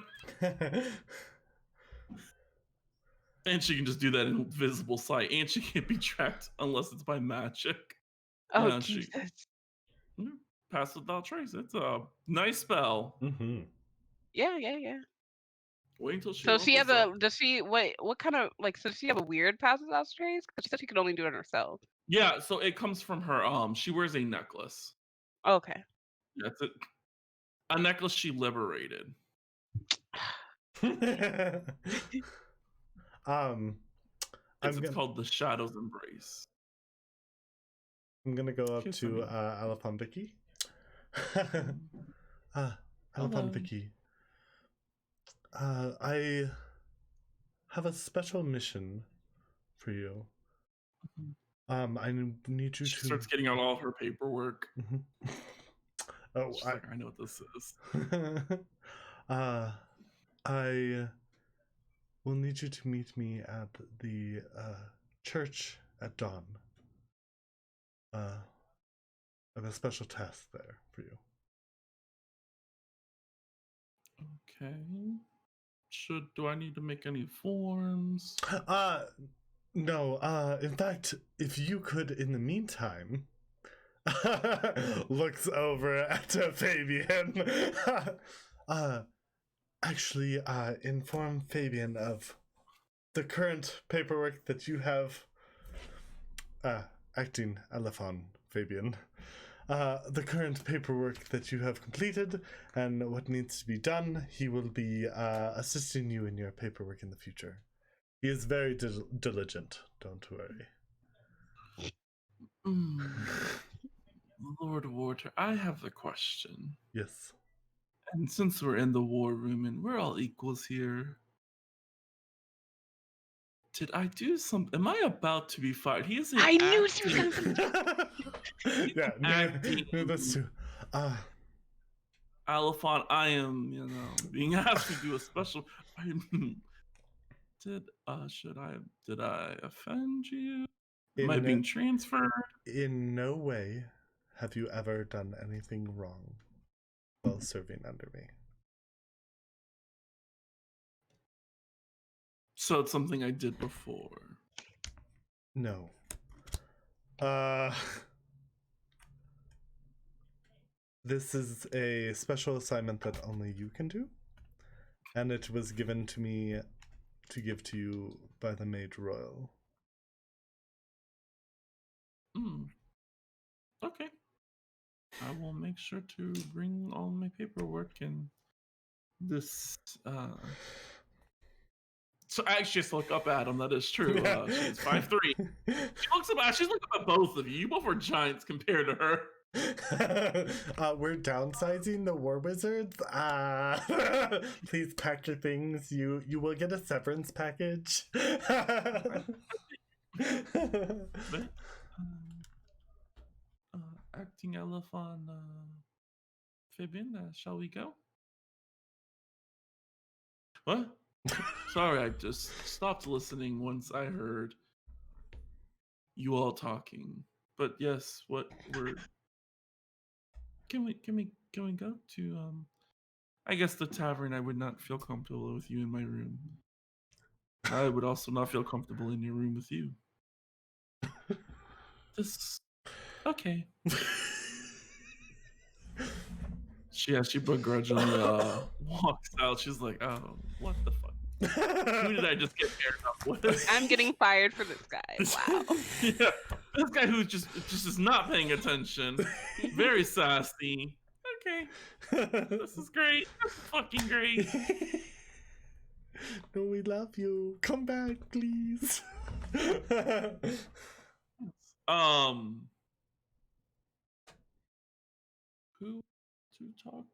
And she can just do that in visible sight, and she can't be tracked unless it's by magic. Oh Yeah, Jesus. Pass without trace. It's a nice spell. Mm-hmm. Yeah. Wait until she. So she has levels up. does she what kind of like so does she have a weird passive house trace? Because she said she could only do it herself. Yeah, so it comes from her. She wears a necklace. Okay. That's it. A necklace she liberated. It's called the Shadow's Embrace. I'm gonna go up Kiss to me. Alapon Vicky. Hello. Alapon Vicky. I have a special mission for you. I need you She to. starts getting out all her paperwork. Mhm. Oh, She's like, I know what this is. I will need you to meet me at the church at dawn. I have a special task there for you. Okay. Do I need to make any forms? No, in fact, if you could, in the meantime, looks over at Fabian, actually, inform Fabian of the current paperwork that you have, acting Elephon, Fabian, the current paperwork that you have completed and what needs to be done. He will be assisting you in your paperwork in the future. He is very diligent, don't worry. Lord Water, I have a question. Yes. And since we're in the war room and we're all equals here, did I do something? Am I about to be fired? He isn't. I knew she was acting- gonna Yeah, acting. no, that's true. Alphon, I am, being asked to do a special. Did I offend you? Am I being transferred? In no way have you ever done anything wrong while serving under me. So it's something I did before. No. This is a special assignment that only you can do, and it was given to me to give to you by the Maid Royal. Okay. I will make sure to bring all my paperwork and this. So I actually just look up at him. That is true. She's 5'3". She's looking up at both of you. You both are giants compared to her. We're downsizing the War Wizards. Please pack your things. You will get a severance package. Acting elephant, Fibin, shall we go? What? Sorry, I just stopped listening once I heard you all talking. But yes, what we're can we go to I guess the tavern. I would not feel comfortable with you in my room. I would also not feel comfortable in your room with you. This okay. She begrudgingly walks out. She's like, oh, what the fuck? Who did I just get paired up with? I'm getting fired for this guy. Wow. Yeah, this guy who just is not paying attention. Very sassy. Okay, this is great. This is fucking great. No, we love you. Come back, please. Who to talk?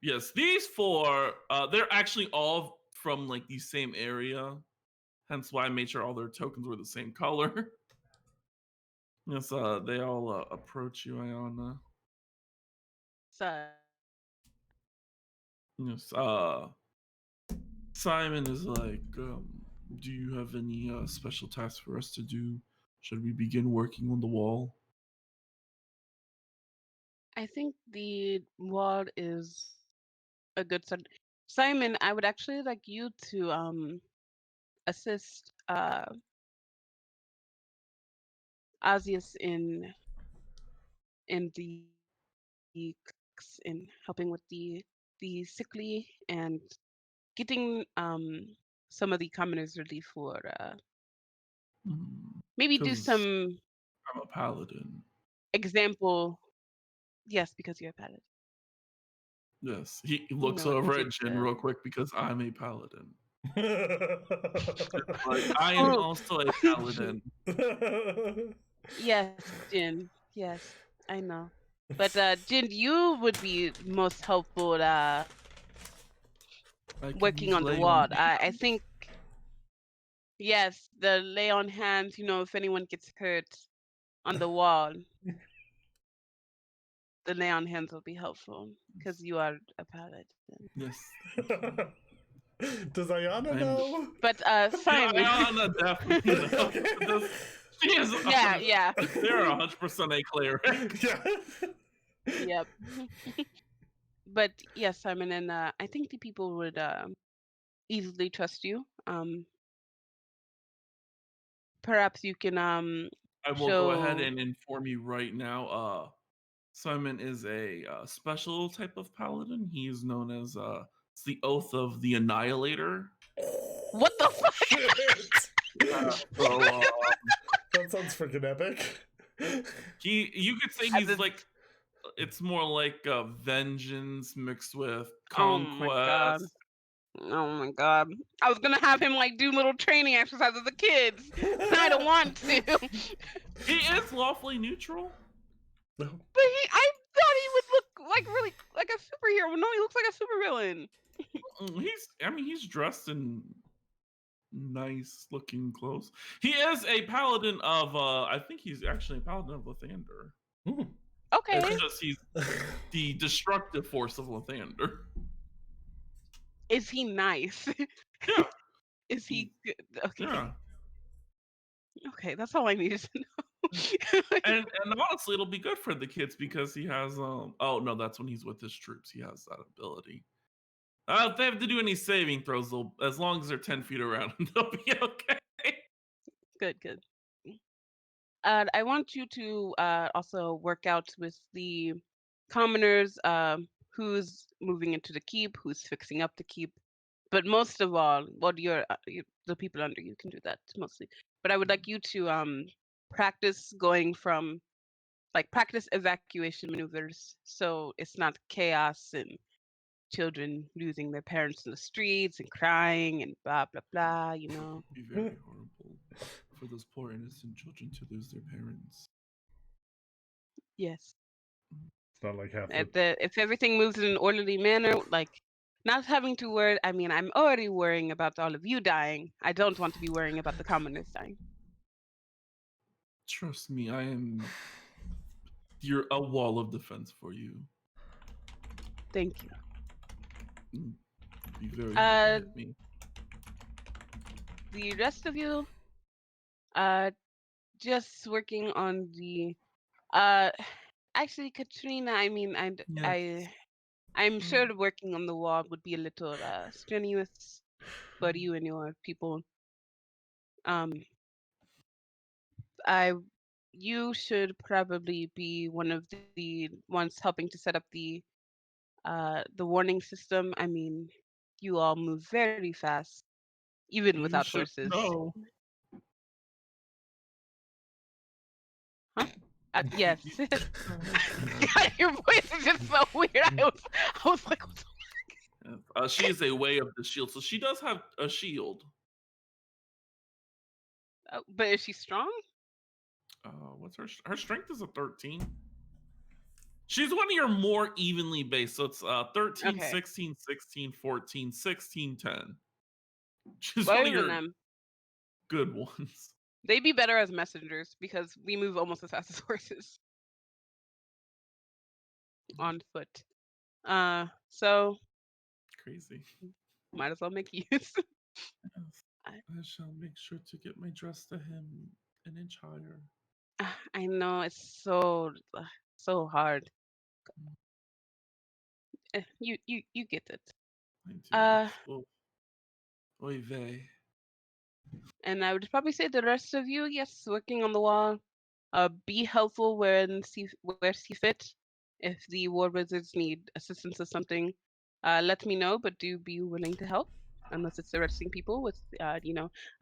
Yes, these four. They're actually all from like the same area. Hence why I made sure all their tokens were the same color. Yes, they all approach you, Ayana. So, Yes, Simon is like, do you have any special tasks for us to do? Should we begin working on the wall? I think the wall is a good start. Simon, I would actually like you to assist Azius in in helping with the sickly and getting some of the commoners ready for maybe do 'Cause some I'm a paladin. example. Yes, because you're a paladin. Yes, he looks know what over the at kids Jin said. real quick because I'm a paladin. Like, I am Oh. also a paladin. Yes, Jin. Yes, I know. But Jin, you would be most helpful I can working use on the lay wall. on I think yes, the lay on hands, you know, if anyone gets hurt on the wall, the lay on hands will be helpful because you are a paladin. Yes. Does Ayana know? But Simon. Ayana definitely knows. Okay. She is. Yeah. They're 100% a cleric. Yeah. Yep. But yes, Simon, and I think the people would easily trust you. Perhaps you can I will go ahead and inform you right now. Simon is a special type of paladin. He is known as it's the Oath of the Annihilator. What the fuck? So that sounds freaking epic. you could say he's like, it's more like vengeance mixed with conquest. Oh my god. I was gonna have him like do little training exercises with the kids. I don't want to. He is lawfully neutral. But I thought he would look like really like a superhero. No, he looks like a supervillain. He's dressed in nice looking clothes. He is a paladin of I think he's actually a paladin of Lathander. Okay. It's just he's the destructive force of Lathander. Is he nice? Yeah. Is he good? Okay. Yeah. Okay, that's all I needed to know. and honestly, it'll be good for the kids because he has oh no, that's when he's with his troops. He has that ability. If they have to do any saving throws, as long as they're 10 feet around him, they'll be okay. Good. I want you to also work out with the commoners, who's moving into the keep, who's fixing up the keep. But most of all, the people under you can do that mostly. But I would like you to practice going from like practice evacuation maneuvers, so it's not chaos and children losing their parents in the streets and crying and blah blah blah. You know. It'd be very horrible for those poor innocent children to lose their parents. Yes. It's not like half the If everything moves in an orderly manner, like not having to worry. I mean, I'm already worrying about all of you dying. I don't want to be worrying about the commoners dying. Trust me, you're a wall of defense for you. Thank you. Be very happy with me. The rest of you, just working on the, actually, Katrina. I mean, Yes. I'm sure working on the wall would be a little strenuous for you and your people. You should probably be one of the ones helping to set up the warning system. I mean, you all move very fast, even You without should horses. know. Huh? Yes. God, your voice is just so weird. I was like, what the She is a way of the shield, so she does have a shield. but is she strong? What's her strength is a 13. She's one of your more evenly based, so it's 13, Okay. 16, 16, 14, 16, 10. She's Well, one of even your them. good ones. They'd be better as messengers because we move almost as fast as horses on foot. So Crazy. might as well make use. Yes. I shall make sure to get my dress to him an inch higher. I know it's so hard. You get it. I do. Oy vey. And I would probably say the rest of you, yes, working on the wall. Be helpful where see fit. If the war wizards need assistance with something, let me know. But do be willing to help, unless it's arresting people. With I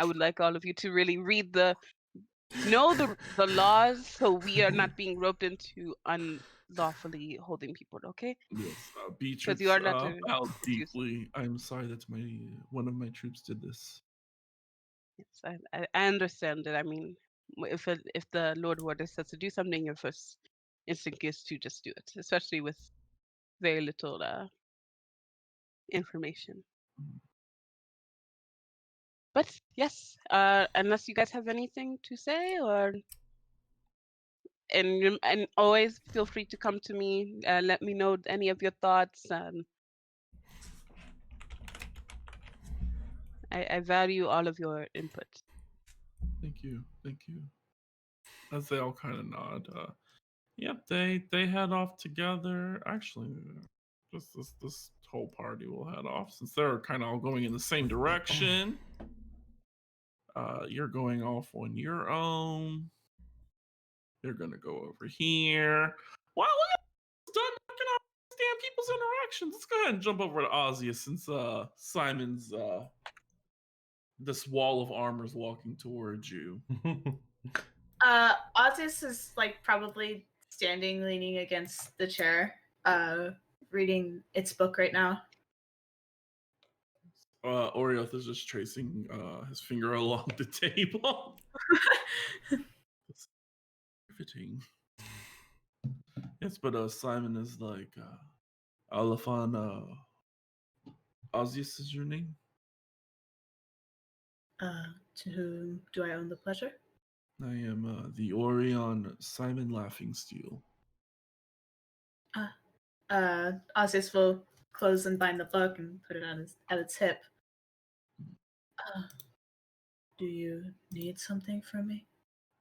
would like all of you to really know the laws, so we are not being roped into unlawfully holding people. Okay? Yes, Beatrix you are not felt deeply. I'm sorry that one of my troops did this. Yes, I understand that. I mean, if the Lord Warder says to do something, your first instinct is to just do it, especially with very little information. But yes, unless you guys have anything to say, and always feel free to come to me. Let me know any of your thoughts. I value all of your input. Thank you. As they all kind of nod. Yep, they head off together. Actually, just this whole party will head off since they're kind of all going in the same direction. You're going off on your own. They're gonna go over here. Wow, look at this, done knocking out damn people's interactions. Let's go ahead and jump over to Ozzy since Simon's this wall of armor is walking towards you. Otis is like probably standing, leaning against the chair, reading its book right now. Orioth is just tracing his finger along the table. It's riveting. Yes, but Simon is like, Alafan Ozius is your name? To whom do I own the pleasure? I am the Orion Simon Laughingsteel. Ozius will close and bind the book and put it on at its hip. Do you need something from me?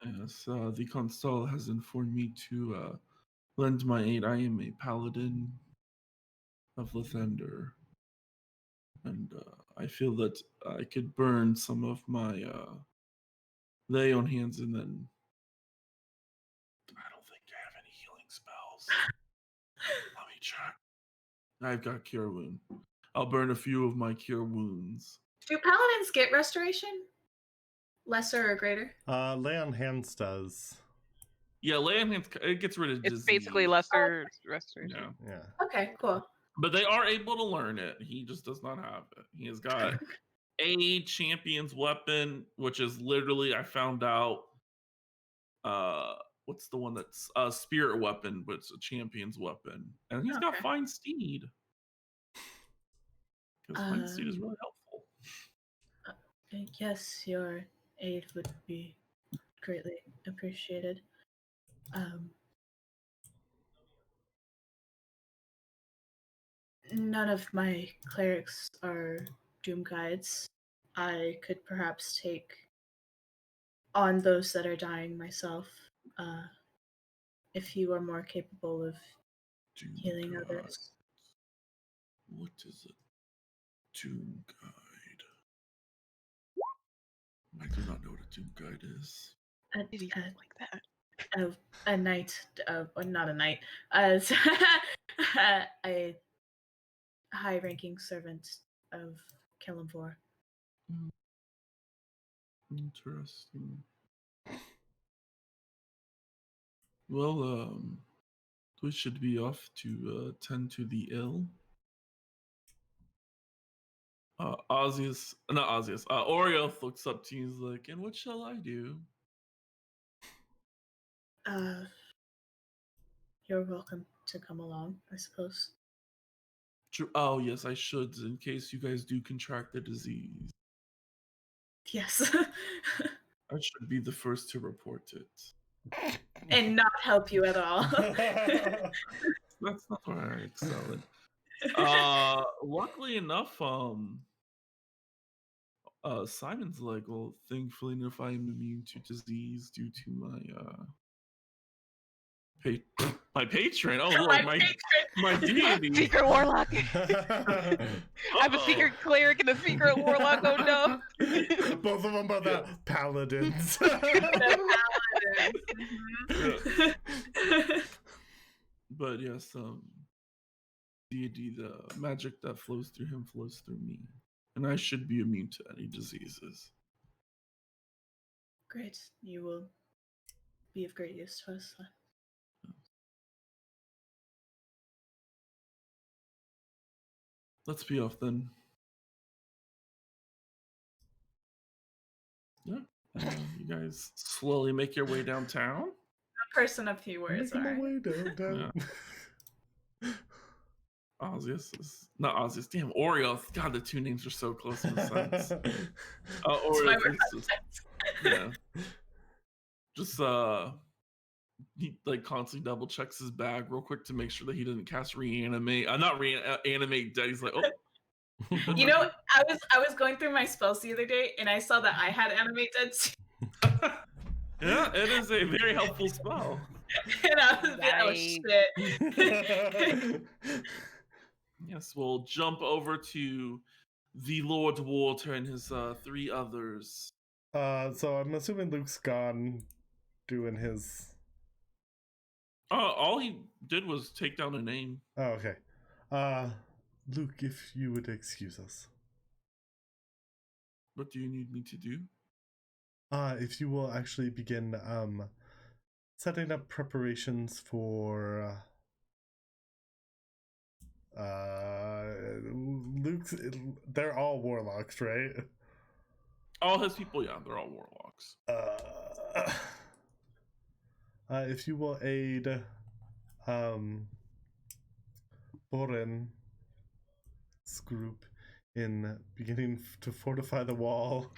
Yes, the Consul has informed me to lend my aid. I am a paladin of Lathander, and I feel that I could burn some of my lay on hands, and then I don't think I have any healing spells. Let me check. I've got Cure Wound. I'll burn a few of my Cure Wounds. Do paladins get restoration? Lesser or greater? Lay on hands does. Yeah, lay on hands. It gets rid of It's disease. basically lesser restoration. Yeah, Yeah. Okay, cool. but they are able to learn it. He just does not have it. He has got a champion's weapon, which is literally I found out. What's the one that's a spirit weapon, but it's a champion's weapon, and he's got Okay. fine steed. Because fine steed is really helpful. I guess your aid would be greatly appreciated. None of my clerics are doom guides. I could perhaps take on those that are dying myself, if you are more capable of Doom healing guide. others. What is it? Doom guide. I do not know what a doom guide is. Did he look like that? A knight, not a knight, a high-ranking servant of Kelemvor. Interesting. Well, we should be off to tend to the ill. Orioth looks up to you. He's like, "And what shall I do?" You're welcome to come along, I suppose. Oh yes, I should, in case you guys do contract the disease. Yes. I should be the first to report it. And not help you at all. That's not where I excel in. Luckily enough, Simon's like, well, thankfully enough, I am immune to disease due to my my patron. Oh lord, my deity. Secret warlock. I have a secret cleric and a secret warlock. Oh no! Both of them are the paladins. But yes, deity, the magic that flows through him flows through me, and I should be immune to any diseases. Great. You will be of great use to us. Let's be off then. Yeah. You guys slowly make your way downtown. A person of few words, Making my alright. way down. Osius is not Osius. Damn, Orioth. God, the two names are so close in a sense. Orioth is just, yeah. Just he like constantly double checks his bag real quick to make sure that he doesn't cast reanimate. Not reanimate dead. He's like, oh. You know, I was going through my spells the other day and I saw that I had animate dead too. Yeah, it is a very helpful spell. And I was like, oh shit. Yes, we'll jump over to the Lord Water and his three others. So I'm assuming Luke's gone doing his. All he did was take down a name. Oh, okay. Luke, if you would excuse us. What do you need me to do? If you will actually begin setting up preparations for Luke's. They're all warlocks, right? All his people, yeah, they're all warlocks. If you will aid Boren's group in beginning to fortify the wall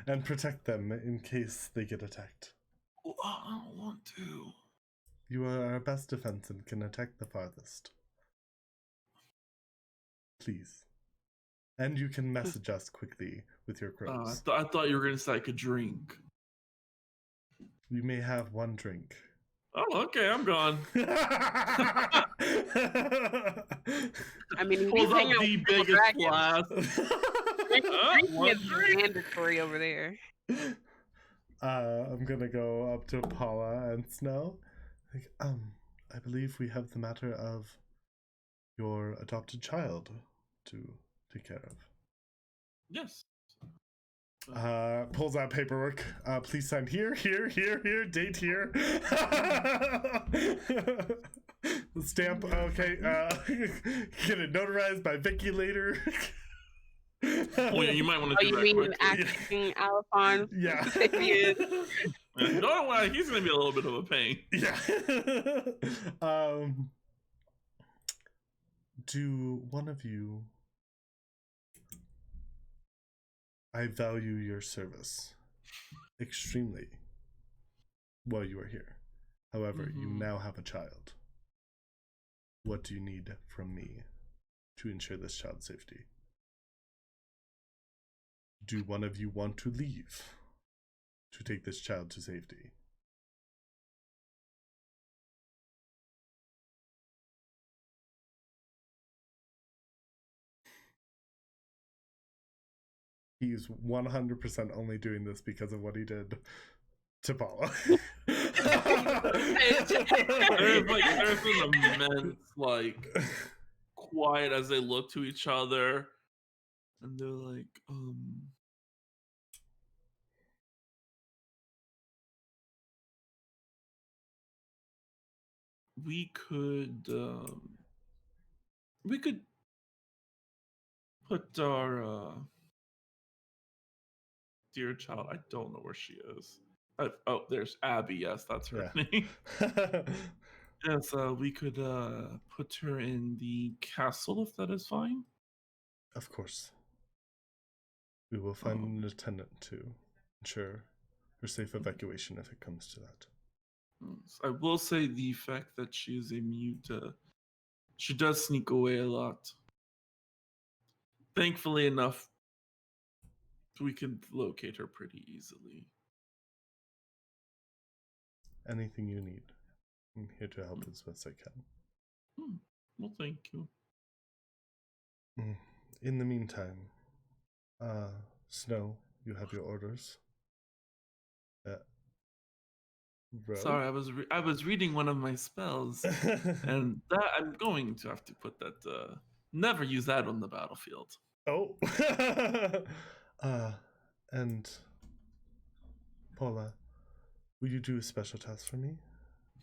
and protect them in case they get attacked. Oh, I don't want to. You are our best defense and can attack the farthest. Please. And you can message us quickly with your crows. I thought you were going to say I could drink. We may have one drink. Oh, okay, I'm gone. I mean, he's Pulls out hanging out the with biggest dragons. flask. Drinking is mandatory over there. I'm gonna go up to Paula and Snow. Like, I believe we have the matter of your adopted child to take care of. Yes. Pulls out paperwork. Please sign here, date here. Stamp. Okay. Get it notarized by Vicky later. Oh yeah, you might want to Oh, do you that mean quickly. acting Alphonse? Yeah. Don't worry, he's gonna be a little bit of a pain. Yeah. Do one of you? I value your service extremely while you are here. However, you now have a child. What do you need from me to ensure this child's safety? Do one of you want to leave to take this child to safety? He's 100% only doing this because of what he did to Paula. There's an immense quiet as they look to each other, and they're like, we could put our dear child. I don't know where she is. Oh, there's Abby. Yes, that's her name. Yes, we could put her in the castle if that is fine. Of course. We will find an attendant to ensure her safe evacuation if it comes to that. I will say the fact that she is a mute, she does sneak away a lot. Thankfully enough, we can locate her pretty easily. Anything you need, I'm here to help as best I can. Well, thank you. In the meantime, Snow, you have your orders. Sorry, I was reading one of my spells, and that I'm going to have to put that. Never use that on the battlefield. Oh. And Paula, will you do a special task for me?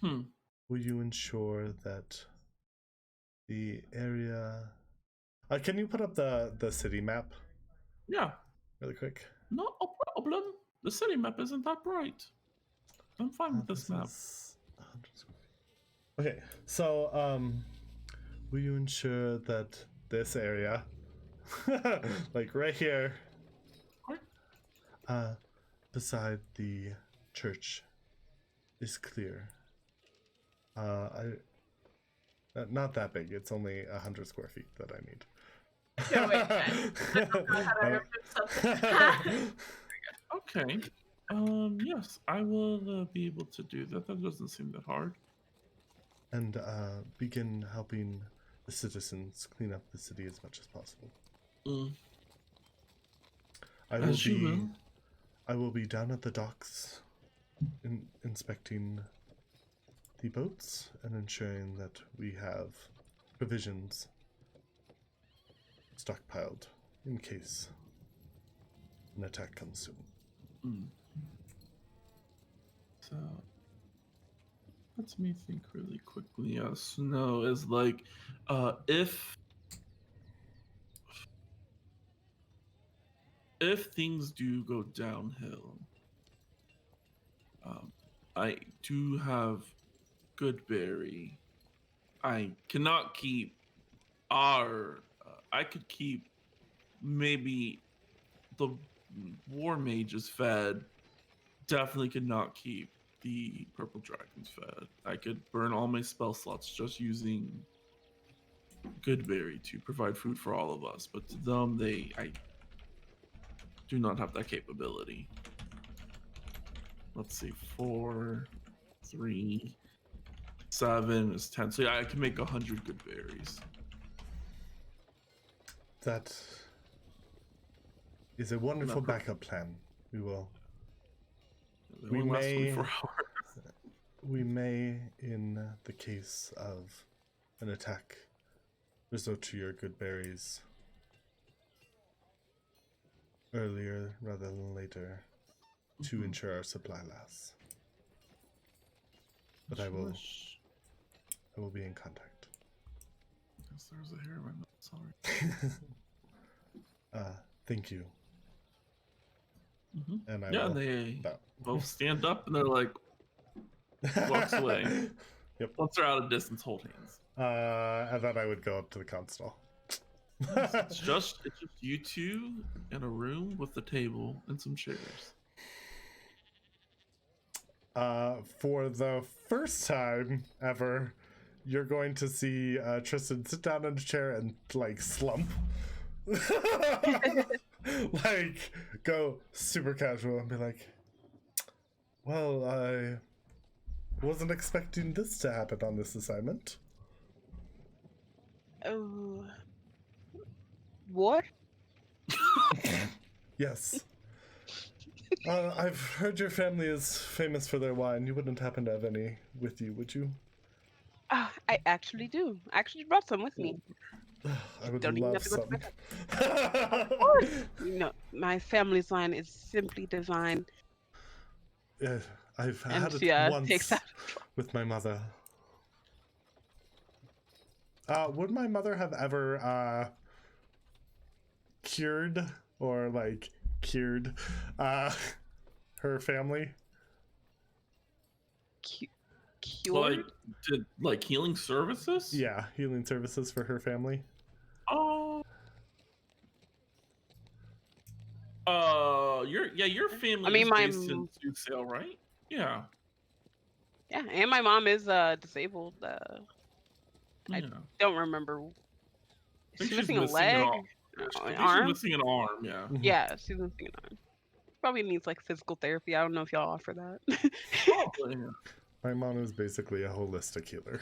Will you ensure that the area? Can you put up the city map? Yeah. Really quick. Not a problem. The city map isn't that bright. I'm fine with this map. Okay, so will you ensure that this area, like right here, beside the church, is clear? Not that big. It's only 100 square feet that I need. Yeah, wait, I don't know how to something. Okay. Yes, I will be able to do that. That doesn't seem that hard. And begin helping the citizens clean up the city as much as possible. I will be down at the docks inspecting the boats and ensuring that we have provisions stockpiled in case an attack comes soon. So, let me think really quickly. Snow is like, if things do go downhill, I do have Goodberry. I cannot keep our. I could keep maybe the war mages fed. Definitely could not keep the purple dragons fed. I could burn all my spell slots just using Goodberry to provide food for all of us. But to them, I do not have that capability. Let's see, 4, 3, 7 is 10. So yeah, I can make 100 good berries. That is a wonderful backup plan. We will. We may, in the case of an attack, resort to your good berries. earlier rather than later to Mhm. ensure our supply lasts. But I Wish- will be in contact. Yes, there's a hair in my mouth. Sorry. Thank you. Mhm. And I Yeah, will. and they No. both stand up and they're like, walks away. Yep. once they're out of distance, hold hands. And then I would go up to the constable. It's just you two in a room with a table and some chairs. For the first time ever, you're going to see Tristan sit down in a chair and like slump. Like go super casual and be like, well, I wasn't expecting this to happen on this assignment. Oh. War? Yes. I've heard your family is famous for their wine. You wouldn't happen to have any with you, would you? Ah, I actually do. I actually brought some with me. I would Don't even love have to go to some. You know, my family's wine is simply divine. Yeah, I've And had she it once takes out. with my mother. Would my mother have ever cured or like cured her family? Cured? Like, did like healing services? Yeah, healing services for her family. Oh. Your family. I mean, is my based in Soothsail, right? Yeah. Yeah, and my mom is disabled. I Yeah. don't remember. I think She's she's missing a missing leg, an an arm. I think arm. she's missing an arm. Yeah. Yeah, she's missing an arm. Probably needs like physical therapy. I don't know if y'all offer that. Probably, yeah. My mom is basically a holistic healer.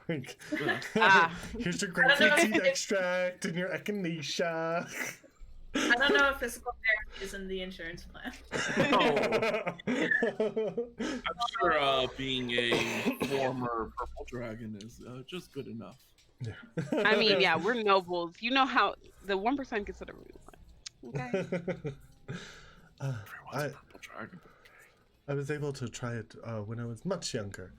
Like, Yeah. Ah. here's your I don't know grapefruit if tea extract and your echinacea. I don't know if physical therapy is in the insurance plan. I'm sure being a former purple dragon is just good enough. I mean, yeah, we're nobles. You know how the 1% gets it every one. Okay. Everyone's I- a purple dragon. I was able to try it when I was much younger,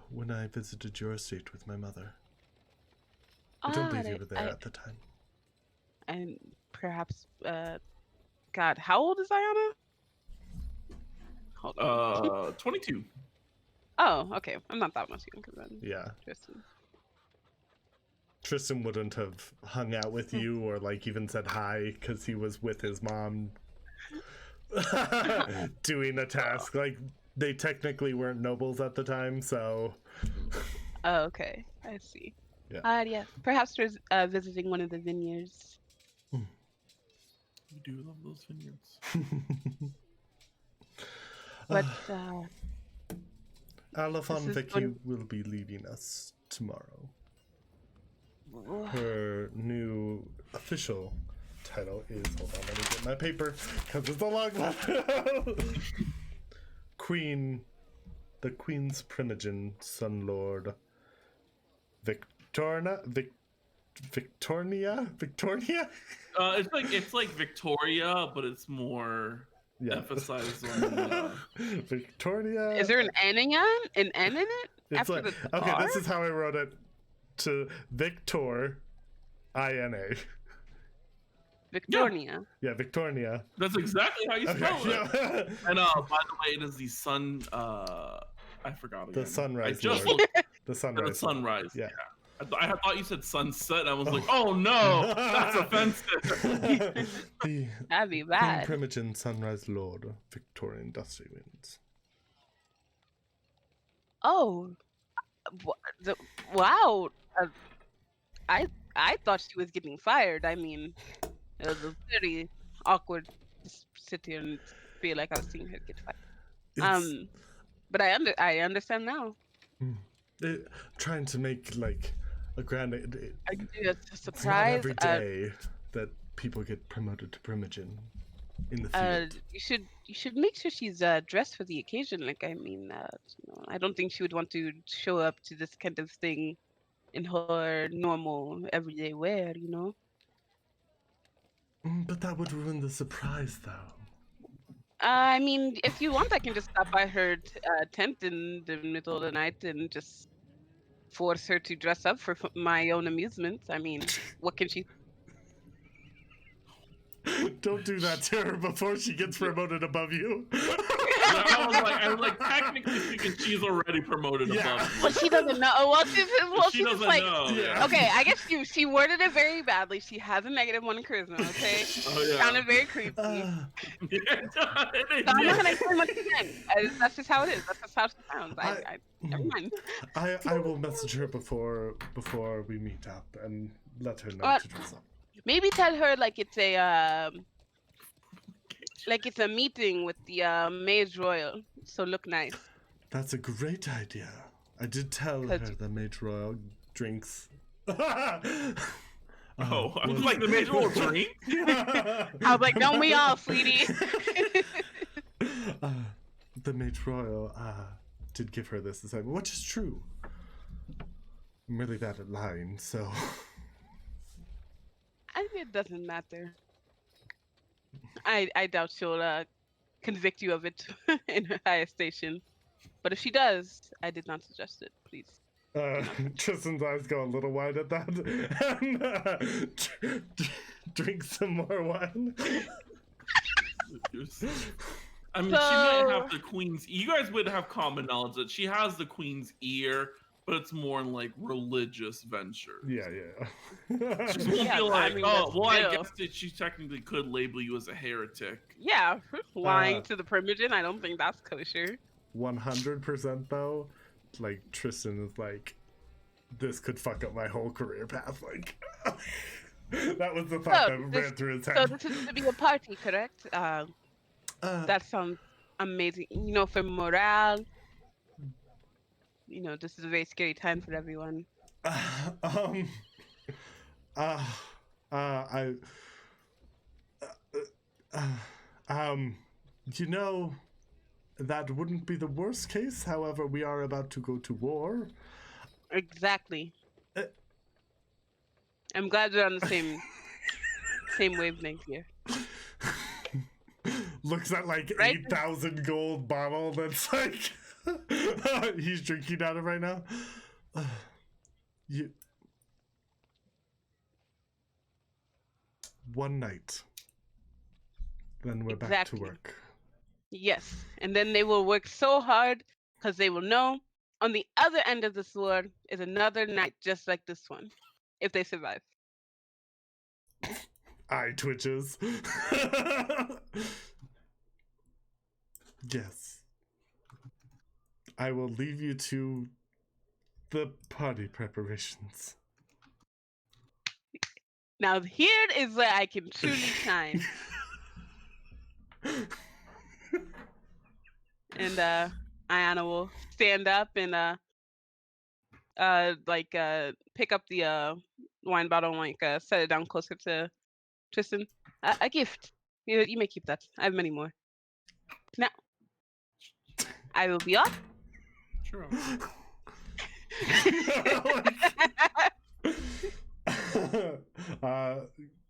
when I visited your estate with my mother. I don't believe you were there at the time. And perhaps, God, how old is Ayana? Hold on. 22. Oh, okay. I'm not that much younger than Yeah. Tristan. Tristan wouldn't have hung out with you or like even said hi because he was with his mom doing a task. Like they technically weren't nobles at the time, so Oh, okay. I see. Yeah. Yeah. Perhaps visiting one of the vineyards. You do love those vineyards. But Alafon This is Vicky going- will be leaving us tomorrow. Her new official title is, hold on, let me get my paper because it's a long one. The Queen's Primogen Sun Lord Victornia. It's like Victoria, but it's more Yeah. emphasized on the, Victoria. is there an N in it? It's after like, the okay, R? this is how I wrote it to Victor INA. Victoria. Yeah, Victornia. That's exactly how you spell Okay, it. yeah. And by the way, it is the sun. I forgot again. The sunrise I just lord. looked The at sunrise. the sunrise. Yeah. I thought you said sunset. I was like, oh no, that's offensive. The That'd be Queen bad. Primogen Sunrise Lord of Victorian Dusty Winds. Oh, wow. I thought she was getting fired. I mean, it was a very awkward to sit here and feel like I was seeing her get fired. It's, But I understand now. trying to make like a grand. I do a It's not surprise. every day that people get promoted to Primogen in the field. You should make sure she's dressed for the occasion. Like I mean, I don't think she would want to show up to this kind of thing in her normal everyday wear. You know. But that would ruin the surprise, though. I mean, if you want, I can just stop by her tent in the middle of the night and just force her to dress up for my own amusement. I mean, what can she? Don't do that to her before she gets promoted above you. I was like, technically speaking, she's already promoted Yeah. above you. Well, she doesn't know. Well, she's She doesn't like, know. Yeah. okay, I guess she worded it very badly. She has a -1 in charisma. Okay, Oh yeah. sounded very creepy. So I'm not gonna explain much again. That's just how it is. That's just how she sounds. Never mind. I will message her before we meet up and let her know What? to dress up. Maybe tell her like it's a meeting with the Mage Royal. So look nice. That's a great idea. I did tell her the Mage Royal drinks. Oh, I was like the major will drink. I was like, don't we all, sweetie? The Mage Royal did give her this assignment, which is true. I'm really bad at lying, so. It doesn't matter. I doubt she'll convict you of it in her highest station. But if she does, I did not suggest it, please. Tristan's eyes go a little wide at that and drink some more wine. I mean, she might have the queen's. You guys would have common knowledge that she has the queen's ear, but it's more in like religious ventures. Yeah. She won't Yeah, be like, I mean, oh, that's well, I still- guess that she technically could label you as a heretic. Yeah, lying to the Primogen, I don't think that's kosher. 100% though, like Tristan is like, this could fuck up my whole career path. Like, that was the thought that ran through his So head. this is to be a party, correct? That sounds amazing. You know, for morale. You know, this is a very scary time for everyone. You know, that wouldn't be the worst case. However, we are about to go to war. Exactly. I'm glad we're on the same wavelength here. Looks at like Right? 8,000 gold bottle that's like he's drinking out of right now. One night, then we're back to Exactly. work. Yes, and then they will work so hard because they will know on the other end of the sword is another night just like this one, if they survive. Eye twitches. Yes. I will leave you to the party preparations. Now here is where I can truly shine. And Ayana will stand up and pick up the wine bottle and set it down closer to Tristan. A gift. You may keep that. I have many more. Now I will be off. Sure.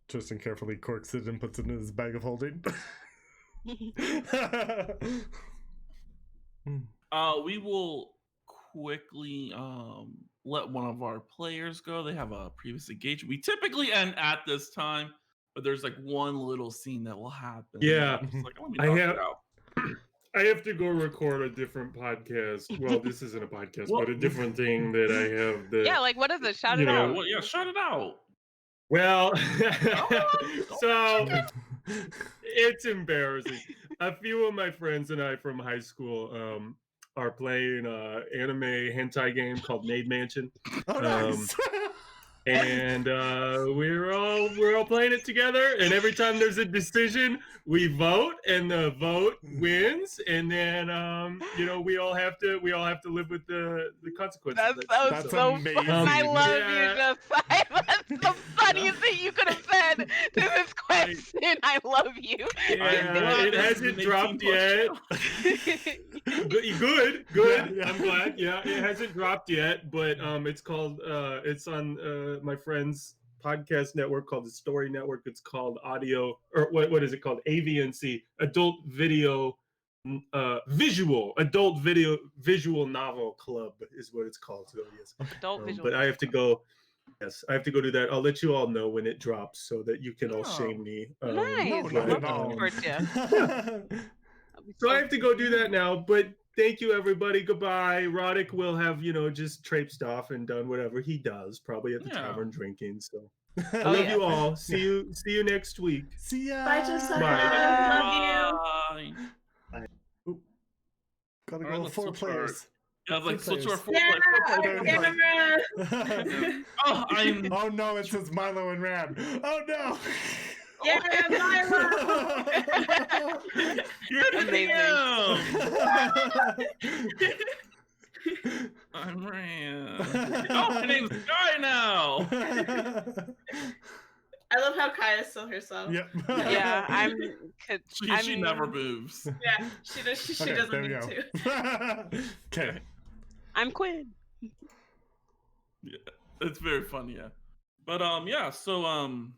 Tristan carefully corks it and puts it in his bag of holding. We will quickly let one of our players go. They have a previous engagement. We typically end at this time, but there's like one little scene that will happen. Yeah. It's like, let me I knock have- it out. I have to go record a different podcast. Well, this isn't a podcast, Well- but a different thing that I have. That, Yeah, like what is it? Shout You it know, out. Well, yeah, shout it out. Well, Oh, so it's embarrassing. A few of my friends and I from high school are playing an anime hentai game called Maid Mansion, Oh, nice. and we're all playing it together. And every time there's a decision, we vote, and the vote wins. And then we all have to live with the consequences. That's so amazing. fun. I love Yeah. you, Josiah. That's the funniest thing you could have said to this question. I love you. Yeah, it hasn't dropped yet. Good. Yeah. I'm glad. Yeah, it hasn't dropped yet, but it's called it's on my friend's podcast network called the Story Network. It's called Audio, or what is it called? AVNC, Adult Video Visual Novel Club is what it's called. So yes. Adult visual. But I have to go. Yes, I have to go do that. I'll let you all know when it drops so that you can all Oh, shame me. Nice. No, but, not at Love all. support, yeah. That'll be So I so have to go do that now, but thank you everybody. Goodbye. Roddick will have, just traipsed off and done whatever he does, probably at the Yeah. tavern drinking. So I Oh, love yeah. you all. See you next week. See ya. Bye, Josiah. Bye. Love you. Bye. Gotta All go right, let's 4 switch our- players. Yeah, like Three switch to our players. four Yeah, player. camera. Oh, I'm. Oh no, it says Milo and Ram. Oh no. Yeah, Milo. You're the Amazing. DM. I'm Ram. Oh, my name's Guy now. I love how Kaya still herself. Yep. Yeah, I'm. She never moves. Yeah, she does. She Okay, doesn't there we need go. to. Okay. I'm Quinn. Yeah, it's very fun, yeah. But yeah. So now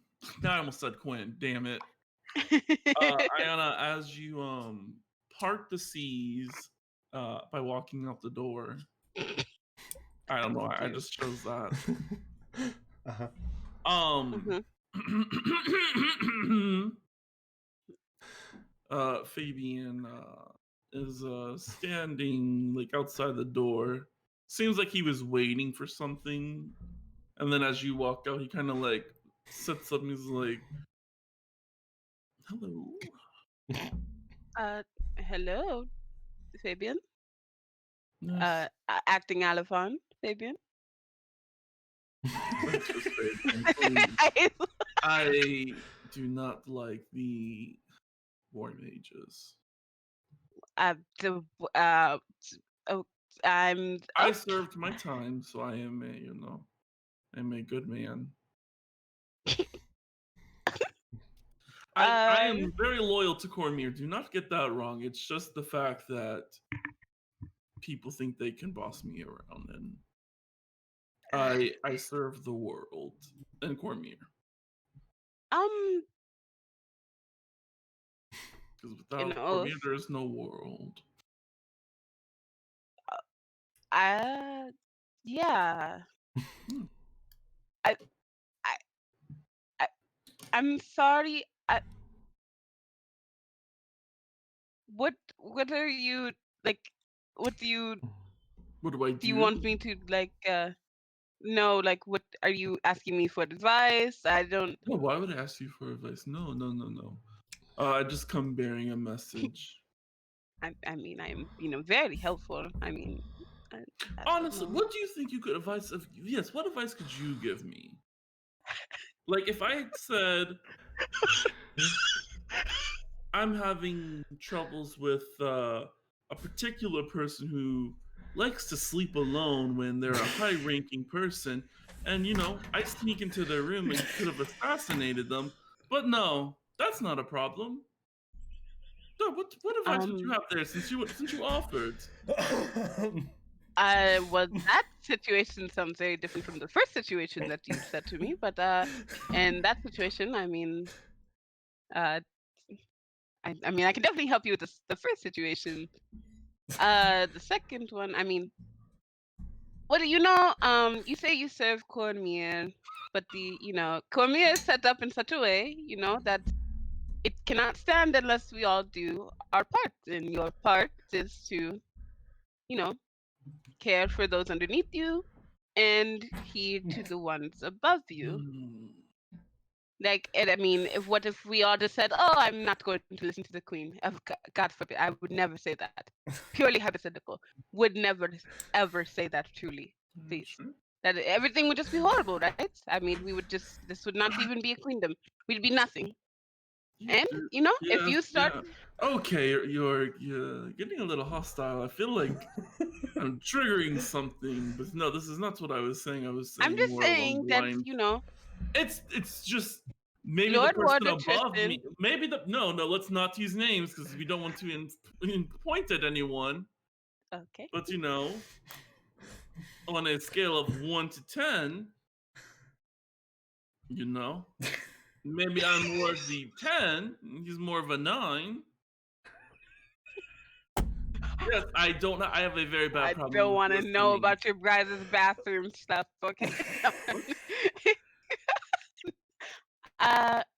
I almost said Quinn. Damn it. Ayana, as you part the seas by walking out the door. I don't know. I just chose that. Uh-huh. Fabian is standing like outside the door. Seems like he was waiting for something, and then as you walk out, he kind of like sits up and he's like, "Hello." Hello, Fabian. Yes, Acting Alphon, Fabian. that's just Fabian. I do not like the war mages. I'm. I served my time, so I am I'm a good man. I am very loyal to Cormyr. Do not get that wrong. It's just the fact that people think they can boss me around, and I serve the world and Cormyr. Because without Cormyr, there is no world. Yeah. Hmm. I'm sorry. What are you like? What do you What do I do? do? You want me to like? No, like what are you asking me for advice? I don't. No, why would I ask you for advice? No. I just come bearing a message. I mean, I'm very helpful. I mean, I don't Honestly, know. what do you think you could advise? Yes, what advice could you give me? Like if I had said, I'm having troubles with a particular person who likes to sleep alone when they're a high-ranking person, and I sneak into their room and could have assassinated them, but no, that's not a problem. So what advice would you have there since you offered? Well, that situation sounds very different from the first situation that you said to me, but in that situation, I mean, I mean, I can definitely help you with the first situation. The second one, I mean, what do you know? You say you serve Cormyr, but Cormyr is set up in such a way, that it cannot stand unless we all do our part, and your part is to, care for those underneath you and heed to the ones above you. Like, and I mean, what if we all just said, "Oh, I'm not going to listen to the queen"? God forbid, I would never say that. Purely hypothetical. Would never ever say that. Truly, please. Sure. That everything would just be horrible, right? I mean, this would not even be a queendom. We'd be nothing. And if you start, okay, you're getting a little hostile. I feel like I'm triggering something, but no, this is not what I was saying. I was saying I'm just more saying along the that lines- It's just maybe Lord the person Warder above Tristan. me. Maybe no. Let's not use names because we don't want to point at anyone. Okay. But on a scale of 1 to 10, You know? Maybe I'm more of the 10, he's more of a 9. Yes, I don't know. I have a very bad I problem don't with want to know listening. about your guys' bathroom stuff. Okay.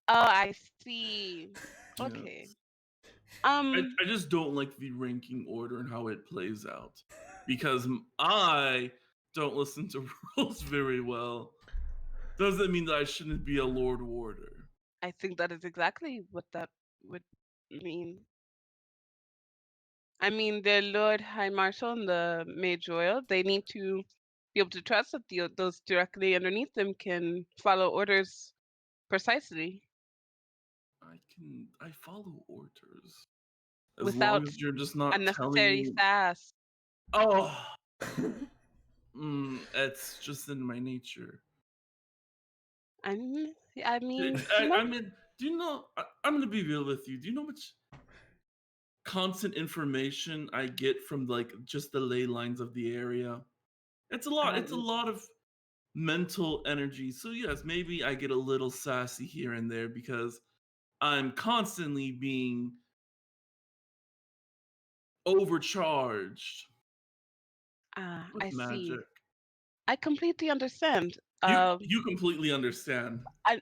Oh, I see. Okay. Yes. I just don't like the ranking order and how it plays out because I don't listen to rules very well. Doesn't mean that I shouldn't be a Lord Warder. I think that is exactly what that would mean. I mean, the Lord High Marshal and the Mage Royal, they need to be able to trust that those directly underneath them can follow orders precisely I follow orders as long without as you're just not telling unnecessary me. sass. Oh, it's just in my nature. I mean, I mean, I mean, do you know? I'm gonna be real with you. Do you know how much constant information I get from like just the ley lines of the area? It's a lot. It's a um, lot of mental energy. So yes, maybe I get a little sassy here and there because I'm constantly being overcharged with I see. magic. I completely understand. You completely understand. I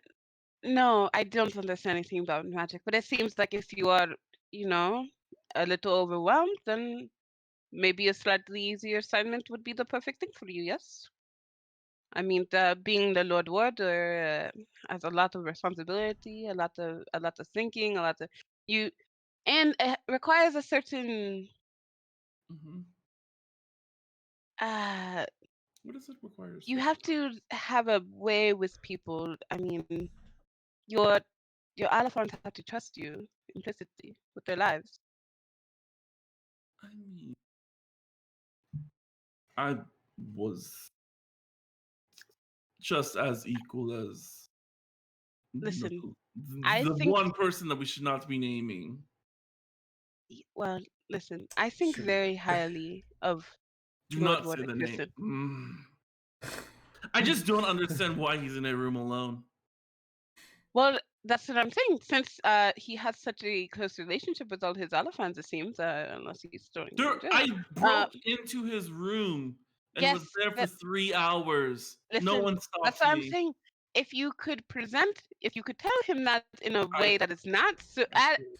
no, I don't understand anything about magic, but it seems like if you are, you know, a little overwhelmed, then maybe a slightly easier assignment would be the perfect thing for you. Yes. I mean, being the Lord Warder has a lot of responsibility, a lot of thinking, a lot of you, and it requires a certain Hmm. uh What does it require? you Such? have to have a way with people. I mean, your your Alphons have to trust you implicitly with their lives. I mean, I was just as equal as Listen, I the think one person that we should not be naming. well, listen, I think Should we? very highly of Do Lord not say Warder the name. Kirsten. I just don't understand why he's in a room alone. Well, that's what I'm saying. Since he has such a close relationship with all his Alphons, it seems, unless he's throwing you in jail. I broke into his room and was Yes, there for that 3 hours. No listen, one that's stopped what I'm me. saying. If you could tell him that in a I way that is not so,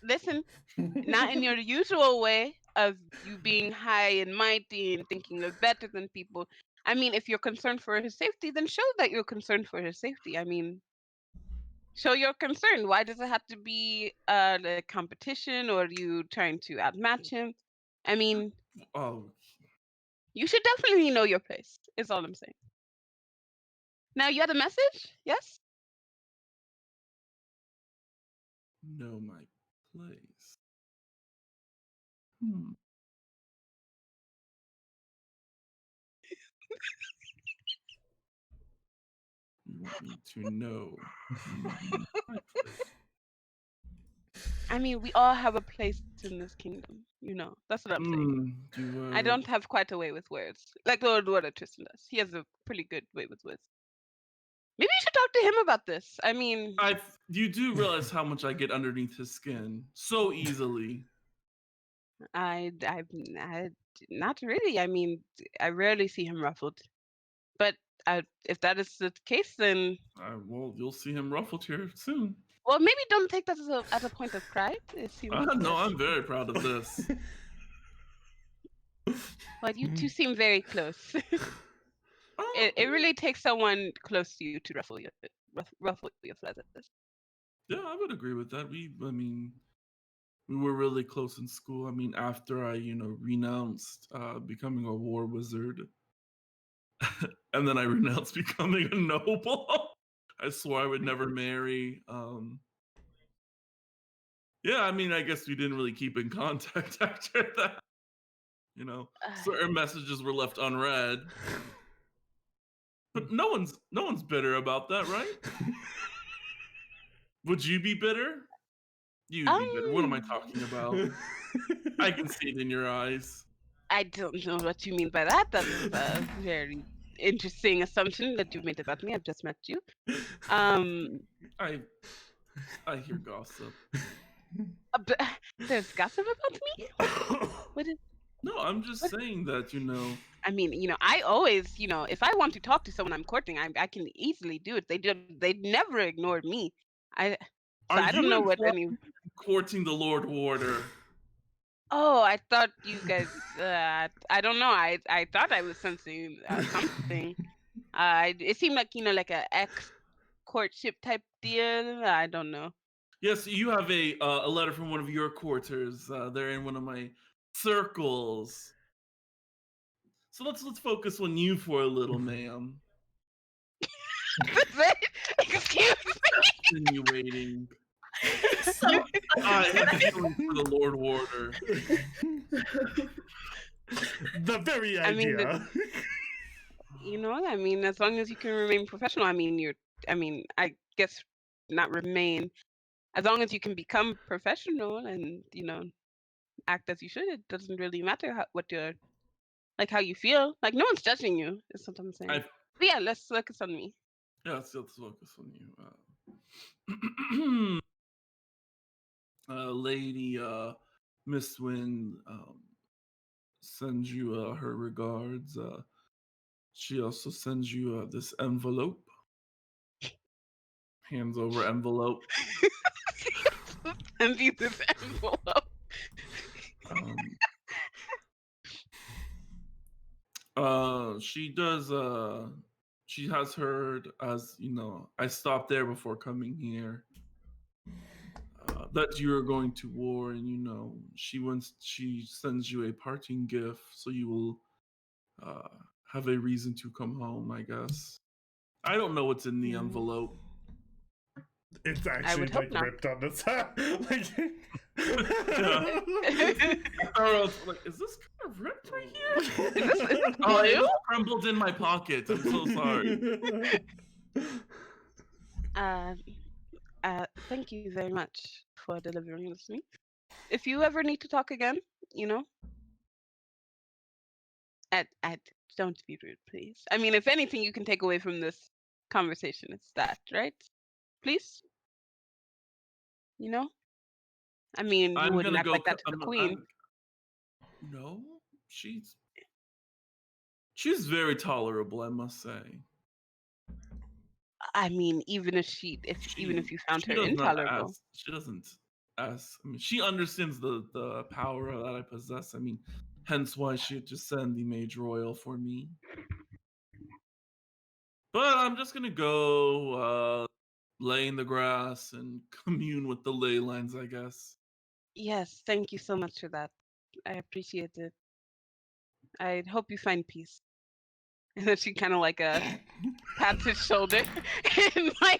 listen, not in your usual way of you being high and mighty and thinking you're better than people. I mean, if you're concerned for his safety, then show that you're concerned for his safety. I mean, show your concern. Why does it have to be a competition or you trying to outmatch him? I mean, oh you should definitely know your place, is all I'm saying. Now, you had a message? Yes? know my place. Hmm. You want me to know my place? I mean, we all have a place in this kingdom. That's what I'm saying. I don't have quite a way with words, like Lord Tristan does. He has a pretty good way with words. Maybe you should talk to him about this. I mean, You do realize how much I get underneath his skin so easily. I not really. I mean, I rarely see him ruffled. But if that is the case, then Well, you'll see him ruffled here soon. well, maybe don't take that as a point of pride. It seems No, I'm very proud of this. well, you two seem very close. Oh, It really takes someone close to you to ruffle your feathers. yeah, I would agree with that. I mean, we were really close in school. I mean, after I, renounced becoming a war wizard, and then I renounced becoming a noble. I swore I would never marry. Yeah, I mean, I guess we didn't really keep in contact after that. Certain messages were left unread. But no one's bitter about that, right? Would you be bitter? You'd be bitter. What am I talking about? I can see it in your eyes. I don't know what you mean by that. That's very interesting assumption that you've made about me. I've just met you. Um, I hear gossip. but there's gossip about me. What is? No, I'm just What? saying that, you know. I mean, I always, if I want to talk to someone I'm courting, I can easily do it. They never ignored me. I So Are I don't you know what involved any. in courting the Lord Warder? Oh, I thought you guys. I don't know. I thought I was sensing something. It seemed like like a ex courtship type deal. I don't know. Yes, you have a letter from one of your courters. They're in one of my circles. So let's focus on you for a little, ma'am. Excuse Insinuating. So I have feelings for the Lord Warder. The very I mean, idea. I mean, as long as you can remain professional. I mean, I guess not remain. As long as you can become professional and act as you should, it doesn't really matter what you're how you feel. Like no one's judging you. Is what I'm saying. But yeah, let's focus on me. Yeah, let's focus on you. Lady Miss Wynn sends you her regards. She also sends you this envelope. Hands over envelope. And this envelope. She does. She has heard, as I stopped there before coming here. That you're going to war, and she sends you a parting gift, so you will have a reason to come home, I guess. I don't know what's in the envelope. It's actually like ripped on the side. I was like, is this kind of ripped right here? Is this Oh, it crumbled in my pocket. I'm so sorry. Thank you very much for delivering this to me. If you ever need to talk again, don't be rude, please. I mean, if anything you can take away from this conversation, it's that, right? Please? I mean, you wouldn't act like that to the queen. No, she's very tolerable, I must say. I mean, even if you found her intolerable, she doesn't ask. I mean, she understands the power that I possess. I mean, hence why she would just send the Mage Royal for me. But I'm just gonna go lay in the grass and commune with the ley lines, I guess. Yes, thank you so much for that. I appreciate it. I hope you find peace. And then she kind of pats his shoulder and I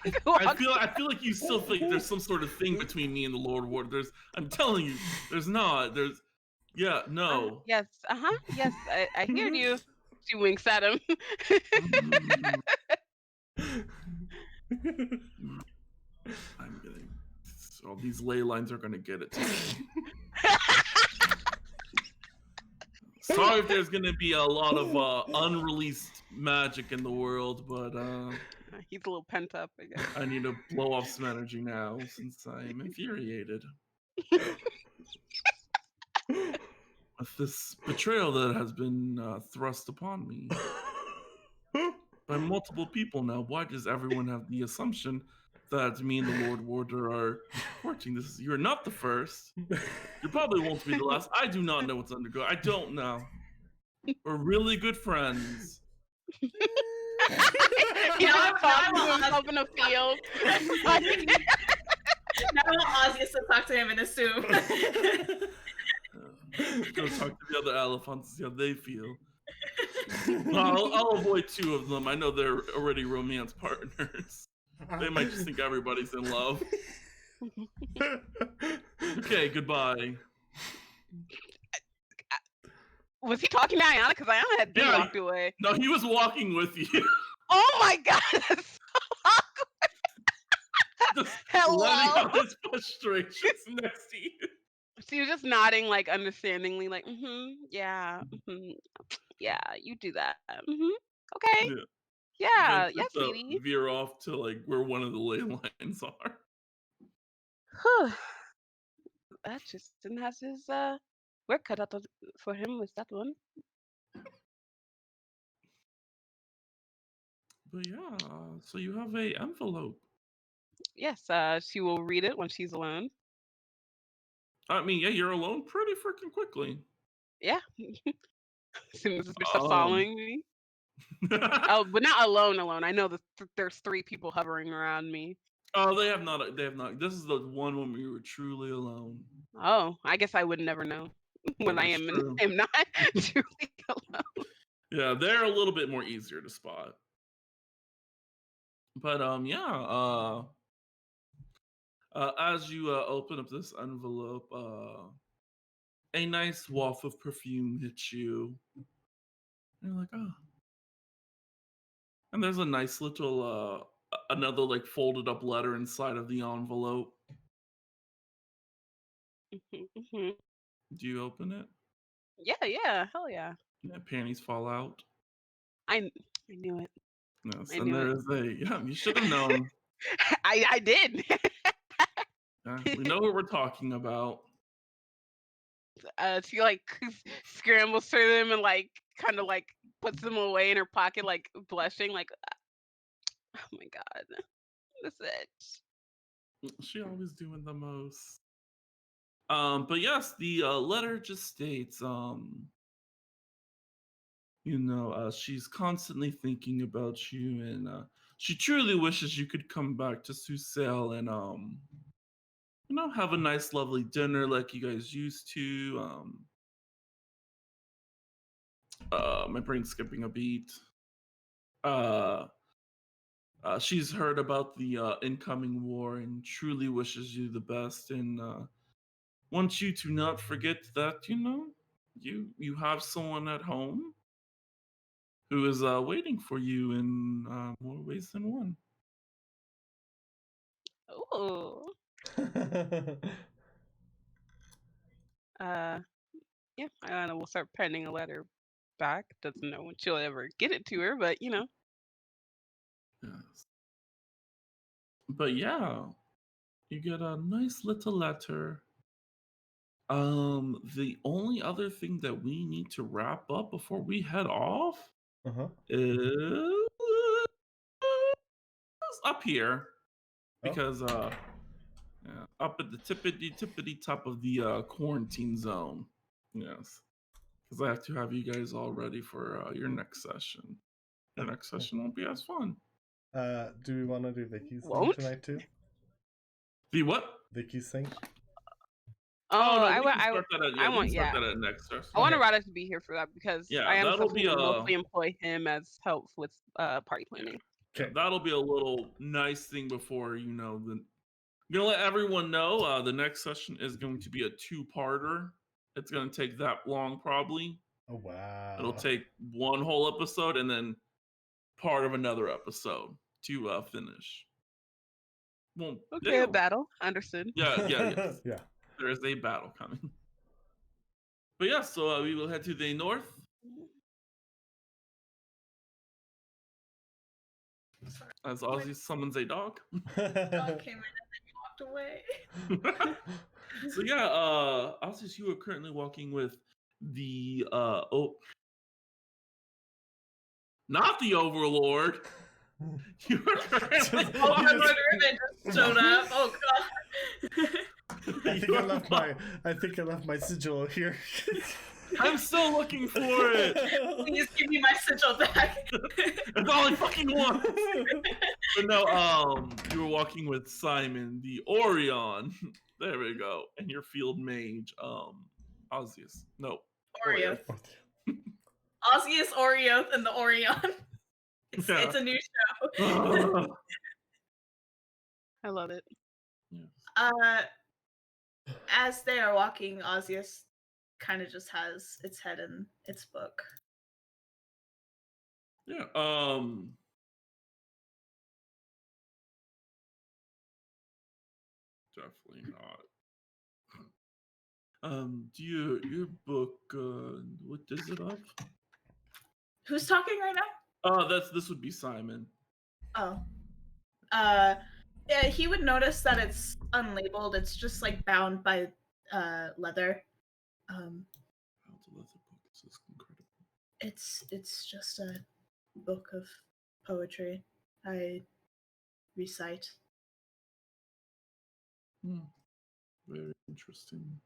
feel like you still think there's some sort of thing between me and the Lord Warder. I'm telling you, there's not. There's no. Yes, yes, I hear you. She winks at him. I'm getting all these ley lines are gonna get it today. Sorry if there's gonna be a lot of unreleased magic in the world, but he's a little pent up, I guess. I need to blow off some energy now since I'm infuriated with this betrayal that has been thrust upon me by multiple people now. Why does everyone have the assumption that me and the Lord Warder are courting? You're not the first. You probably won't be the last. I do not know what's undergoing. I don't know. We're really good friends. He like talks to himself in a field. Now I want Osseous to talk to him and assume. Go talk to the other elephants, see how they feel. I'll avoid two of them. I know they're already romance partners. They might just think everybody's in love. Okay, goodbye. Was he talking to Ayana? Because Ayana had been walked away. No, he was walking with you. Oh my god, that's so awkward. Hello. Letting out his frustrations next to you. She was just nodding, understandingly, yeah, yeah, you do that. Okay. Yeah. Vince Yes, has to sweetie. veer off to like where one of the ley lines are. Whew. That Tristan has his work cut out for him with that one. But yeah, so you have a envelope. Yes, she will read it when she's alone. I mean, yeah, you're alone pretty freaking quickly. Yeah. As soon as this bitch starts Um, following me. Oh, but not alone. I know there's 3 people hovering around me. oh, they have not. They have not. This is the one when we were truly alone. Oh, I guess I would never know when I That's am true. am not truly alone. Yeah, they're a little bit more easier to spot. But as you open up this envelope, a nice waft of perfume hits you. You're like, oh. And there's a nice little another like folded up letter inside of the envelope. Mhm. Do you open it? Yeah, hell yeah. Yeah, panties fall out. I knew it. Yes, I and knew there it. is yeah, you should have known. I did. Yeah, we know what we're talking about. She like scrambles through them and like kind of like puts them away in her pocket, like blushing, like, oh my god, that's it. She always doing the most. But yes, the letter just states, she's constantly thinking about you, and she truly wishes you could come back to Susel and have a nice, lovely dinner like you guys used to. My brain's skipping a beat. Uh, she's heard about the incoming war and truly wishes you the best, and wants you to not forget that you have someone at home who is waiting for you in more ways than one. Ooh. Yeah, I will start penning a letter back. Doesn't know when she'll ever get it to her, but Yes. But yeah, you get a nice little letter. The only other thing that we need to wrap up before we head off Uh-huh. is up here Oh. because up at the tippity top of the quarantine zone. Yes, because I have to have you guys all ready for your next session. Your next session won't be as fun. Do we want to do Vicky's thing Won't? tonight too? The what? Vicky's thing? Oh, no, I we want. can start that at, yeah, we want. can start Yeah, that at next session. I want Okay. Rada to be here for that because Yeah, I am that'll supposed be to mostly employ him as help with party planning. Yeah, that'll be a little nice thing before I'm gonna let everyone know the next session is going to be a 2-parter. It's gonna take that long probably. Oh wow. It'll take one whole episode and then part of another episode to finish. Well, Okay, a battle. Understood. Yeah. Yeah. There is a battle coming. But yeah, so we will head to the north. As Ozzy summons a dog. Dog came in and then walked away. So yeah, Ozzy, you are currently walking with the not the Overlord. You are currently Oh, my walking. brother just showed up. Oh god. I think I left my sigil here. I'm still looking for it. Please give me my sigil back. That's all I fucking want. But no, you were walking with Simon, the Orion. There we go. And your field mage, Ozzius. No. Oreo. Ozzius, Oreo, and the Orion. It's a new show. I love it. Yes. As they are walking, Ozzius kind of just has its head in its book. Yeah. Definitely not. Do your book? What is it of? Who's talking right now? This would be Simon. Oh. Yeah, he would notice that it's unlabeled. It's just like bound by leather. Wow, the leather book is incredible. It's just a book of poetry I recite. Very interesting.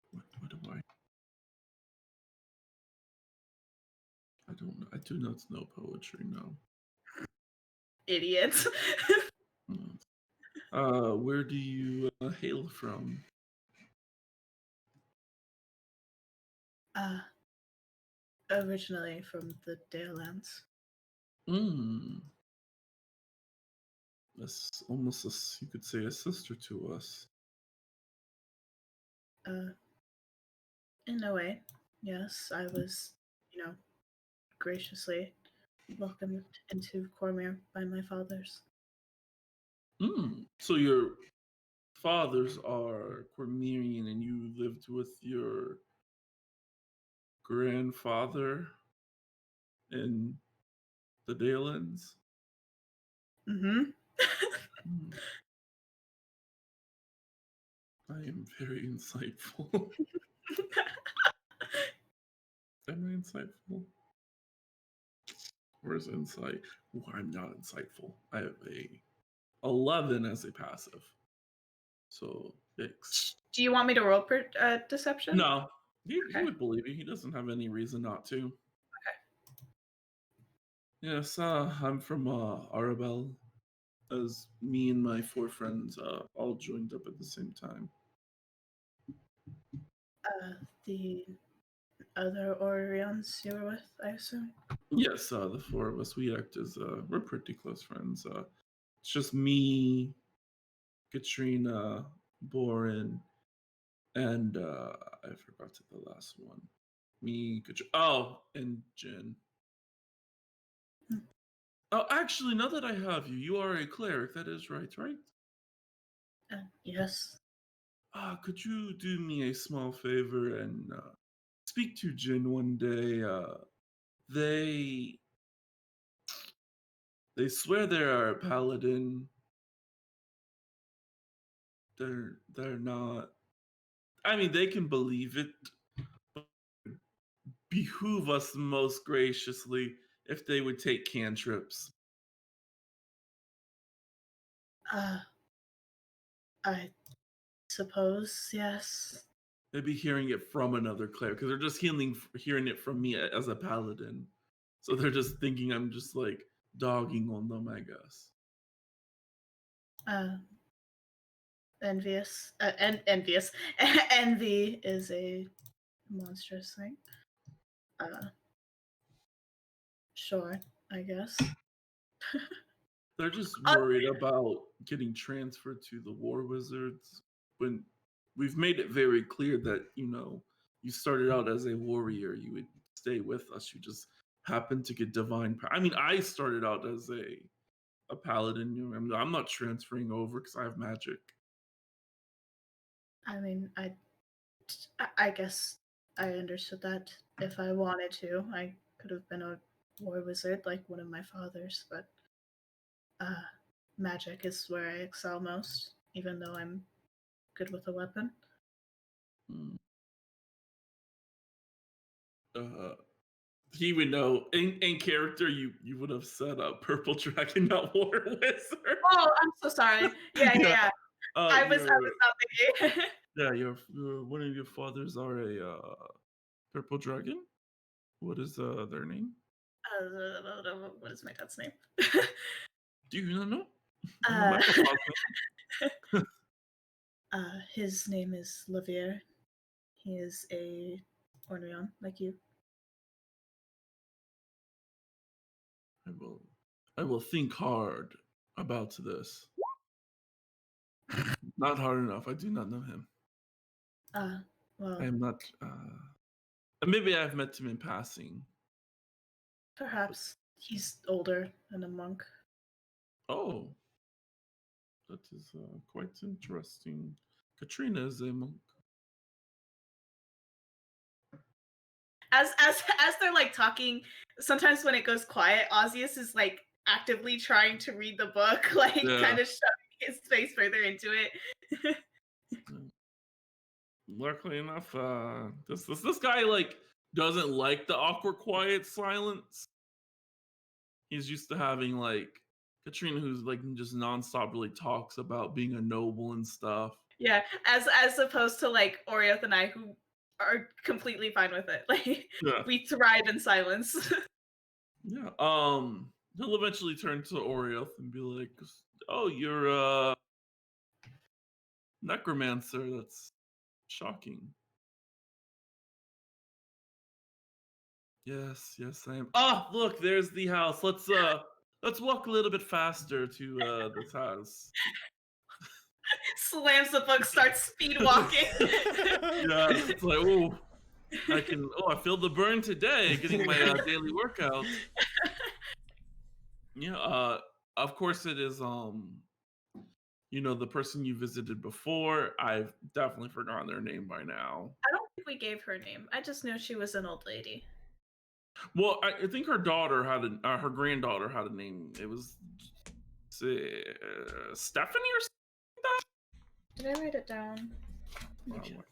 What do I don't know. I do not know poetry, no. Idiot. Where do you hail from? Originally from the Dalelands. That's almost you could say a sister to us. In a way, yes. I was, graciously welcomed into Cormyr by my fathers. So your fathers are Cormyrian and you lived with your grandfather in the Dalelands? Mm-hmm. I am very insightful. Am I insightful? Where's insight? Ooh, I'm not insightful. I have a 11 as a passive. So 6. Do you want me to roll deception? No, he Okay. would believe you. He doesn't have any reason not to. Okay. Yes, I'm from Arabelle. As me and my 4 friends all joined up at the same time. The other Orions you were with, I assume? Yes, the 4 of us, we act as we're pretty close friends. It's just me, Katrina, Boren, and I forgot the last one. Me, Katrina. Oh, and Jen. Oh, actually, now that I have you, you are a cleric. That is right? Yes. Could you do me a small favor and speak to Jin one day? They swear they are a paladin. They're not. I mean, they can believe it. But it would behoove us most graciously if they would take cantrips. I suppose, yes. They'd be hearing it from another cleric because they're just hearing it from me as a paladin. So they're just thinking I'm just like dogging on them, I guess. Envious. Envious. Envy is a monstrous thing. Sure, I guess. They're just worried about getting transferred to the War Wizards when we've made it very clear that, you started out as a warrior, you would stay with us. You just happened to get divine power. I mean, I started out as a paladin. I'm not transferring over because I have magic. I mean, I guess I understood that. If I wanted to, I could have been a war wizard like one of my fathers, but magic is where I excel most, even though I'm good with a weapon. He would know in character. You would have said purple dragon, not war wizard. Oh, I'm so sorry. Yeah. I was not thinking. Yeah, your one of your fathers are a purple dragon. What is their name? What is my dad's name? Do you not know? His name is Lavier. He is a Orneon, like you. I will think hard about this. Not hard enough. I do not know him. Well, I am not. Maybe I've met him in passing. Perhaps he's older than a monk. Oh, that is quite interesting. Katrina is a monk. as they're like talking, sometimes when it goes quiet, Osseous is like actively trying to read the book, like Yeah. kind of shoving his face further into it. Luckily enough, this guy like doesn't like the awkward, quiet silence. He's used to having like Katrina, who's like just nonstop, really talks about being a noble and stuff. Yeah, as opposed to like Orioth and I, who are completely fine with it. Like Yeah. we thrive in silence. Yeah. He'll eventually turn to Orioth and be like, "Oh, you're a necromancer. That's shocking." Yes, I am. Ah, look, there's the house. Let's walk a little bit faster to this house. Slams the book, starts speed walking. Yeah, it's like, oh, I feel the burn today, getting my daily workout. Yeah, of course it is, the person you visited before. I've definitely forgotten their name by now. I don't think we gave her a name. I just know she was an old lady. Well, I think her daughter had her granddaughter had a name. It was Stephanie or something Did I write it down? like that.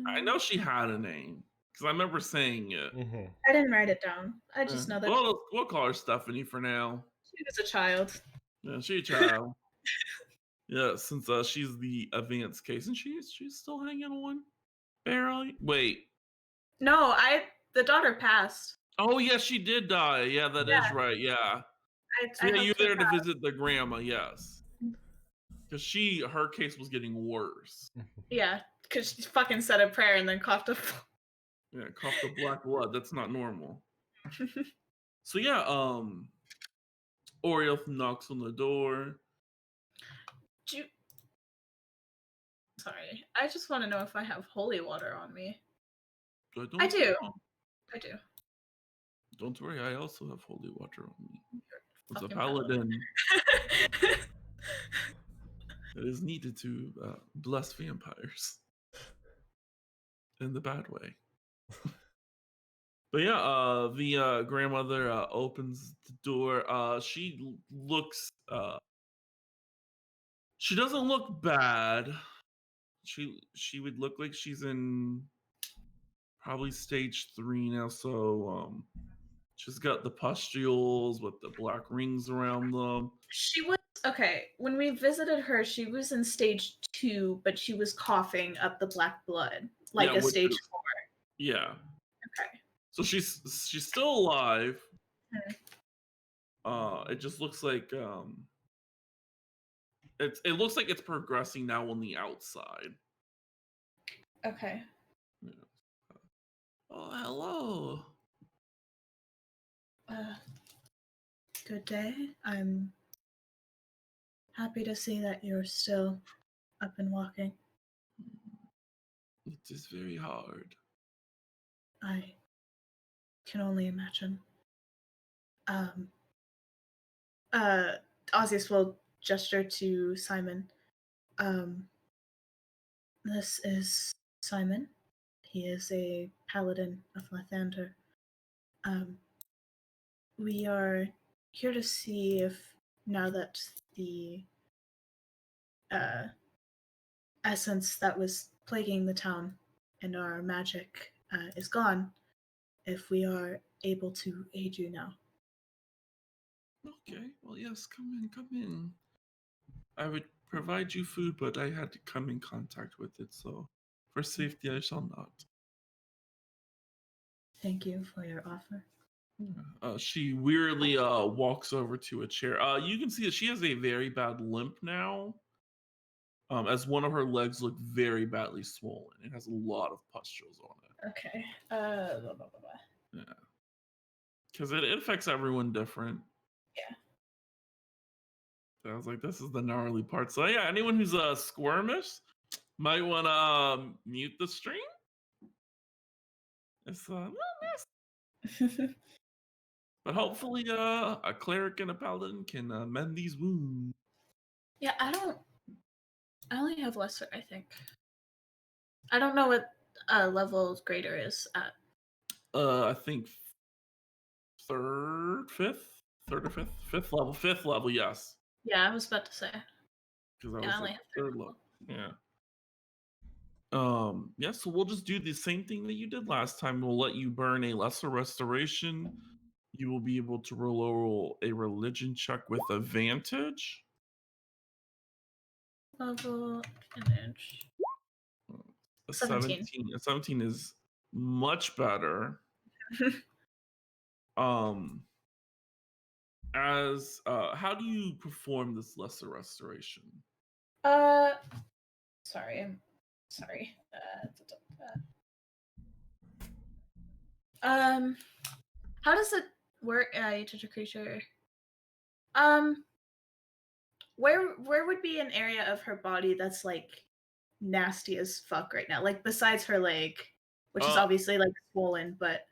I know she had a name because I remember saying it. Mm-hmm. I didn't write it down. I just know that We'll call her Stephanie for now. she was a child. Yeah, she's a child. Yeah, since she's the advanced case, and she's still hanging on. Barely. Wait. No, the daughter passed. Oh yeah, she did die. Yeah, that is right. Yeah. So yeah, you're there to visit the grandma. Yes. Because her case was getting worse. Yeah, because she fucking said a prayer and then coughed up. Yeah, coughed the black blood. That's not normal. So yeah, Orioth knocks on the door. Sorry, I just want to know if I have holy water on me. I do. know. I do. Don't worry, I also have holy water on me. It's a Fucking paladin. It is needed to bless vampires in the bad way. But yeah, the grandmother opens the door. She looks. She doesn't look bad. She would look like she's in probably stage 3 now. So she's got the pustules with the black rings around them. She was okay. When we visited her, she was in stage 2, but she was coughing up the black blood, like a stage 4. Yeah. Okay. So she's still alive. Hmm. It just looks like it looks like it's progressing now on the outside. Okay. Yeah. Oh, hello. Good day. I'm happy to see that you're still up and walking. It is very hard. I can only imagine. Osseous will gesture to Simon. This is Simon. He is a paladin of Lathander. We are here to see if, now that the essence that was plaguing the town and our magic is gone, if we are able to aid you now. Okay, well, yes, come in. I would provide you food, but I had to come in contact with it, so for safety, I shall not. Thank you for your offer. She wearily walks over to a chair. You can see that she has a very bad limp now, as one of her legs look very badly swollen. It has a lot of pustules on it. Okay. Yeah, because it affects everyone different. Yeah. So I was like, this is the gnarly part. So yeah, anyone who's squirmish might want to mute the stream. It's but hopefully a cleric and a paladin can mend these wounds. Yeah, I only have lesser, I think. I don't know what level Greater is at? I think third or fifth level. Yes, Yeah, I was about to say. because I Yeah, I was only like have third third level. Yeah. Yeah, so we'll just do the same thing that you did last time. We'll let you burn a lesser restoration. You will be able to roll a religion check with advantage. Level advantage. A 17. 17. A 17 is much better. Um as how do you perform this lesser restoration? Sorry, I'm sorry. How does it work? You touch a creature. Where would be an area of her body that's like nasty as fuck right now? Like besides her leg, which is Uh, obviously like swollen, but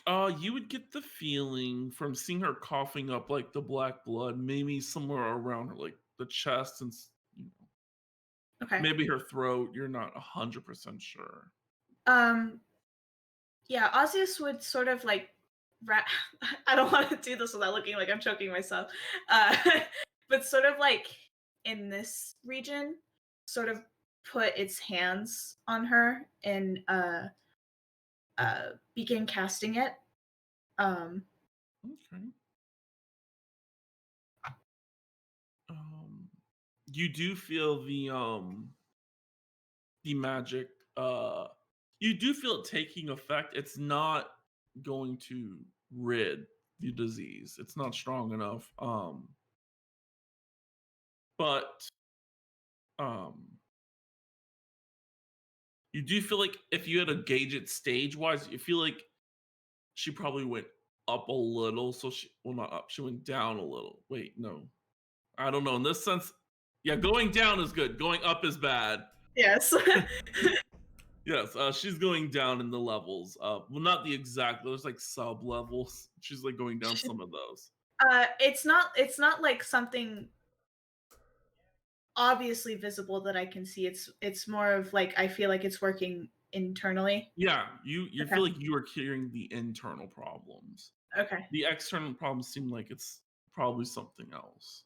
You would get the feeling from seeing her coughing up like the black blood, maybe somewhere around her, like the chest and okay. maybe her throat. You're not 100% sure. Yeah, Osseous would sort of like I don't want to do this without looking like I'm choking myself. Uh, but sort of like in this region, sort of put its hands on her and begin casting it. Okay. You do feel the magic. You do feel it taking effect. It's not going to rid the disease. It's not strong enough. But you do feel like if you had to gauge it stage wise, you feel like she probably went up a little. So not up. She went down a little. Wait, no, I don't know. In this sense, yeah, going down is good. Going up is bad. Yes. Yes, she's going down in the levels. Well, not the exact. There's like sub levels. She's like going down some of those. It's not like something obviously visible that I can see. It's more of like I feel like it's working internally. Yeah, you Okay. feel like you are clearing the internal problems. Okay. The external problems seem like it's probably something else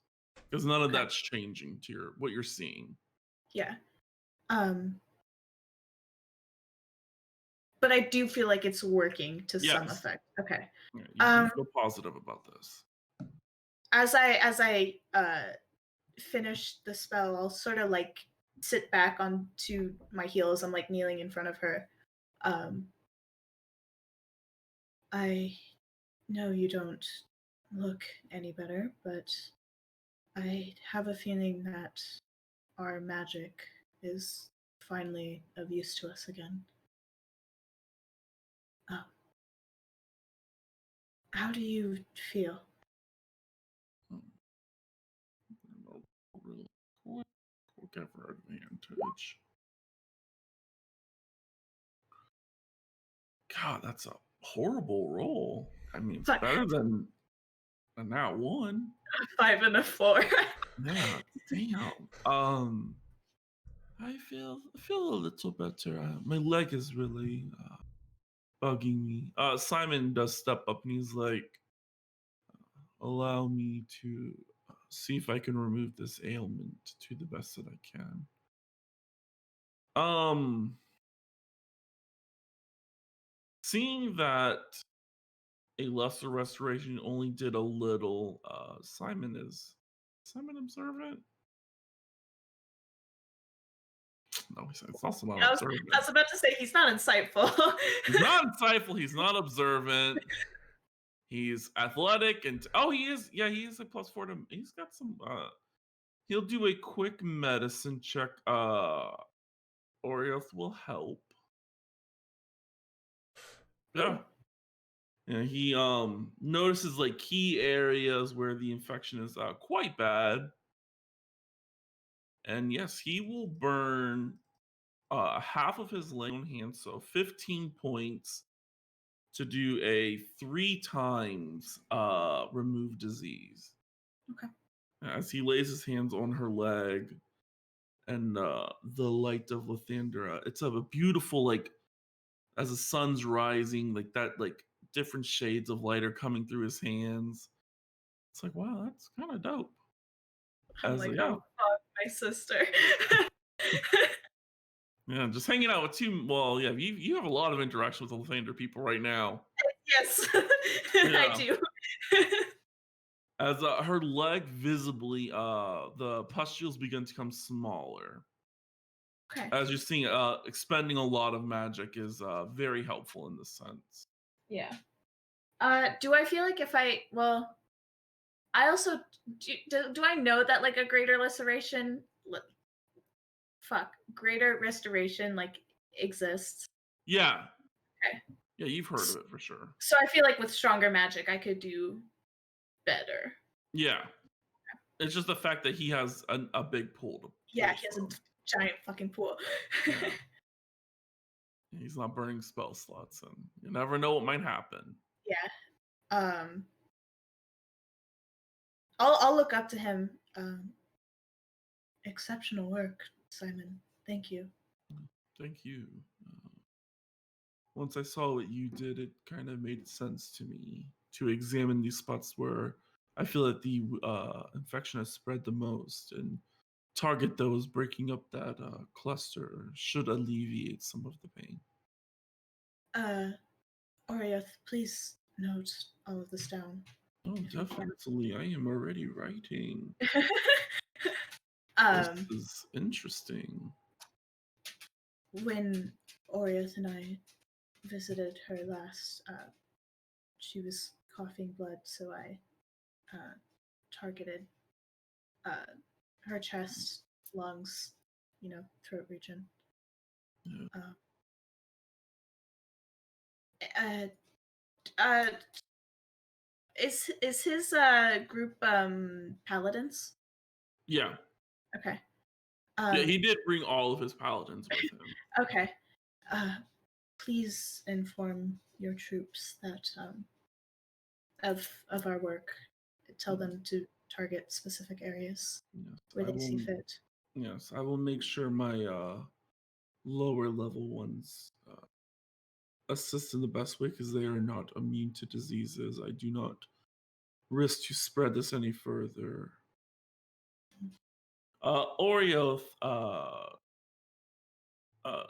because none of Okay. that's changing to what you're seeing. Yeah. But I do feel like it's working to some Yes. effect. Okay. Yeah, you do feel positive about this. As I finish the spell, I'll sort of like sit back onto my heels. I'm like kneeling in front of her. I know you don't look any better, but I have a feeling that our magic is finally of use to us again. How do you feel? Real quick effort advantage. God, that's a horrible roll. I mean, it's better than a nat 1. 5 and a 4. Yeah, damn. I feel a little better. My leg is really bugging me. Simon does step up and he's like, "Allow me to see if I can remove this ailment to the best that I can." Seeing that a lesser restoration only did a little, Simon observant? No, it's also not observant. I was about to say he's not insightful. He's not insightful. He's not observant. He's athletic and he is. Yeah, he is a +4 to. He's got some. He'll do a quick medicine check. Orioth will help. Yeah. Yeah, he notices like key areas where the infection is quite bad. And yes, he will burn half of his lone hand, so 15 points to do a 3 times remove disease. Okay. As he lays his hands on her leg, and the light of Lathandra. It's a beautiful, like, as the sun's rising, like that, like different shades of light are coming through his hands. It's like, wow, that's kind of dope. I'm As like, yeah, oh fuck, my sister. yeah, just hanging out with two. Well, yeah, you have a lot of interaction with the Lathander people right now. Yes, Yeah. I do. As her leg visibly, the pustules begin to become smaller. Okay. As you're seeing, expending a lot of magic is very helpful in this sense. Yeah. Do I feel like if I I also do I know that like a greater restoration like exists? Yeah. Okay. Yeah, you've heard of it for sure. So I feel like with stronger magic I could do better. Yeah. It's just the fact that he has a big pool to Yeah, pull he has from. a giant fucking pool. Yeah. He's not burning spell slots, and you never know what might happen. Yeah. I'll look up to him. Exceptional work, Simon. Thank you. Thank you. Once I saw what you did, it kind of made sense to me to examine these spots where I feel that the infection has spread the most and target those, breaking up that cluster should alleviate some of the pain. Oriath, please note all of this down. Oh, definitely. I am already writing. This is interesting. When Oriath and I visited her last, she was coughing blood, so I targeted her chest, lungs, throat region. Yeah. Is his group paladins? Yeah. Okay. Yeah, he did bring all of his paladins with him. Okay. Please inform your troops that of our work. Tell them to target specific areas where they see fit. Yes, I will make sure my lower level ones assist in the best way because they are not immune to diseases. I do not risk to spread this any further. Orioth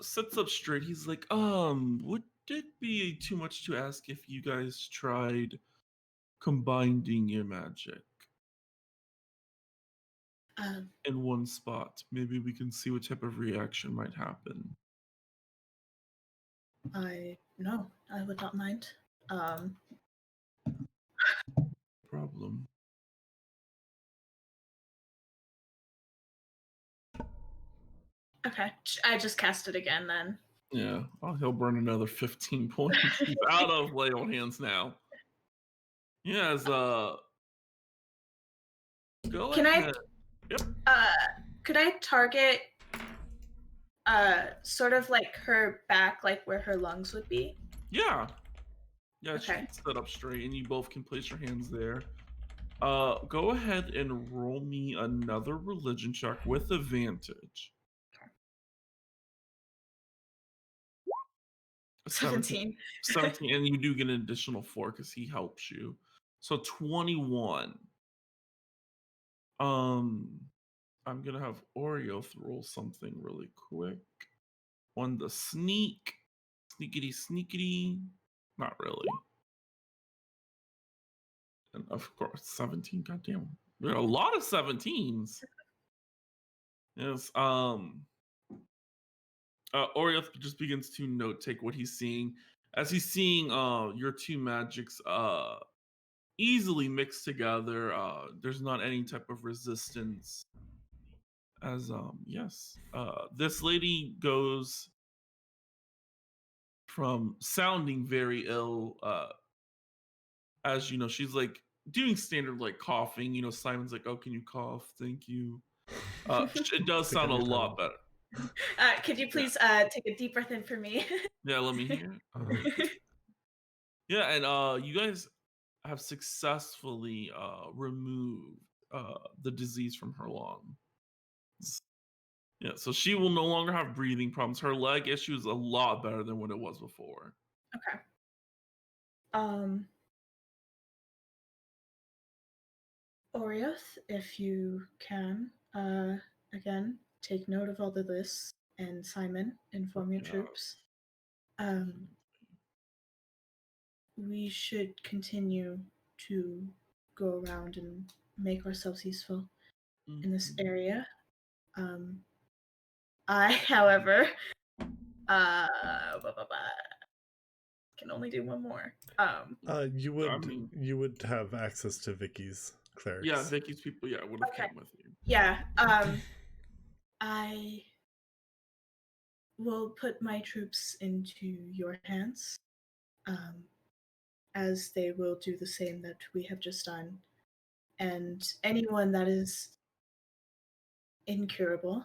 sits up straight. He's like, would it be too much to ask if you guys tried combining your magic in one spot? Maybe we can see what type of reaction might happen. No, I would not mind. Problem. Okay, I just cast it again then. Yeah, he'll burn another 15 points. He's out of lay on hands now. Yes, go Can ahead. Yep. Could I target sort of like her back, like where her lungs would be? Yeah. Yeah, Okay. she can sit up straight and you both can place your hands there. Go ahead and roll me another religion check with advantage. 17. 17, and you do get an additional 4 because he helps you. So 21. I'm gonna have Oreo roll something really quick. On the sneak. Sneakity. Not really. And of course, 17. Goddamn. There are a lot of 17s. Yes. Orioth just begins to note take what he's seeing. As he's seeing your two magics easily mixed together, there's not any type of resistance. As yes, this lady goes from sounding very ill, as you know, she's like doing standard like coughing. You know, Simon's like, "Oh, can you cough? Thank you." It does sound a lot better. Could you please take a deep breath in for me? Yeah, let me hear. Yeah, and you guys have successfully removed the disease from her lungs. Yeah, so she will no longer have breathing problems. Her leg issue is a lot better than what it was before. Okay. Oriath, if you can, again, take note of all of this, and Simon, inform your Yeah. troops. We should continue to go around and make ourselves useful in this Mhm. area. I, however, can only do one more. You I would mean, you would have access to Vicky's clerics. yeah, Vicky's people, yeah, would have Okay. came with you. Yeah, I will put my troops into your hands, as they will do the same that we have just done. And anyone that is incurable,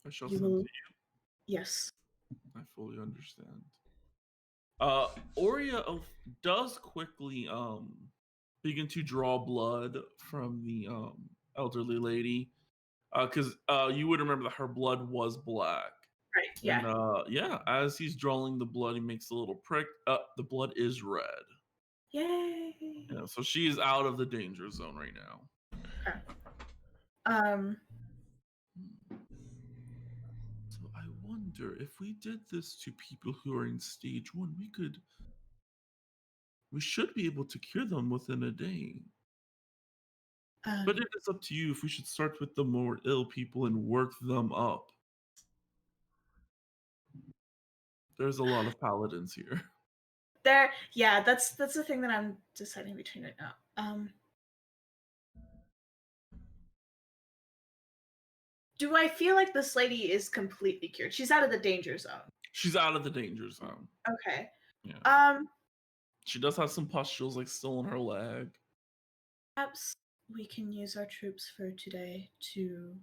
I shall you send will. to you. Yes. I fully understand. Oria does quickly begin to draw blood from the elderly lady. Because you would remember that her blood was black. Right. Yeah. And yeah, as he's drawing the blood, he makes a little prick. The blood is red. Yay. Yeah, so she is out of the danger zone right now. Okay. So I wonder if we did this to people who are in stage 1, we should be able to cure them within a day. But it is up to you if we should start with the more ill people and work them up. There's a lot of paladins here. Yeah, that's the thing that I'm deciding between right now. Do I feel like this lady is completely cured? She's out of the danger zone. She's out of the danger zone. Okay. Yeah. She does have some pustules like still in her leg. Perhaps we can use our troops for today to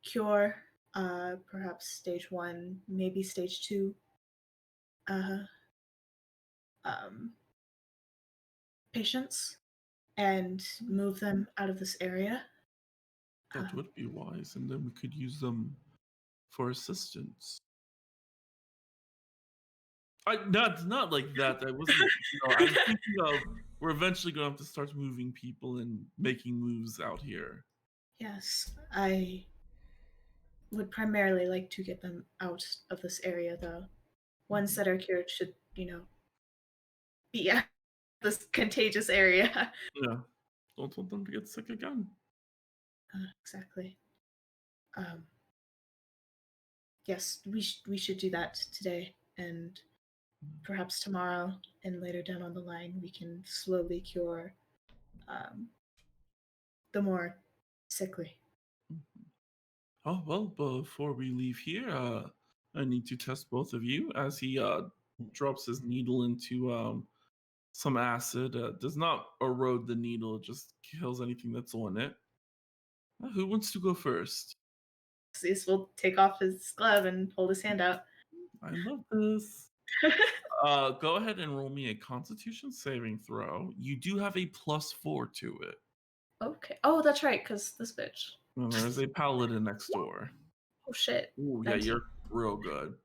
cure perhaps stage 1, maybe stage 2 patients, and move them out of this area. That would be wise, and then we could use them for assistance. Not like that. I wasn't. I'm thinking of we're eventually going to have to start moving people and making moves out here. Yes, I would primarily like to get them out of this area, though. Ones that are cured should, be out of this contagious area. Yeah, don't want them to get sick again. Exactly. Yes, we should do that today, and perhaps tomorrow and later down on the line we can slowly cure the more sickly. Oh well, before we leave here, I need to test both of you as he drops his needle into some acid. Does not erode the needle; it just kills anything that's on it. Who wants to go first? Cease will take off his glove and hold his hand out. I love this. Go ahead and roll me a Constitution saving throw. You do have a +4 to it. Okay. Oh, that's right, because this bitch. And there's a paladin next door. Oh shit. Ooh, yeah, 19. you're real good.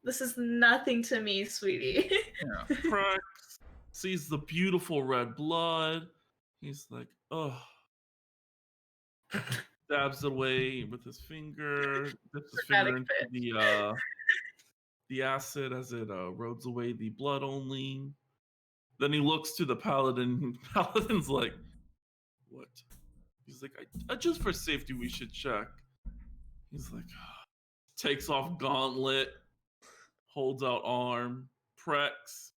This is nothing to me, sweetie. Yeah. Prax sees the beautiful red blood. He's like, oh. Dabs it away with his finger. Dips his finger into the acid as it erodes away the blood only. Then he looks to the paladin. Paladin's like, what? He's like, just for safety, we should check. He's like, takes off gauntlet, holds out arm, Prex,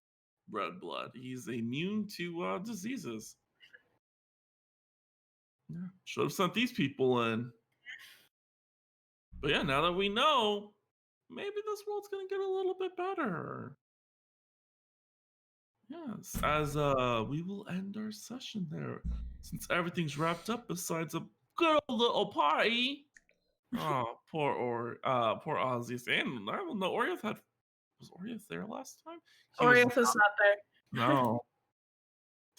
red blood. He's immune to diseases. Yeah, should have sent these people in. But yeah, now that we know, maybe this world's gonna get a little bit better. Yes, as we will end our session there, since everything's wrapped up besides a good old little party. Oh, poor Ozzy. And I don't know, was Oriath there last time? Oriath was not there. No.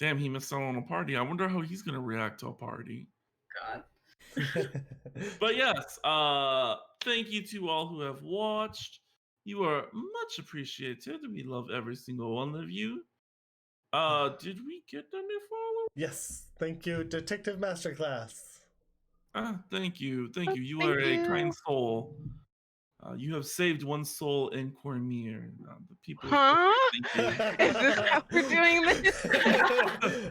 Damn, he missed out on a party. I wonder how he's gonna react to a party. God. But yes, thank you to all who have watched. You are much appreciated. We love every single one of you. Did we get a new follow? Yes, thank you, Detective Masterclass. Thank you. You Thank are a kind you. soul. You have saved one soul in Cormier. The people of Huh? Cormier, thank you. Is this how we're doing this?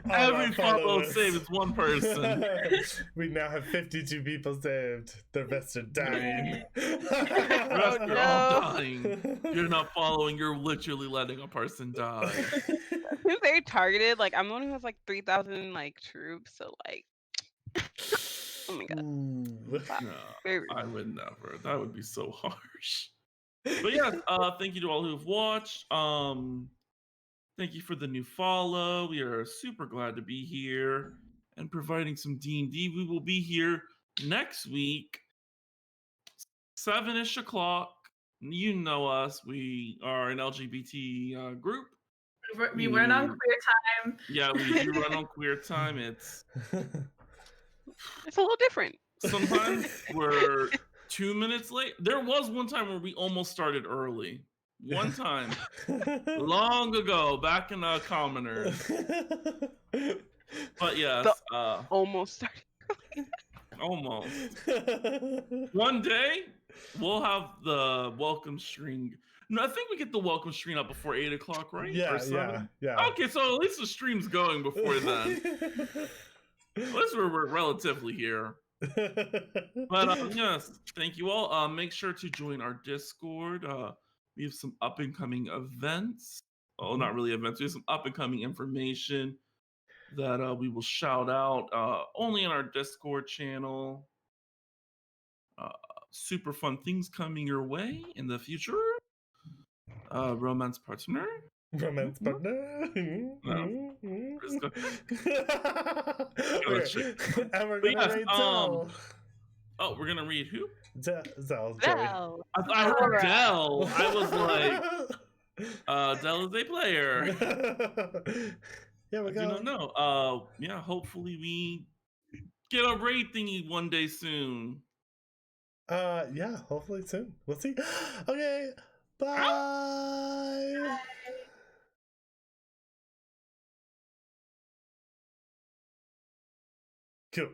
All our Every follow followers. saves one person. We now have 52 people saved. The rest are dying. The rest Oh, are all no. dying. You're not following, you're literally letting a person die. It's very targeted. Like I'm the one who has like 3,000 like troops. So like, oh my god. Ooh. Wow. No, Very rude. I would never. That would be so harsh. But yes, thank you to all who have watched. Thank you for the new follow. We are super glad to be here and providing some D&D. We will be here next week, 7-ish o'clock. You know us. We are an LGBT group. We run on queer time. Yeah, we do run on queer time. It's It's a little different. sometimes we're 2 minutes late. There was one time where we almost started early. One time, long ago, back in Commoners. But yes, Almost started. almost. One day, we'll have the welcome screen. No, I think we get the welcome screen up before 8 o'clock, right? Yeah, Or 7? yeah. Okay, so at least the stream's going before then. At least we're relatively here. But yes, thank you all. Make sure to join our Discord. We have some up and coming events. Oh, not really events. We have some up and coming information that we will shout out only in our Discord channel. Super fun things coming your way in the future. Romance partner. Romance partner. Okay. And we're gonna Yes, read Zell. Oh, we're gonna read who? Zell. Wow. I heard Alright. Dell. I was like, Dell is a player. Yeah, we I do not know. Yeah, hopefully we get a raid thingy one day soon. Yeah, hopefully soon. We'll see. Okay, bye. Cool.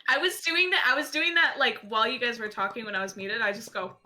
I was doing that. I was doing that like while you guys were talking when I was muted. I just go.